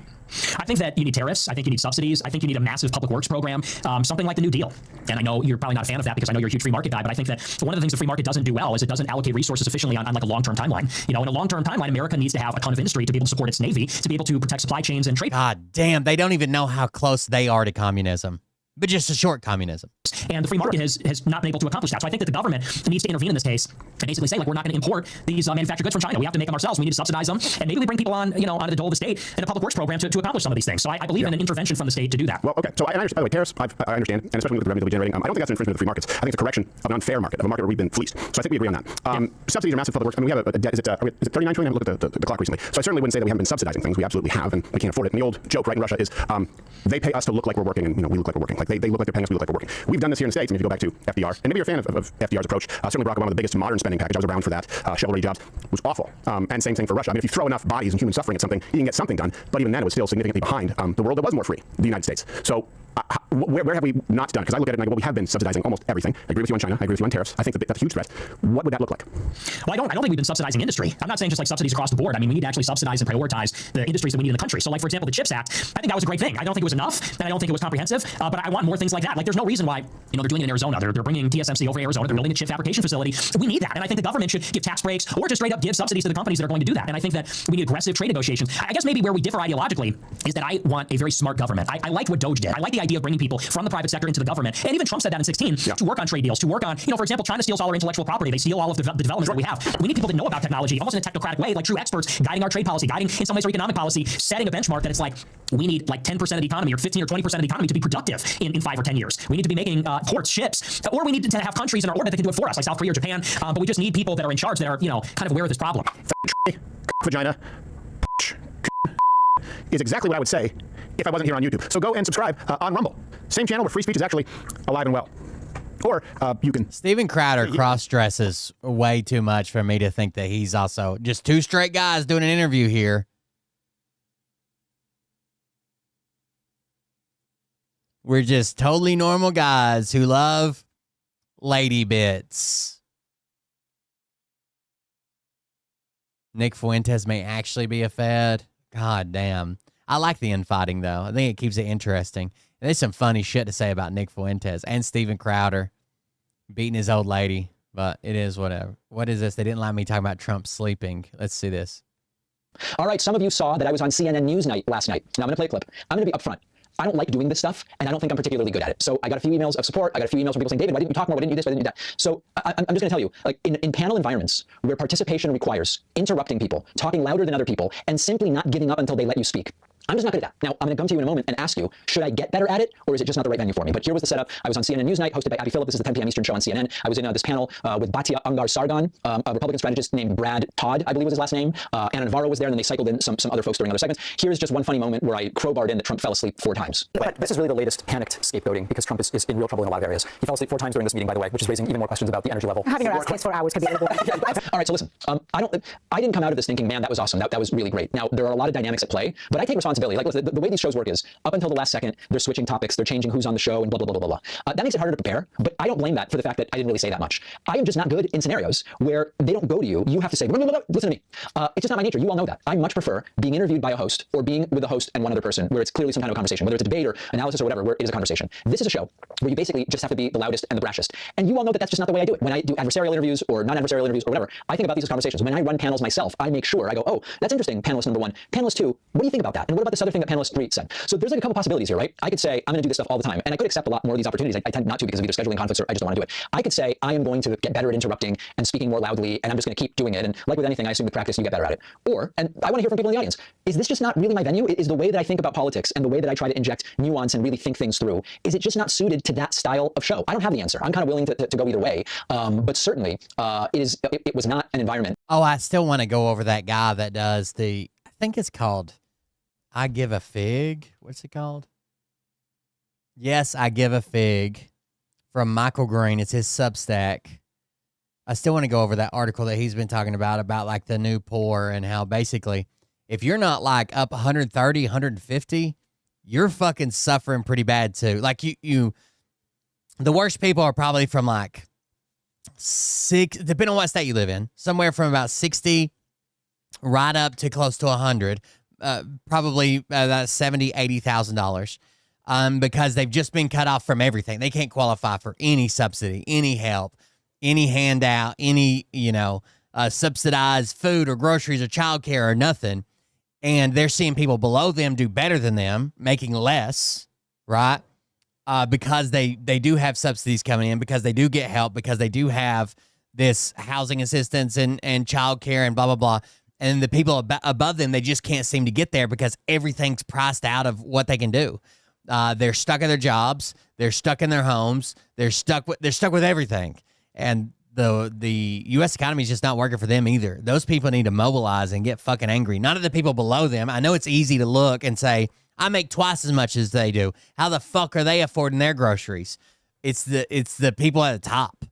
I think that you need tariffs. I think you need subsidies. I think you need a massive public works program, something like the New Deal. And I know you're probably not a fan of that because I know you're a huge free market guy, but I think that one of the things the free market doesn't do well is it doesn't allocate resources efficiently on like a long-term timeline. In a long-term timeline, America needs to have a ton of industry to be able to support its Navy, to be able to protect supply chains and trade. God damn, they don't even know how close they are to communism. But just a short communism. And the free market has not been able to accomplish that. So I think that the government needs to intervene in this case and basically say, like, we're not going to import these manufactured goods from China. We have to make them ourselves. We need to subsidize them. And maybe we bring people on, onto the dole of the state and a public works program to accomplish some of these things. So I believe in an intervention from the state to do that. Well, okay. So I understand, by the way, tariffs, I understand, and especially with the revenue that we're generating. I don't think that's an infringement of the free markets. I think it's a correction of an unfair market, of a market where we've been fleeced. So I think we agree on that. Subsidies are massive public works. I mean, we have a debt. Is it 39 trillion? I looked at the clock recently. So I certainly wouldn't say that we haven't been subsidizing things. We absolutely have, and we can't afford it. And the old joke, right, in Russia is they pay us to look like we're working, and we look like we're working. Like they look like they're paying us, we look like we're working. We've done this here in the States, and if you go back to FDR, and maybe you're a fan of FDR's approach, certainly Barack Obama, the biggest modern spending package, I was around for that, shovel-ready jobs, was awful. And same thing for Russia. I mean, if you throw enough bodies and human suffering at something, you can get something done, but even then it was still significantly behind the world that was more free, the United States. So where have we not done? Because I look at it and I go, well, we have been subsidizing almost everything. I agree with you on China. I agree with you on tariffs. I think that's a huge threat. What would that look like? Well, I don't think we've been subsidizing industry. I'm not saying just like subsidies across the board. I mean, we need to actually subsidize and prioritize the industries that we need in the country. So, like, for example, the CHIPS Act, I think that was a great thing. I don't think it was enough, and I don't think it was comprehensive, but I want more things like that. Like, there's no reason why, they're doing it in Arizona. They're bringing TSMC over to Arizona. They're building a chip fabrication facility. We need that, and I think the government should give tax breaks or just straight up give subsidies to the companies that are going to do that. And I think that we need aggressive trade negotiations. I guess maybe where we differ ideologically is that I want a very smart government. I liked what Doge did. I like the idea of bringing people from the private sector into the government. And even Trump said that in 2016, to work on trade deals, to work on, for example, China steals all our intellectual property. They steal all of the developments that we have. We need people that know about technology, almost in a technocratic way, like true experts, guiding our trade policy, guiding in some ways our economic policy, setting a benchmark that it's like, we need like 10% of the economy or 15 or 20% of the economy to be productive in 5 or 10 years. We need to be making ports, ships, or we need to have countries in our orbit that can do it for us, like South Korea or Japan. But we just need people that are in charge that are, kind of aware of this problem. Vagina is exactly what I would say if I wasn't here on YouTube. So go and subscribe on Rumble. Same channel where free speech is actually alive and well. Or you can... Steven Crowder cross-dresses way too much for me to think that he's also just two straight guys doing an interview here. We're just totally normal guys who love lady bits. Nick Fuentes may actually be a Fed. God damn. I like the infighting, though. I think it keeps it interesting. And there's some funny shit to say about Nick Fuentes and Steven Crowder beating his old lady, but it is whatever. What is this? They didn't let me talk about Trump sleeping. Let's see this. All right, some of you saw that I was on CNN News last night. Now I'm going to play a clip. I'm going to be upfront. I don't like doing this stuff, and I don't think I'm particularly good at it. So I got a few emails of support. I got a few emails from people saying, David, why didn't you talk more? Why didn't you do this? Why didn't you do that? So I'm just going to tell you, like in panel environments where participation requires interrupting people, talking louder than other people, and simply not giving up until they let you speak, I'm just not good at that. Now, I'm going to come to you in a moment and ask you, should I get better at it, or is it just not the right venue for me? But here was the setup. I was on CNN Newsnight, hosted by Abby Phillip. This is the 10 p.m. Eastern show on CNN. I was in this panel with Batya Ungar-Sargon, a Republican strategist named Brad Todd, I believe was his last name. Anna Navarro was there, and then they cycled in some other folks during other segments. Here's just one funny moment where I crowbarred in that Trump fell asleep 4 times. But this is really the latest panicked scapegoating, because Trump is in real trouble in a lot of areas. He fell asleep 4 times during this meeting, by the way, which is raising even more questions about the energy level. Having a rest case for hours could be a little All right, so listen, I didn't come out of this thinking, man, that was awesome. That was really great. Now, there are a lot of dynamics at play, but I take responsibility. Like, listen, the way these shows work is, up until the last second, they're switching topics, they're changing who's on the show, and blah, blah, blah, blah, blah. That makes it harder to prepare, but I don't blame that for the fact that I didn't really say that much. I am just not good in scenarios where they don't go to you. You have to say, blah, blah, blah, listen to me. It's just not my nature. You all know that. I much prefer being interviewed by a host or being with a host and one other person where it's clearly some kind of a conversation, whether it's a debate or analysis or whatever, where it is a conversation. This is a show where you basically just have to be the loudest and the brashest. And you all know that that's just not the way I do it. When I do adversarial interviews or non-adversarial interviews or whatever, I think about these as conversations. When I run panels myself, I make sure I go, oh, that's interesting, panelist number 1. Panelist 2, what do you think about that? And what about this other thing that panelist 3 said? So there's like a couple possibilities here, right? I could say, I'm going to do this stuff all the time. And I could accept a lot more of these opportunities. I tend not to because of either scheduling conflicts or I just don't want to do it. I could say, I am going to get better at interrupting and speaking more loudly, and I'm just going to keep doing it. And like with anything, I assume with practice, you get better at it. Or, and I want to hear from people in the audience, is this just not really my venue? Is the way that I think about politics and the way that I try to inject nuance and really think things through, is it just not suited to that style of show? I don't have the answer. I'm kind of willing to go either way. But certainly, it was not an environment. Oh, I still want to go over that guy that does I think it's called I Give a Fig. What's it called? Yes, I Give a Fig, from Michael Green. It's his Substack. I still want to go over that article that he's been talking about like the new poor and how basically if you're not like up 130, 150, you're fucking suffering pretty bad too. Like the worst people are probably from like 6, depending on what state you live in, somewhere from about 60 right up to close to 100, probably about $70,000, $80,000, because they've just been cut off from everything. They can't qualify for any subsidy, any help, any handout, any, subsidized food or groceries or childcare or nothing. And they're seeing people below them do better than them, making less, right? Because they do have subsidies coming in, because they do get help, because they do have this housing assistance and childcare and blah, blah, blah. And the people above them, they just can't seem to get there because everything's priced out of what they can do. They're stuck in their jobs. They're stuck in their homes. They're stuck with everything. And the U.S. economy is just not working for them either. Those people need to mobilize and get fucking angry. None of the people below them. I know it's easy to look and say, I make twice as much as they do. How the fuck are they affording their groceries? It's the people at the top.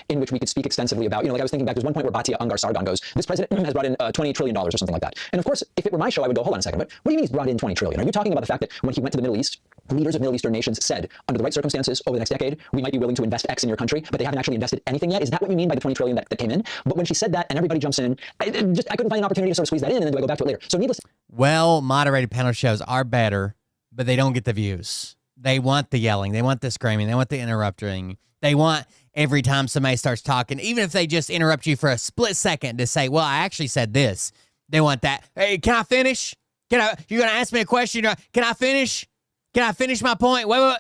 In which we could speak extensively about, like I was thinking back, there's one point where Batya Ungar-Sargon goes, this president has brought in $20 trillion or something like that. And of course, if it were my show, I would go, hold on a second, but what do you mean he's brought in $20 trillion? Are you talking about the fact that when he went to the Middle East, leaders of Middle Eastern nations said, under the right circumstances, over the next decade, we might be willing to invest X in your country, but they haven't actually invested anything yet? Is that what you mean by the $20 trillion that came in? But when she said that and everybody jumps in, I couldn't find an opportunity to sort of squeeze that in, and then do I go back to it later? So needless. Well, moderated panel shows are better, but they don't get the views. They want the yelling. They want the screaming. They want the interrupting. They want every time somebody starts talking, even if they just interrupt you for a split second to say, well, I actually said this. They want that. Hey, can I finish? You're going to ask me a question. Can I finish? Can I finish my point? Wait,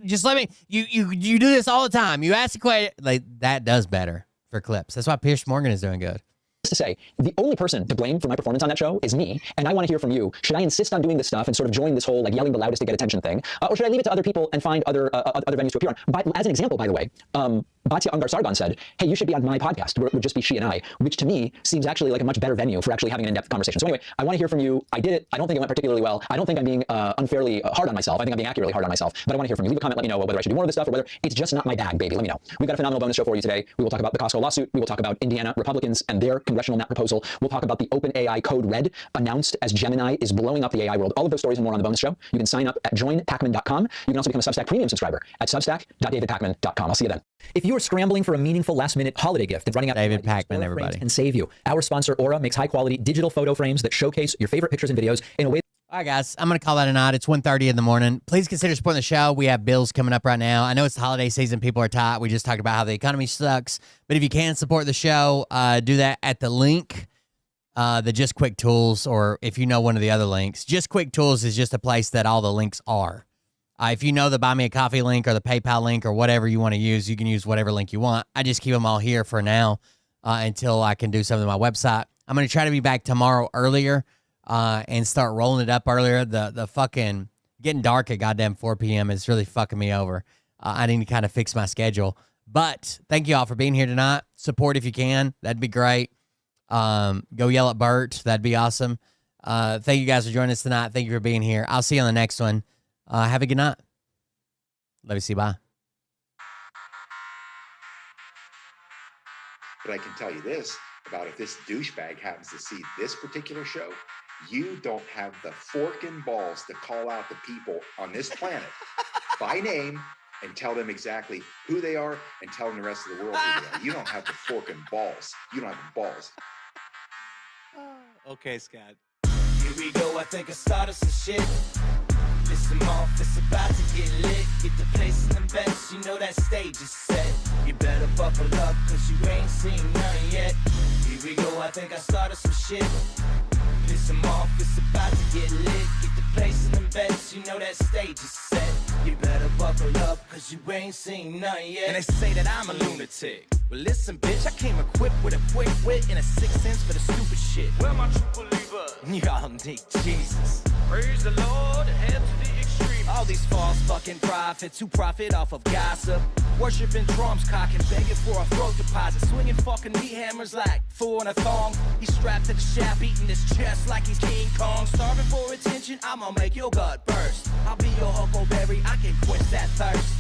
just let me. You do this all the time. You ask a question. Like, that does better for clips. That's why Pierce Morgan is doing good. To say, the only person to blame for my performance on that show is me, and I want to hear from you. Should I insist on doing this stuff and sort of join this whole yelling the loudest to get attention thing, or should I leave it to other people and find other venues to appear on? As an example, by the way, Batya Ungar-Sargon said, hey, you should be on my podcast, where it would just be she and I, which to me seems actually like a much better venue for actually having an in-depth conversation. So anyway, I want to hear from you. I did it. I don't think it went particularly well. I don't think I'm being unfairly hard on myself. I think I'm being accurately hard on myself. But I want to hear from you. Leave a comment. Let me know whether I should do more of this stuff or whether it's just not my bag, baby. Let me know. We've got a phenomenal bonus show for you today. We will talk about the Costco lawsuit. We will talk about Indiana Republicans and their congressional map proposal. We'll talk about the OpenAI Code Red announced as Gemini is blowing up the AI world. All of those stories and more on the bonus show. You can sign up at joinpacman.com. You can also become a Substack premium subscriber at substack.davidpacman.com. I'll see you then. If you are scrambling for a meaningful last-minute holiday gift and running out David Pacman, everybody, can save you. Our sponsor Aura makes high-quality digital photo frames that showcase your favorite pictures and videos in a way. All right, guys, I'm going to call that a night. It's 1:30 in the morning. Please consider supporting the show. We have bills coming up right now. I know it's the holiday season. People are tight. We just talked about how the economy sucks. But if you can support the show, do that at the link, the Just Quick Tools, or if you know one of the other links. Just Quick Tools is just a place that all the links are. If you know the Buy Me a Coffee link or the PayPal link or whatever you want to use, you can use whatever link you want. I just keep them all here for now until I can do something on my website. I'm going to try to be back tomorrow earlier and start rolling it up earlier. The fucking getting dark at goddamn 4 p.m. is really fucking me over. I need to kind of fix my schedule. But thank you all for being here tonight. Support if you can. That'd be great. Go yell at Bert. That'd be awesome. Thank you guys for joining us tonight. Thank you for being here. I'll see you on the next one. Have a good night. Love you. See you. Bye. But I can tell you this about if this douchebag happens to see this particular show, you don't have the forking balls to call out the people on this planet by name and tell them exactly who they are and tell them the rest of the world who they are. You don't have the forking balls. You don't have the balls. Okay, Scott. Here we go, I think I started some shit. Listen off, it's about to get lit. Get the place in them bets, you know that stage is set. You better buckle up, cause you ain't seen none yet. Here we go, I think I started some shit. Piss them off, it's about to get lit. Get the place in them bets, you know that stage is set. You better buckle up, cause you ain't seen none yet. And they say that I'm a lunatic. Well, listen, bitch, I came equipped with a quick wit and a 6th sense for the stupid shit. Where my true believer? Y'all need Jesus. Praise the Lord, head to the extreme. All these false fucking prophets who profit off of gossip. Worshipping drums, cocking, begging for a throat deposit. Swinging fucking meat hammers like four in a thong. He's strapped to the shaft, eating his chest like he's King Kong. Starving for attention, I'ma make your gut burst. I'll be your huckleberry, I can quench that thirst.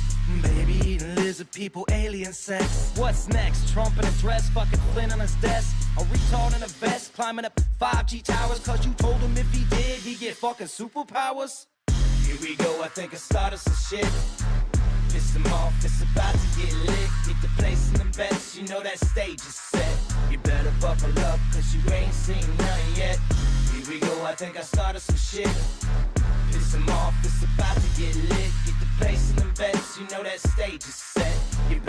Baby eating lizard people, alien sex. What's next? Trump in a dress, fucking Flynn on his desk. A retard in a vest, climbing up 5G towers. Cause you told him if he did, he'd get fucking superpowers. Here we go, I think I started some shit. Piss them off, it's about to get lit. Get the place in them bets, you know that stage is set. You better buckle up, cause you ain't seen none yet. Here we go, I think I started some shit. Piss them off, it's about to get lit. Get the place in them bets, you know that stage is set. You better